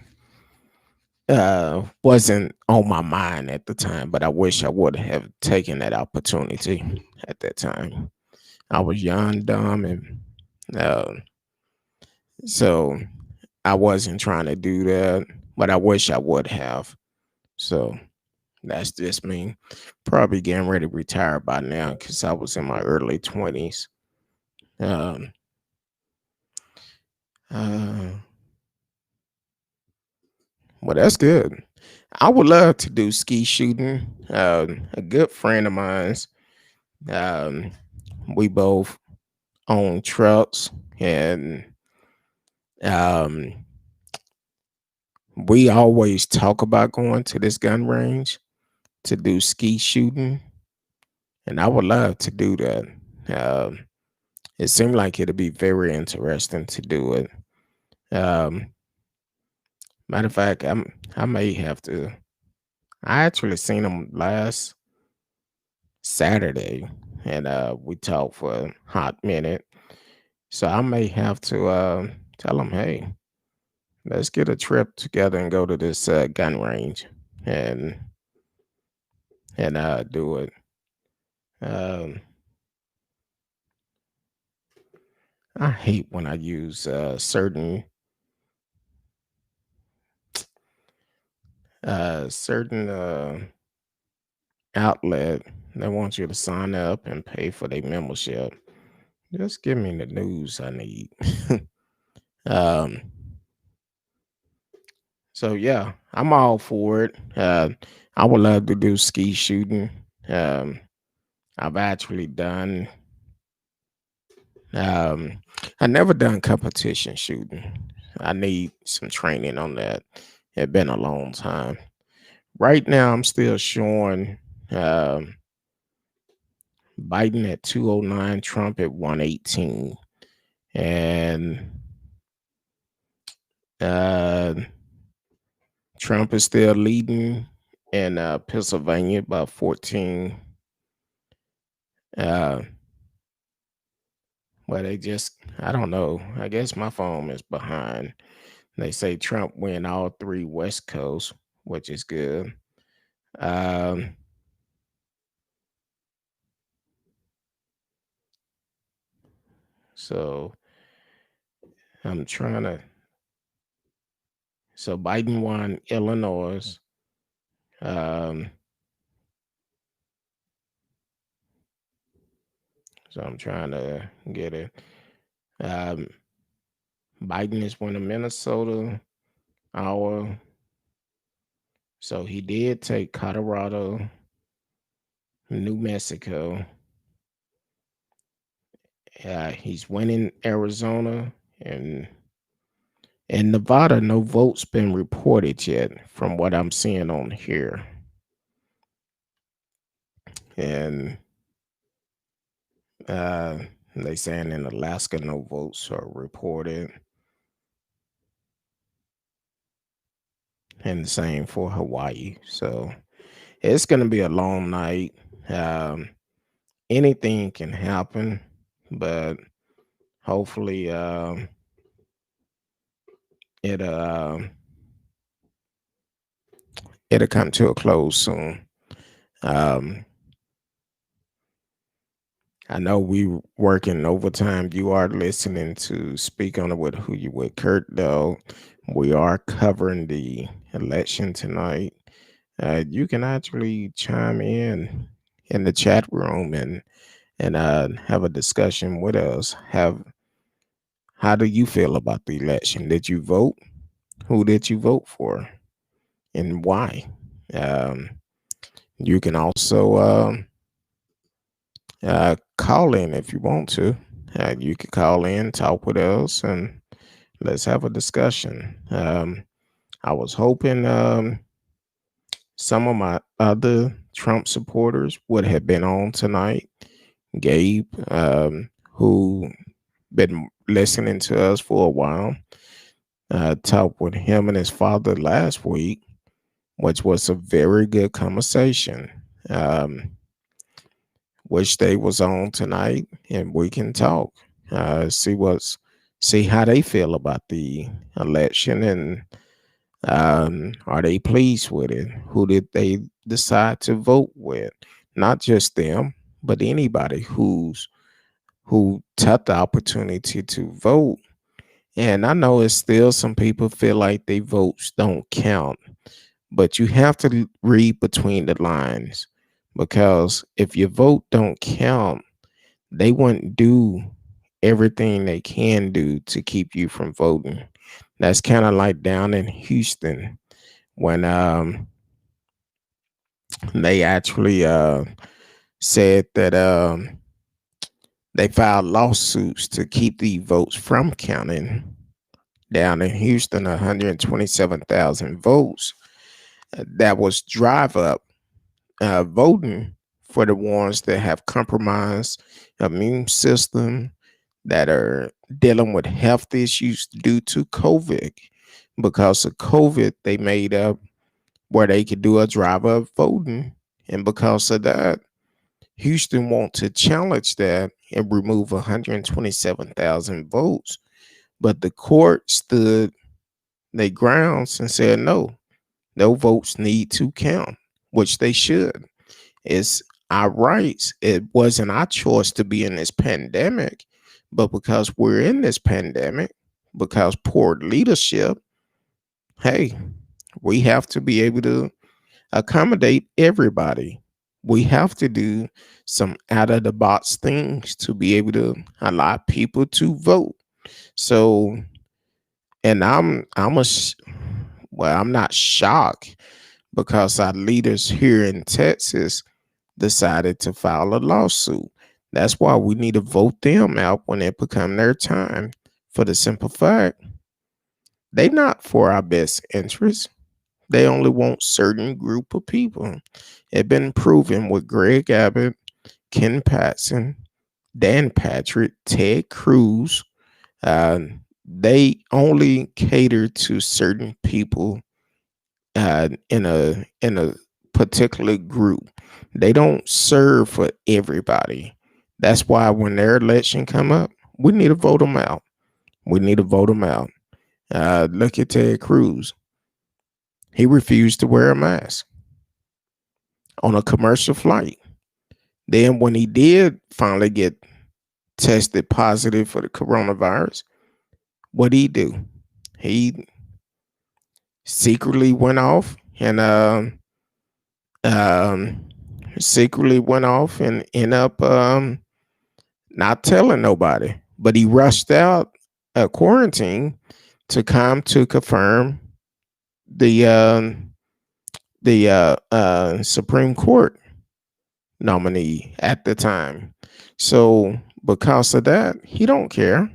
B: on my mind at the time. But I wish I would have taken that opportunity at that time. I was young, dumb, and uh, so I wasn't trying to do that, but I wish I would have. So that's just me. Probably getting ready to retire by now because I was in my early 20s. Um, uh, well, that's good. I would love to do ski shooting. A good friend of mine's, um, we both own trucks, and um, we always talk about going to this gun range to do ski shooting, and I would love to do that. Um, it seemed like it'd be very interesting to do it. Um, Matter of fact, I may have to. I actually seen him last Saturday, and we talked for a hot minute. So I may have to tell him, hey, let's get a trip together and go to this gun range and do it. Um, I hate when I use certain outlet that wants you to sign up and pay for their membership. Just give me the news I need. um, so yeah, I'm all for it. I would love to do ski shooting. Um, I've actually done. Um, I never done competition shooting. I need some training on that. It's been a long time. Right now, I'm still showing um, Biden at 209, Trump at 118, and uh, Trump is still leading in Pennsylvania by 14. Uh, well, I don't know. I guess my phone is behind. They say Trump win all three West Coast, which is good. Um, so I'm trying to. So Biden won Illinois. Um, so I'm trying to get it. Um, Biden is winning Minnesota. Our So he did take Colorado, New Mexico. He's winning Arizona and in Nevada. No votes been reported yet, from what I'm seeing on here. And uh, they saying in Alaska, no votes are reported, and the same for Hawaii. So it's gonna be a long night. Um, Anything can happen, but hopefully, it it'll come to a close soon. Um, I know we working overtime. You are listening to Speak on it with Who You With Kurt, though. We are covering the election tonight. You can actually chime in the chat room and have a discussion with us. How do you feel about the election? Did you vote? Who did you vote for, and why? Um, you can also call in if you want to. You can call in, talk with us, and let's have a discussion. I was hoping some of my other Trump supporters would have been on tonight. Gabe, who been listening to us for a while, talked with him and his father last week, which was a very good conversation. Um, Wish they was on tonight and we can talk. See how they feel about the election, and are they pleased with it? Who did they decide to vote with? Not just them, but anybody who took the opportunity to vote. And I know it's still some people feel like their votes don't count, but you have to read between the lines, because if your vote don't count, they wouldn't do everything they can do to keep you from voting. That's kind of like down in Houston when they actually said that they filed lawsuits to keep the votes from counting. Down in Houston, 127,000 votes. That was drive up voting for the ones that have compromised immune system, that are dealing with health issues due to COVID. Because of COVID, they made up where they could do a drive up voting. And because of that, Houston wants to challenge that and remove 127,000 votes. But the court stood their grounds and said no votes need to count, which they should. It's our rights. It wasn't our choice to be in this pandemic, but because we're in this pandemic, because poor leadership, hey, we have to be able to accommodate everybody. We have to do some out of the box things to be able to allow people to vote. So, and I'm not shocked, because our leaders here in Texas, decided to file a lawsuit. That's why we need to vote them out when it become their time. For the simple fact, they not for our best interest. They only want certain group of people. It been proven with Greg Abbott, Ken Paxton, Dan Patrick, Ted Cruz. Uh, they only cater to certain people in a particular group. They don't serve for everybody. That's why when their election come up, we need to vote them out. We need to vote them out. Look at Ted Cruz. He refused to wear a mask on a commercial flight. Then when he did finally get tested positive for the coronavirus, what did he do? He secretly went off and um, secretly went off and end up not telling nobody. But he rushed out a quarantine to come to confirm the Supreme Court nominee at the time. So because of that, he don't care.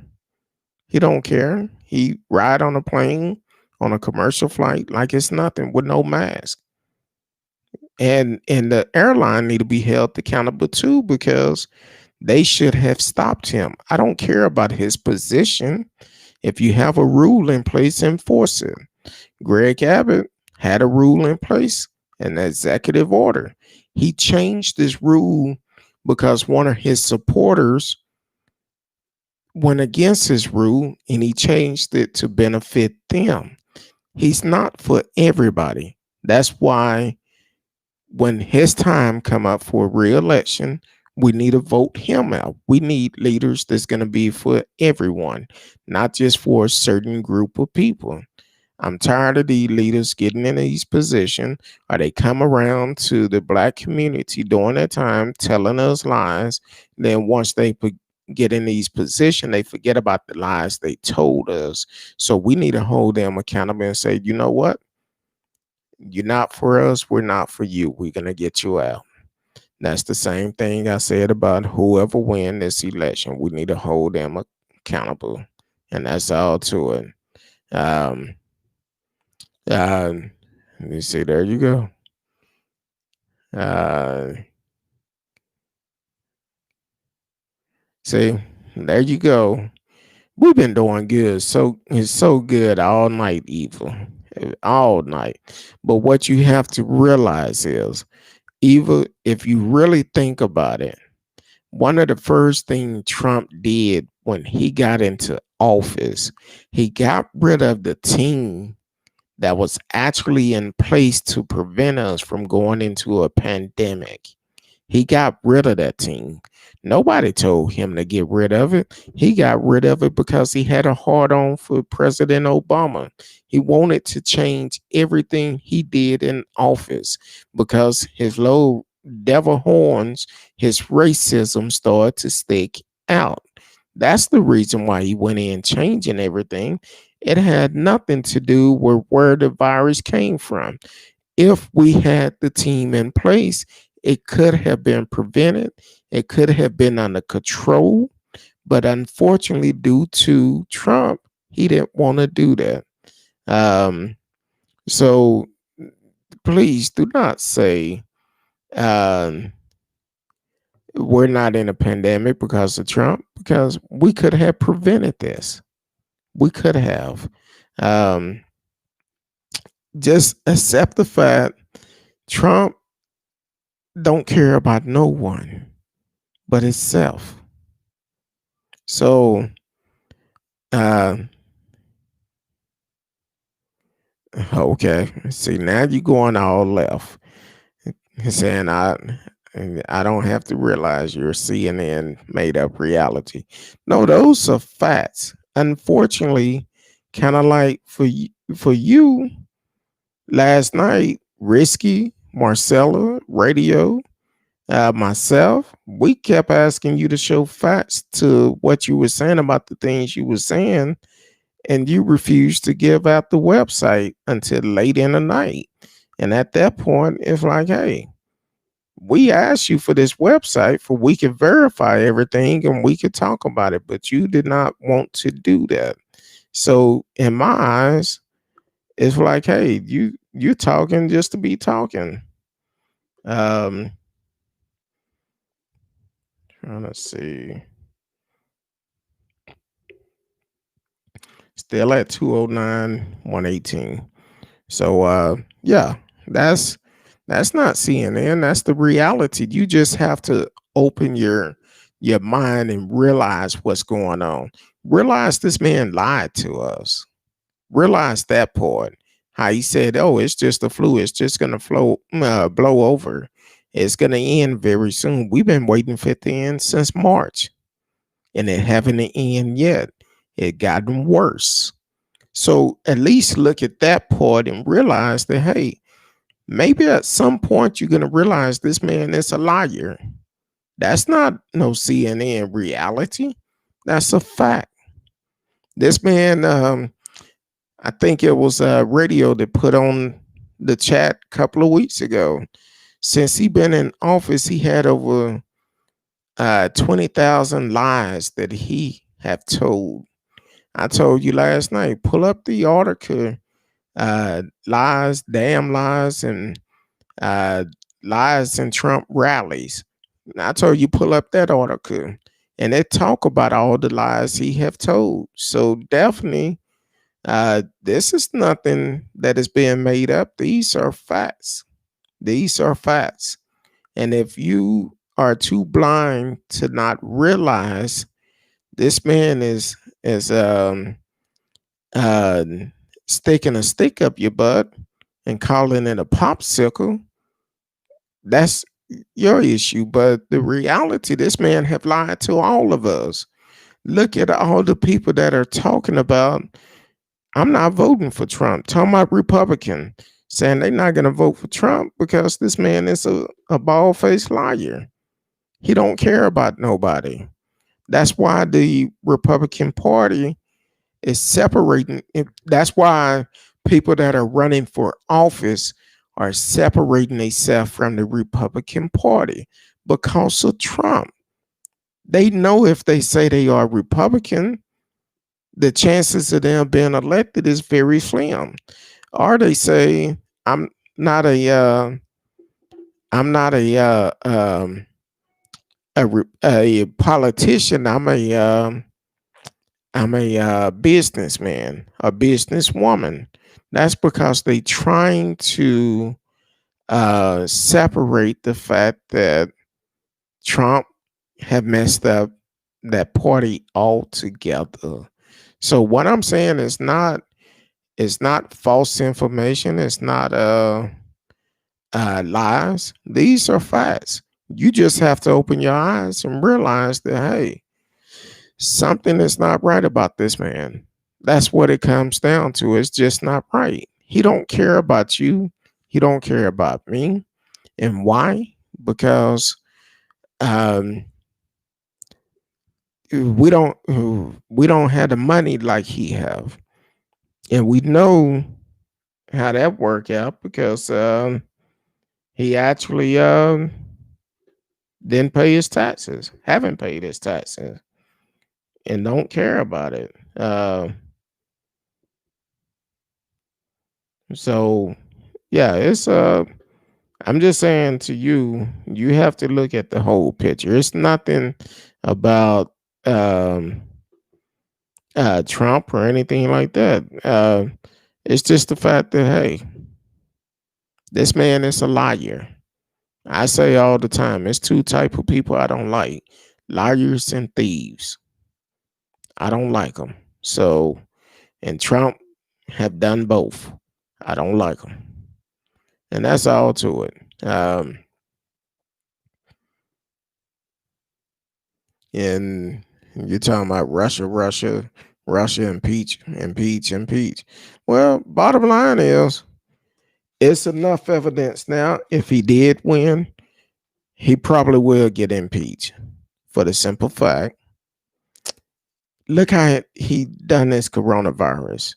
B: He don't care. He ride on a plane on a commercial flight like it's nothing with no mask. And the airline need to be held accountable too because they should have stopped him. I don't care about his position. If you have a rule in place, enforce it. Greg Abbott had a rule in place, an executive order. He changed this rule because one of his supporters went against his rule and he changed it to benefit them. He's not for everybody. That's why when his time come up for re-election, we need to vote him out. We need leaders that's going to be for everyone, not just for a certain group of people. I'm tired of these leaders getting in these positions, or they come around to the black community during that time telling us lies. Then once they get in these positions, they forget about the lies they told us. So we need to hold them accountable and say, you know what? You're not for us. We're not for you. We're going to get you out. That's the same thing I said about whoever win this election. We need to hold them accountable. And that's all to it. Let me see. There you go. See, there you go. We've been doing good. So it's so good all night, Evil. All night. But what you have to realize is, Evil, if you really think about it, one of the first things Trump did when he got into office, he got rid of the team that was actually in place to prevent us from going into a pandemic. He got rid of that team. Nobody told him to get rid of it. He got rid of it because he had a hard on for President Obama. He wanted to change everything he did in office because his low devil horns, his racism started to stick out. That's the reason why he went in changing everything. It had nothing to do with where the virus came from. If we had the team in place, it could have been prevented. It could have been under control. But unfortunately, due to Trump, he didn't want to do that. So please do not say we're not in a pandemic because of Trump, because we could have prevented this. We could have. Just accept the fact Trump don't care about no one but himself. So okay, see, now you're going all left, saying I don't have to realize you're CNN made up reality. No, those are facts. Unfortunately, kind of like for you last night, Risky, Marcella, Radio, myself, we kept asking you to show facts to what you were saying about the things you were saying, and you refused to give out the website until late in the night. And at that point, it's like, hey, we asked you for this website for we could verify everything and we could talk about it, but you did not want to do that. So in my eyes, it's like, hey, you're talking just to be talking. Um, trying to see. Still at 209, 118. So yeah, that's that's not CNN. That's the reality. You just have to open your mind and realize what's going on. Realize this man lied to us. Realize that part. How he said, "Oh, it's just the flu. It's just gonna blow over. It's gonna end very soon." We've been waiting for it to end since March, and it haven't end yet. It gotten worse. So at least look at that part and realize that, hey, maybe at some point you're gonna realize this man is a liar. That's not no CNN reality. That's a fact. This man, I think it was radio that put on the chat a couple of weeks ago. Since he been in office, he had over 20,000 lies that he have told. I told you last night, pull up the article, lies, damn lies, and uh, lies in Trump rallies. And I told you, pull up that article, and it talk about all the lies he have told. So definitely, this is nothing that is being made up. These are facts. These are facts. And if you are too blind to not realize this man is uh, sticking a stick up your butt and calling it a popsicle, that's your issue. But the reality, this man have lied to all of us. Look at all the people that are talking about, I'm not voting for Trump. Talking about Republican, saying they're not going to vote for Trump because this man is a bald-faced liar. He don't care about nobody. That's why the Republican Party is separating. That's why people that are running for office are separating themselves from the Republican Party because of Trump. They know if they say they are Republican, the chances of them being elected is very slim. Or they say, I'm not a I'm not a politician. I'm a businessman, a businesswoman. That's because they trying to separate the fact that Trump have messed up that party altogether. So what I'm saying is not, it's not false information. It's not lies. These are facts. You just have to open your eyes and realize that, hey, something is not right about this man. That's what it comes down to. It's just not right. He don't care about you. He don't care about me. And why? Because um, we don't have the money like he have, and we know how that work out because he actually didn't pay his taxes, haven't paid his taxes, and don't care about it. So yeah, it's I'm just saying to you, you have to look at the whole picture. It's nothing about um Trump or anything like that. It's just the fact that, hey, this man is a liar. I say all the time, it's two type of people I don't like: liars and thieves. I don't like them. So, and Trump have done both. I don't like them, and that's all to it. And you're talking about Russia, impeach. Well, bottom line is, it's enough evidence now. If he did win, he probably will get impeached for the simple fact. Look how he done this coronavirus.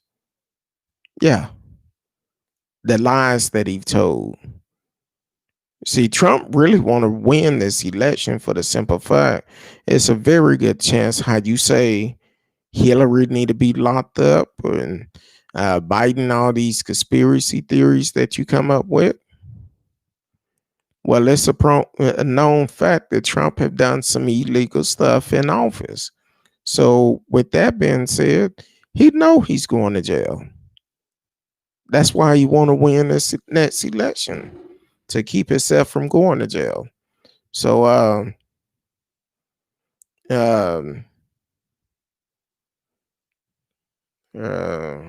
B: Yeah, the lies that he told. See, Trump really want to win this election for the simple fact it's a very good chance how you say Hillary need to be locked up and Biden all these conspiracy theories that you come up with. Well, it's a known fact that Trump have done some illegal stuff in office. So, with that being said, he know he's going to jail. That's why he want to win this next election to keep himself from going to jail. So, um, uh,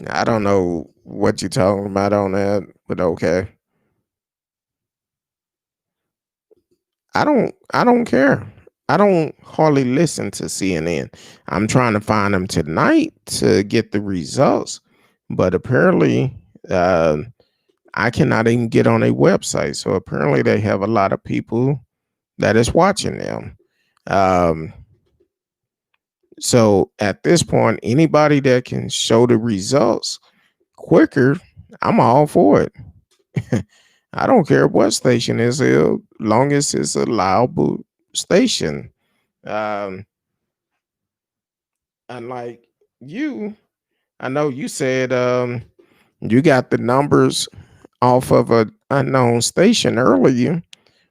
B: I don't know what you're talking about on that, but okay. I don't care. I don't hardly listen to CNN. I'm trying to find them tonight to get the results, but apparently uh, I cannot even get on a website. So apparently they have a lot of people that is watching them. Um, so at this point, anybody that can show the results quicker, I'm all for it. I don't care what station is here, long as it's a liable station. Um, unlike you, I know you said you got the numbers off of an unknown station earlier.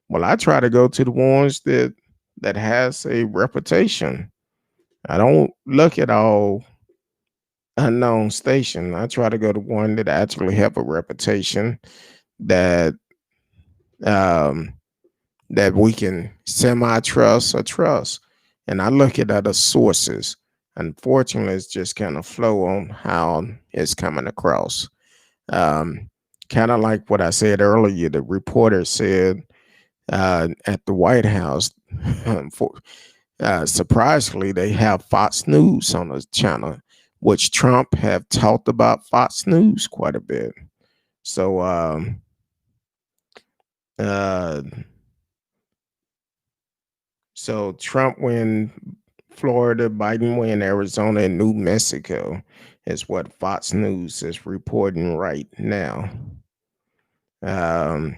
B: Well, I try to go to the ones that has a reputation. I don't look at all unknown station. I try to go to one that actually have a reputation that um that we can semi trust or trust. And I look at other sources. Unfortunately, it's just kind of flow on how it's coming across. Um, kind of like what I said earlier, the reporter said at the White House, for, surprisingly, they have Fox News on the channel, which Trump have talked about Fox News quite a bit. So, uh, so Trump win Florida, Biden win Arizona, and New Mexico is what Fox News is reporting right now. Um,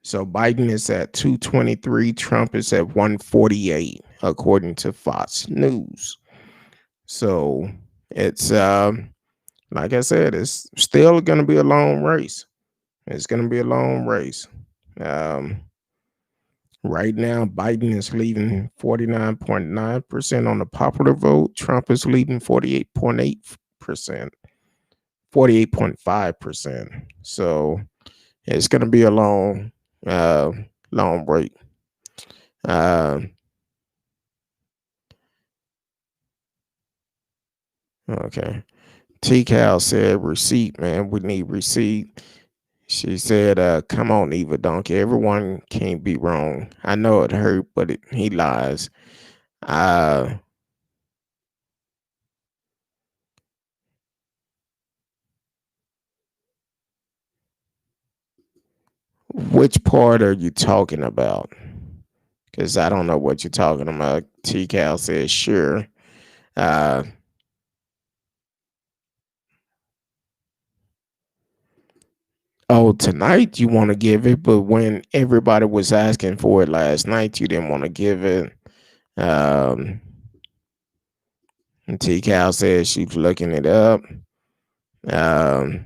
B: so Biden is at 223, Trump is at 148, according to Fox News. So it's like I said, it's still going to be a long race. It's going to be a long race. Um, Right now, Biden is leading 49.9% on the popular vote. Trump is leading 48.8%, 48.5%. So it's going to be a uh, long break. Uh, okay. T Cal said, receipt, man. We need receipt. She said, come on, Eva Donkey. Everyone can't be wrong. I know it hurt, but he lies. Uh, which part are you talking about? Because I don't know what you're talking about. T Cal says, sure. Uh, oh, tonight you want to give it, but when everybody was asking for it last night, you didn't want to give it. Um, T Cal says she's looking it up. Um,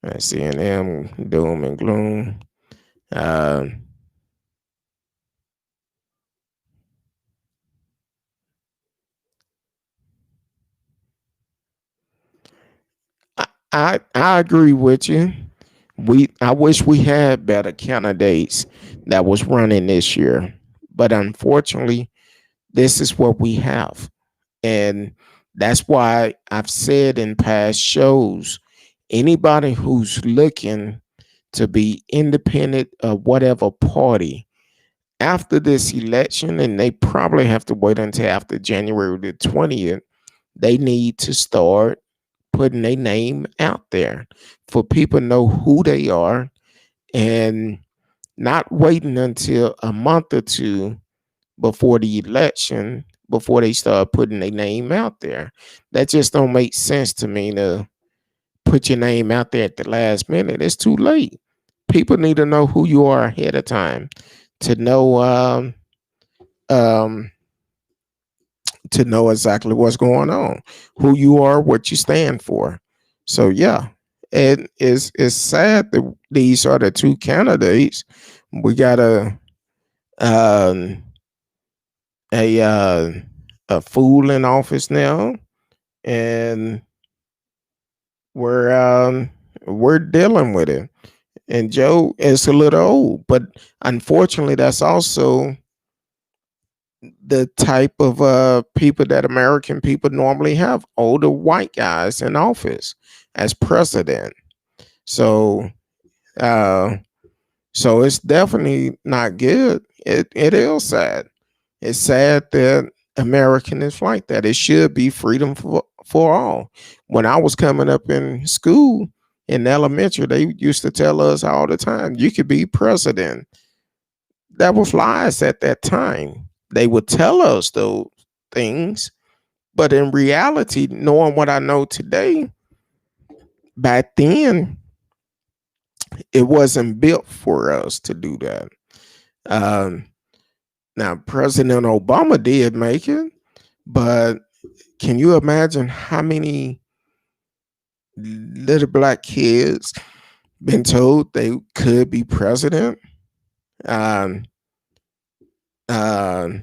B: CNN, doom and gloom. Uh, I agree with you. I wish we had better candidates that was running this year, but unfortunately, this is what we have, and that's why I've said in past shows, anybody who's looking to be independent of whatever party after this election, and they probably have to wait until after January the 20th, they need to start putting their name out there for people to know who they are and not waiting until a month or two before the election before they start putting their name out there. That just don't make sense to me to put your name out there at the last minute. It's too late. People need to know who you are ahead of time to know um to know exactly what's going on, who you are, what you stand for. So yeah, it's sad that these are the two candidates. We got um a uh, a fool in office now, and we're um, we're dealing with it. And Joe is a little old, but unfortunately, that's also the type of people that American people normally have: older white guys in office as president. So, uh, so it's definitely not good. It is sad. It's sad that American is like that. It should be freedom for all. When I was coming up in school in elementary, they used to tell us all the time, you could be president. That was lies at that time. They would tell us those things, but in reality, knowing what I know today, back then, it wasn't built for us to do that. Um, Now, President Obama did make it, but can you imagine how many little black kids been told they could be president? Um, um,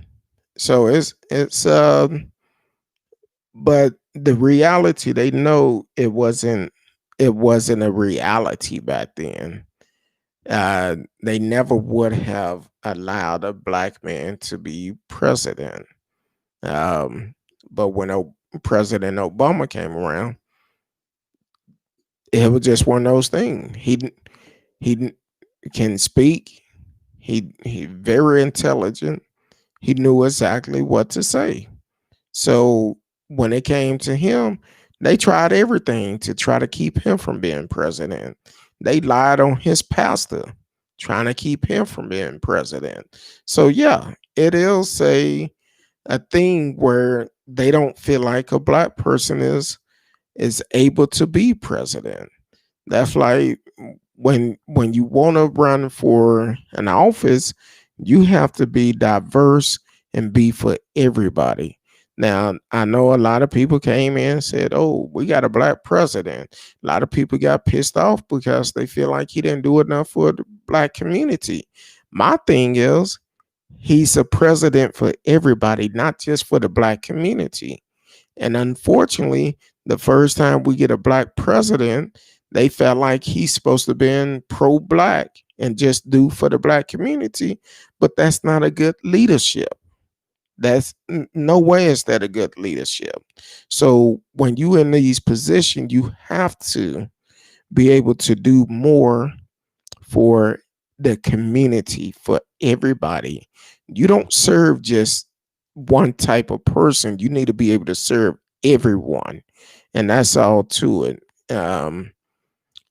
B: so but the reality, they know it wasn't a reality back then. They never would have allowed a black man to be president. Um, but when President Obama came around, it was just one of those things. He can speak. He very intelligent. He knew exactly what to say. So when it came to him, they tried everything to try to keep him from being president. They lied on his pastor, trying to keep him from being president. So yeah, it is a thing where they don't feel like a black person is able to be president. That's like when you want to run for an office, you have to be diverse and be for everybody. Now, I know a lot of people came in and said, "Oh, we got a black president." A lot of people got pissed off because they feel like he didn't do enough for the black community. My thing is, he's a president for everybody, not just for the black community. And unfortunately, the first time we get a black president, they felt like he's supposed to be pro-black and just do for the black community. But that's not a good leadership. That's no way is that a good leadership. So when you in these positions, you have to be able to do more for the community, for everybody. You don't serve just one type of person. You need to be able to serve everyone. And that's all to it.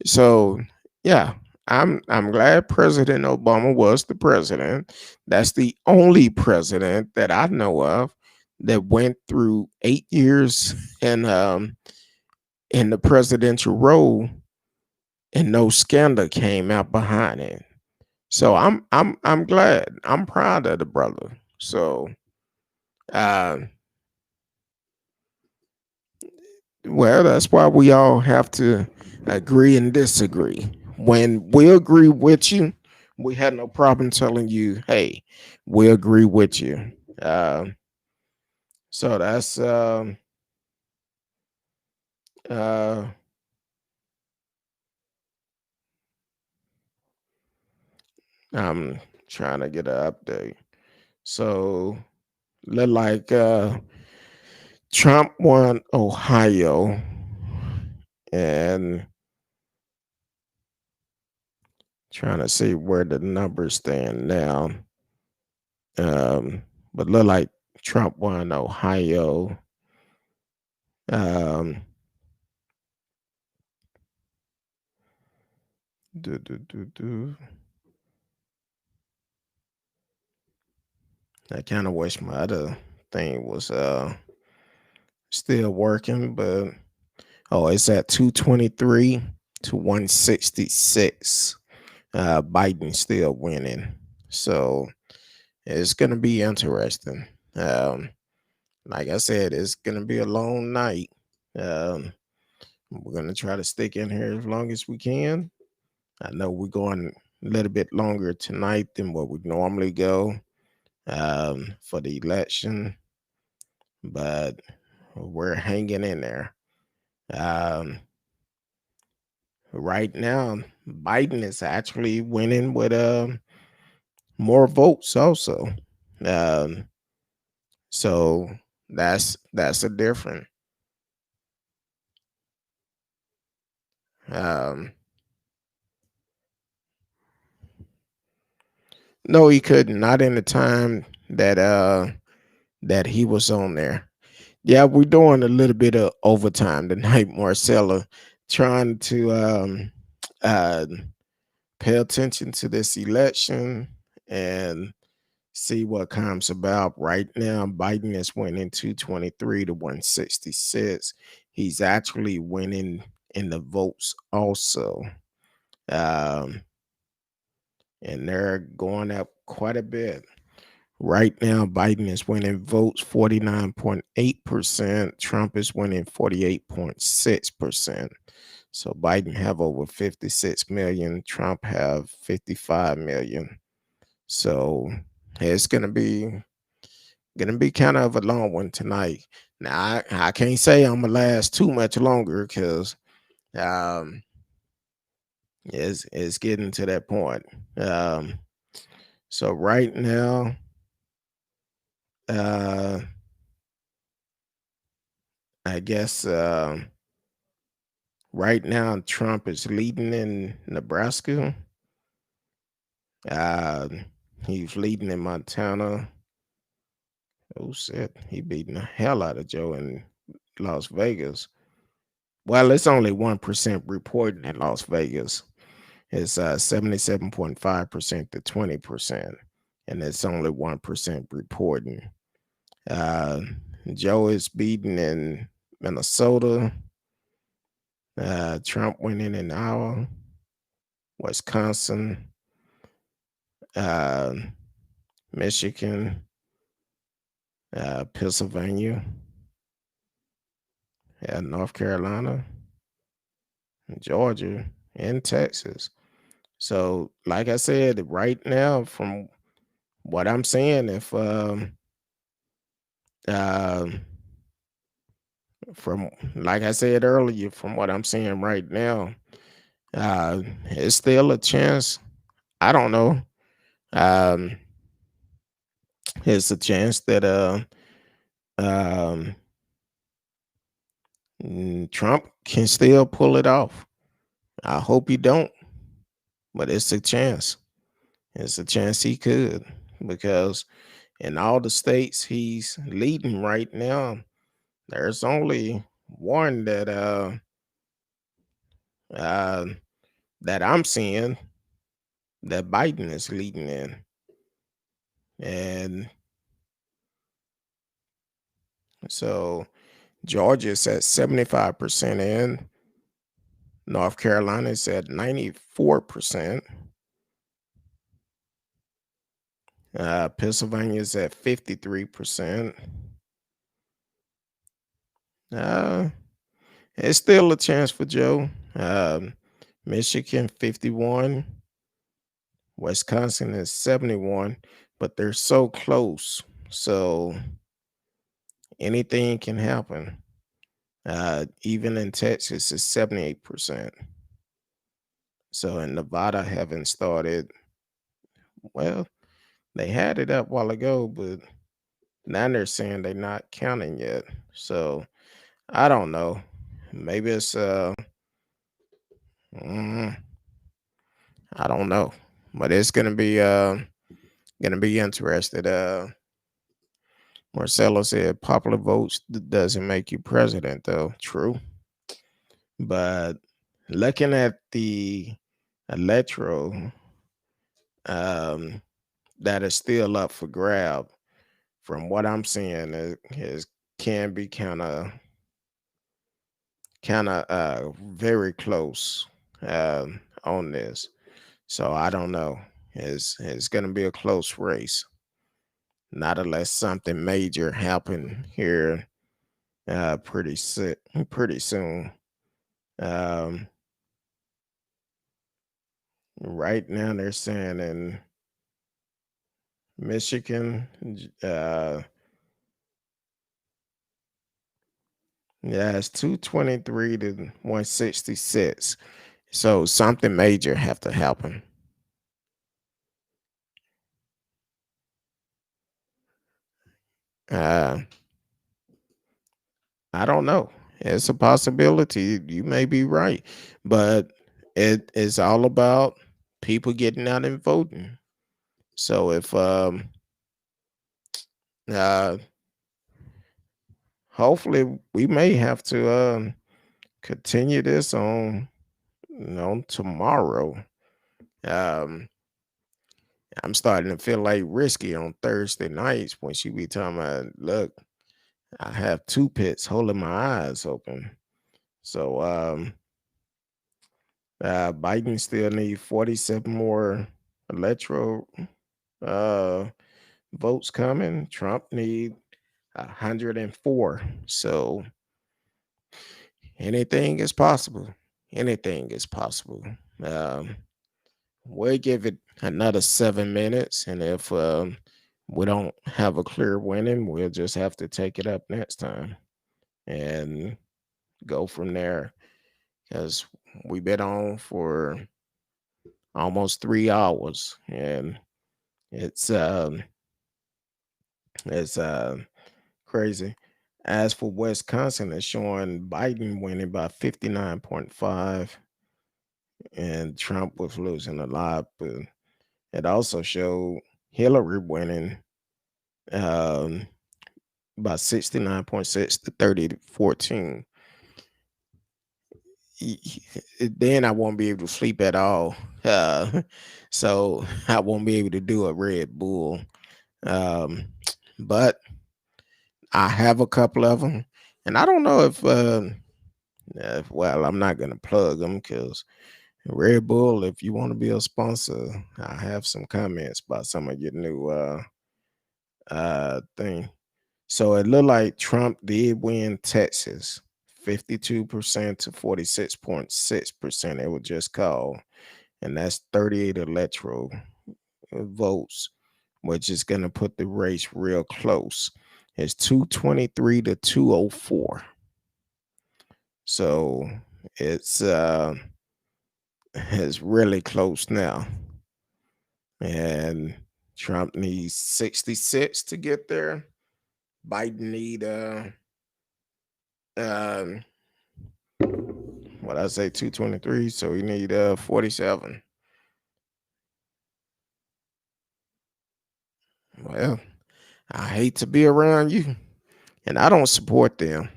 B: So yeah, I'm glad President Obama was the president. That's the only president that I know of that went through 8 years in the presidential role and no scandal came out behind it. So I'm glad. I'm proud of the brother. So uh well, that's why we all have to agree and disagree. When we agree with you, we had no problem telling you, hey, we agree with you. Uh, so that's uh I'm trying to get an update. So look like Trump won Ohio and trying to see where the numbers stand now. But look like Trump won Ohio. Um, do, do, do, do. I kind of wish my other thing was still working, but oh, it's at 223 to 166. Biden still winning. So it's gonna be interesting. Um, like I said, it's gonna be a long night. Um, we're gonna try to stick in here as long as we can. I know we're going a little bit longer tonight than what we normally go for the election, but we're hanging in there. Um, right now, Biden is actually winning with more votes also. Um, so that's a different. Um, no, he couldn't. Not in the time that he was on there. Yeah, we're doing a little bit of overtime tonight, Marcella, trying to uh, pay attention to this election and see what comes about. Right now, Biden is winning 223 to 166. He's actually winning in the votes also. Um, and they're going up quite a bit. Right now, Biden is winning votes 49.8%. Trump is winning 48.6%. So Biden have over 56 million. Trump have 55 million. So it's gonna be kind of a long one tonight. Now I can't say I'm gonna last too much longer because um it's getting to that point. Um so right now, uh I guess right now Trump is leading in Nebraska. Uh he's leading in Montana. Oh shit, he beating the hell out of Joe in Las Vegas. Well, it's only 1% reporting in Las Vegas. It's 77.5% to 20%, and it's only 1% reporting. Uh, Joe is beating in Minnesota. Trump winning in Iowa, Wisconsin, uh, Michigan, Pennsylvania, North Carolina, Georgia, and Texas. So, like I said, right now, from what I'm saying, if um, from like I said earlier, from what I'm seeing right now, it's still a chance. I don't know. Um, it's a chance that um, Trump can still pull it off. I hope he don't, but it's a chance. It's a chance he could because in all the states he's leading right now, there's only one uh, that I'm seeing that Biden is leading in, and so Georgia's at 75% in. North Carolina's at 94%. Pennsylvania's at 53%. Uh, it's still a chance for Joe. Michigan 51. Wisconsin is 71, but they're so close. So anything can happen. Even in Texas, it's 78%. So in Nevada, haven't started. Well, they had it up a while ago, but now they're saying they're not counting yet. So I don't know. Maybe it's mm, I don't know, but it's gonna be interested. Marcelo said popular votes doesn't make you president, though. True, but looking at the electoral um, that is still up for grab. from what I'm seeing, it can be kind of very close on this. So I don't know. It's going to be a close race, not unless something major happen here pretty soon. Um, right now they're saying in Michigan, yeah, it's 223 to 166. So something major have to happen. Uh, I don't know. It's a possibility. You may be right, but it is all about people getting out and voting. So if uh hopefully we may have to continue this on tomorrow. Um I'm starting to feel like risky on Thursday nights when she be talking about, look, I have two pits holding my eyes open. So Biden still need 47 more electoral uh votes coming. Trump need 104. So anything is possible. Anything is possible. Um, we'll give it another 7 minutes, and if we don't have a clear winning, we'll just have to take it up next time and go from there. Because we've been on for almost 3 hours, and it's um, it's crazy. As for Wisconsin, it's showing Biden winning by 59.5 and Trump was losing a lot. But it also showed Hillary winning um, by 69.6 to 30 to 14. Then I won't be able to sleep at all. So I won't be able to do a Red Bull. Um, but I have a couple of them. And I don't know well, I'm not going to plug them because Red Bull, if you want to be a sponsor, I have some comments about some of your new thing. So it looked like Trump did win Texas 52% to 46.6%. It was just called, and that's 38 electoral votes, which is going to put the race real close. It's 223 to 204. So it's it's really close now. And Trump needs 66 to get there. Biden need um what I say 223, so he need 47. Well, I hate to be around you, and I don't support them,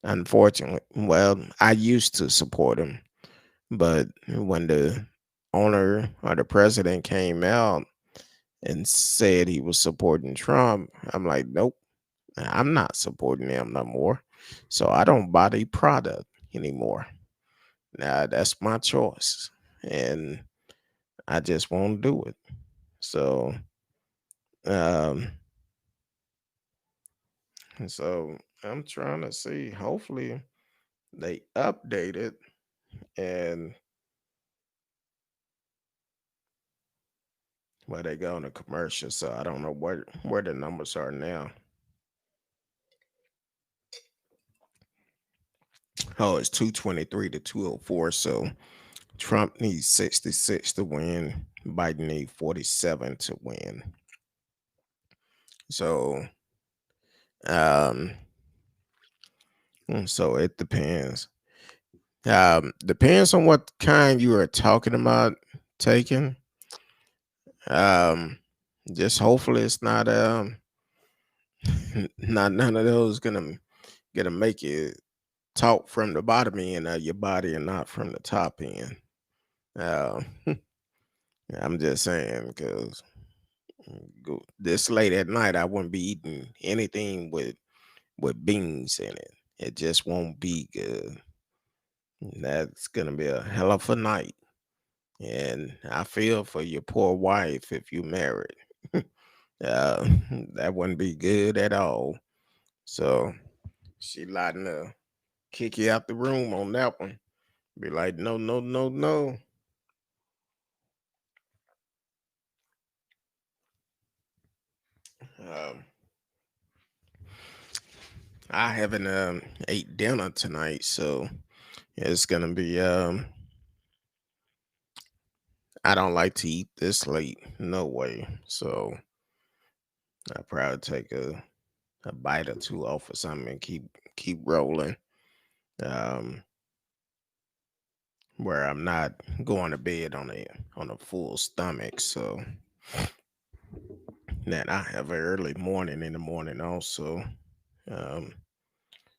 B: unfortunately. Well, I used to support them, but when the owner or the president came out and said he was supporting Trump, I'm like, nope, I'm not supporting them no more. So I don't buy the product anymore. Now that's my choice. And I just won't do it. So um so I'm trying to see. Hopefully they update it and where they go in the commercial. So I don't know where the numbers are now. Oh, it's 223 to 204. So Trump needs 66 to win. Biden needs 47 to win. So um so it depends. Depends on what kind you are talking about taking. Um just hopefully it's not not none of those gonna make you talk from the bottom end of your body and not from the top end. Uh, I'm just saying because This late at night, I wouldn't be eating anything with beans in it. It just won't be good. That's gonna be a hell of a night. And I feel for your poor wife if you married. uh, that wouldn't be good at all. So she liable to kick you out the room on that one. Be like, no, no, no, no. Um, I haven't ate dinner tonight, so it's gonna be I don't like to eat this late, no way. So I probably take a bite or two off or something and keep rolling. Um, where I'm not going to bed on a full stomach. So then I have an early morning in the morning also. Um,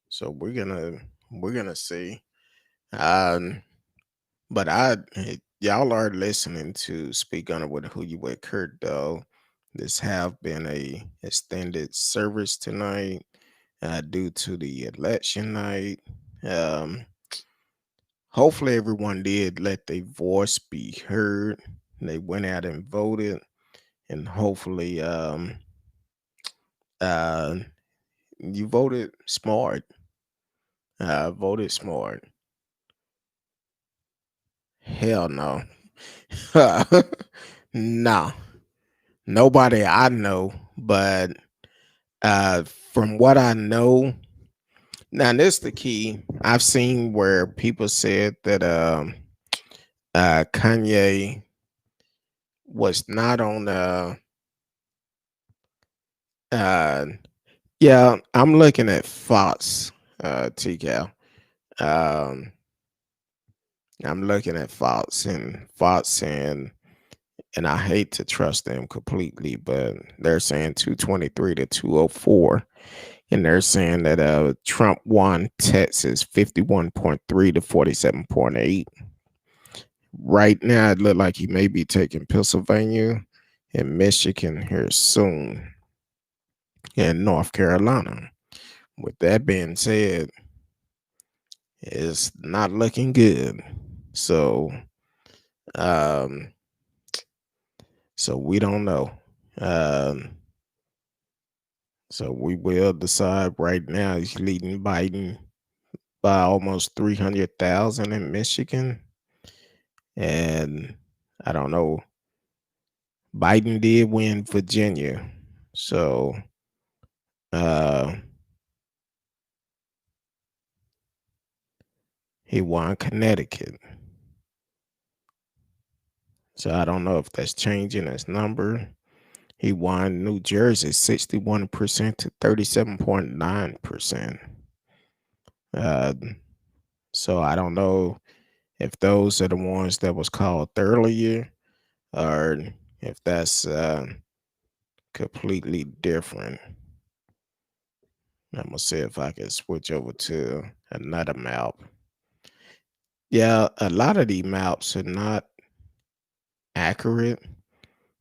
B: so we're gonna see. Um, but y'all are listening to Speak On It with Who You With Kurt though. This have been a extended service tonight due to the election night. Um, Hopefully everyone did let their voice be heard. They went out and voted, and hopefully uh, you voted smart. Voted smart. Hell no. No. Nobody I know, but from what I know, now this the key. I've seen where people said that Kanye was not on uh yeah, I'm looking at Fox, TCal. Um I'm looking at Fox and I hate to trust them completely, but they're saying 223 to 204. And they're saying that Trump won Texas 51.3 to 47.8. Right now, it looked like he may be taking Pennsylvania and Michigan here soon, and North Carolina. With that being said, it's not looking good. So, um, so we don't know. Um, so we will decide right now. He's leading Biden by almost 300,000 in Michigan. And I don't know. Biden did win Virginia. So uh he won Connecticut. So I don't know if that's changing his number. He won New Jersey 61% to 37.9%. Uh so I don't know if those are the ones that was called earlier or if that's completely different. I'm gonna see if I can switch over to another map. Yeah, a lot of these maps are not accurate.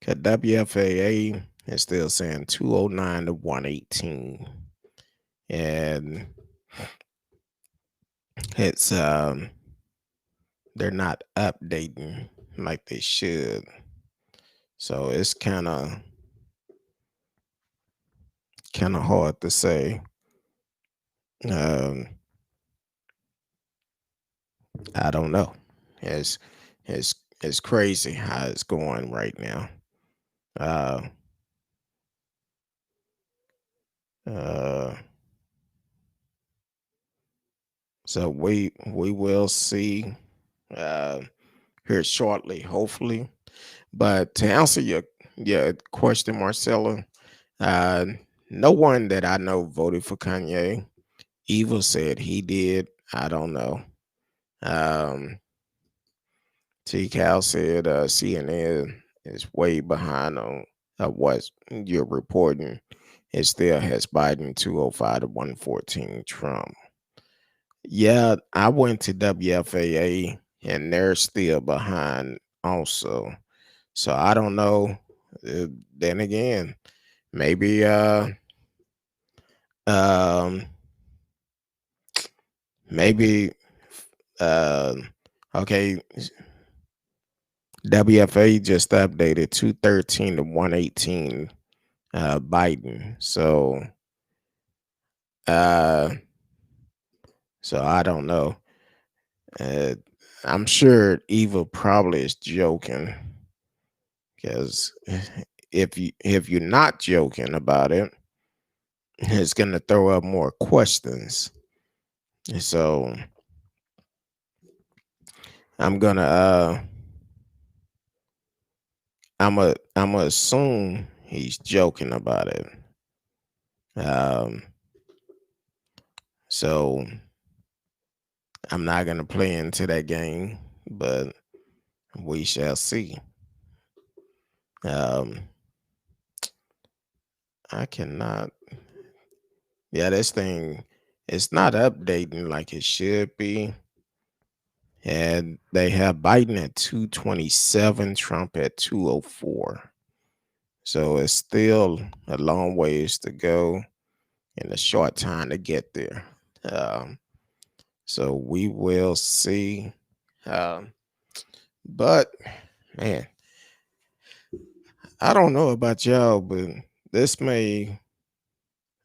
B: 'Cause WFAA is still saying 209 to 118. And it's they're not updating like they should. So it's kinda hard to say. Um I don't know. It's it's it's crazy how it's going right now. Uh uh so we will see uh here shortly, hopefully. But to answer your question, Marcella, uh, no one that I know voted for Kanye. Evil said he did. I don't know. Um, T. Cal said CNN is way behind on what you're reporting. It still has Biden 205 to 114 Trump. Yeah, I went to WFAA and they're still behind also. So I don't know. uh, then again, maybe um maybe uh okay, WFA just updated 213 to 118 Biden. Uh so I don't know. Uh I'm sure Eva probably is joking because if you're not joking about it, it's gonna throw up more questions. So I'm gonna I'm gonna assume he's joking about it. Um, so I'm not gonna play into that game, but we shall see. Um, I cannot. Yeah, this thing it's not updating like it should be. And they have Biden at 227, Trump at 204. So it's still a long ways to go and a short time to get there. Um, so we will see. Um, but man, I don't know about y'all, but this may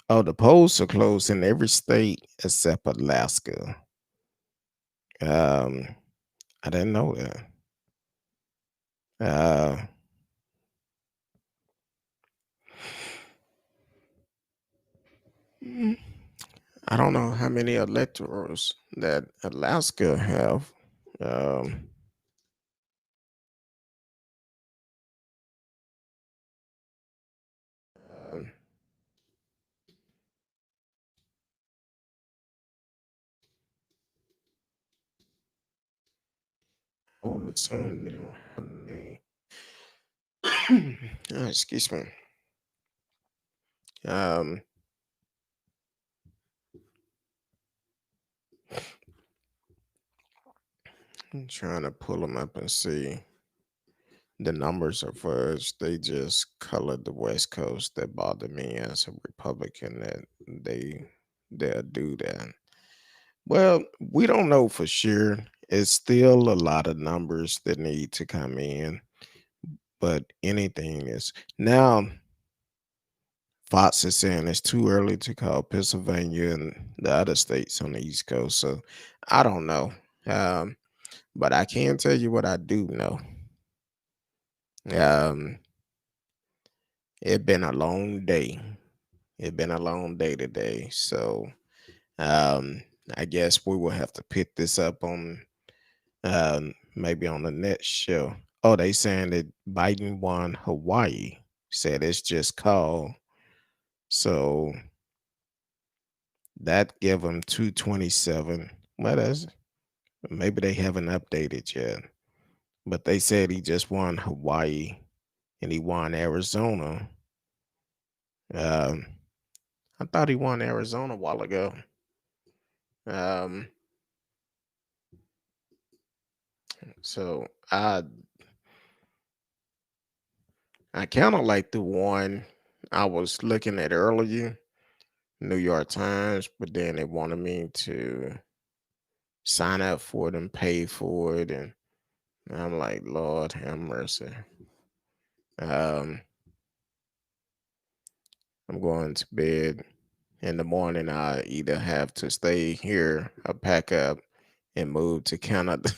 B: the polls are closed in every state except Alaska. Um, I didn't know that. Uh, mm, I don't know how many electors that Alaska have. Um, um, oh, it's on excuse me. Um, I'm trying to pull them up and see the numbers of first. They just colored the West Coast. That bothered me as a Republican that they'll do that. Well, we don't know for sure. It's still a lot of numbers that need to come in, but anything is now. Fox is saying it's too early to call Pennsylvania and the other states on the East Coast. So I don't know. Um, but I can tell you what I do know. Um, it been a long day. It been a long day today. So um, I guess we will have to pick this up on maybe on the next show. Oh, they saying that Biden won Hawaii. Said it's just called. So that give them 227. Well, that's maybe they haven't updated yet. But they said he just won Hawaii and he won Arizona. Um, I thought he won Arizona a while ago. Um, so I kind of like the one I was looking at earlier, New York Times, but then they wanted me to sign up for it and pay for it, and I'm like, Lord have mercy. Um, I'm going to bed in the morning. I either have to stay here or pack up and move to Canada.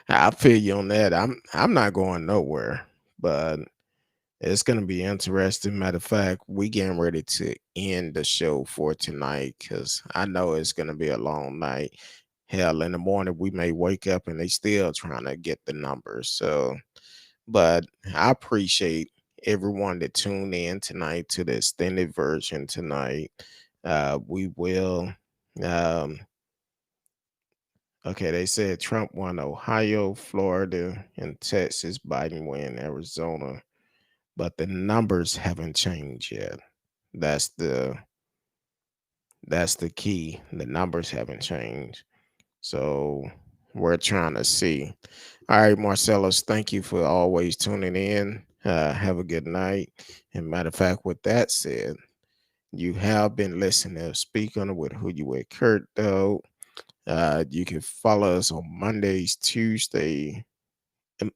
B: I feel you on that. I'm not going nowhere, but it's gonna be interesting. Matter of fact, we getting ready to end the show for tonight because I know it's gonna be a long night. Hell, in the morning we may wake up and they still trying to get the numbers. So, but I appreciate everyone that tuned in tonight to the extended version tonight. We will. Um, okay, they said Trump won Ohio, Florida, and Texas. Biden win Arizona, but the numbers haven't changed yet. That's the that's the key. The numbers haven't changed. So we're trying to see. All right, Marcellus, thank you for always tuning in. Have a good night. And matter of fact, with that said, you have been listening to Speak On It with Who You With Kurt, though. You can follow us on Mondays,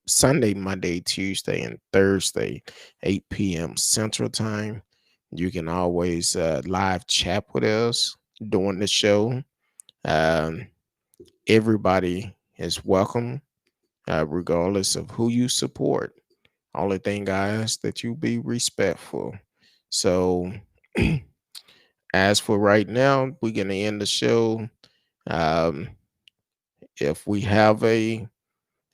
B: Sunday, Monday, Tuesday, and Thursday, 8 p.m. Central Time. You can always live chat with us during the show. Um, Everybody is welcome, regardless of who you support. Only thing, guys, that you be respectful. So, as for right now, we're gonna end the show. Um, if we have a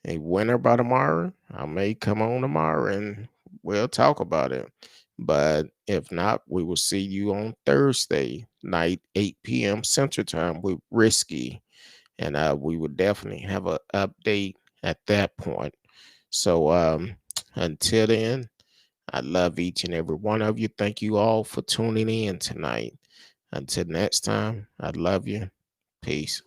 B: winner by tomorrow, I may come on tomorrow and we'll talk about it. But if not, we will see you on Thursday night, 8 p.m. Central Time with Risky. And we will definitely have an update at that point. So until then, I love each and every one of you. Thank you all for tuning in tonight. Until next time, I love you. Peace.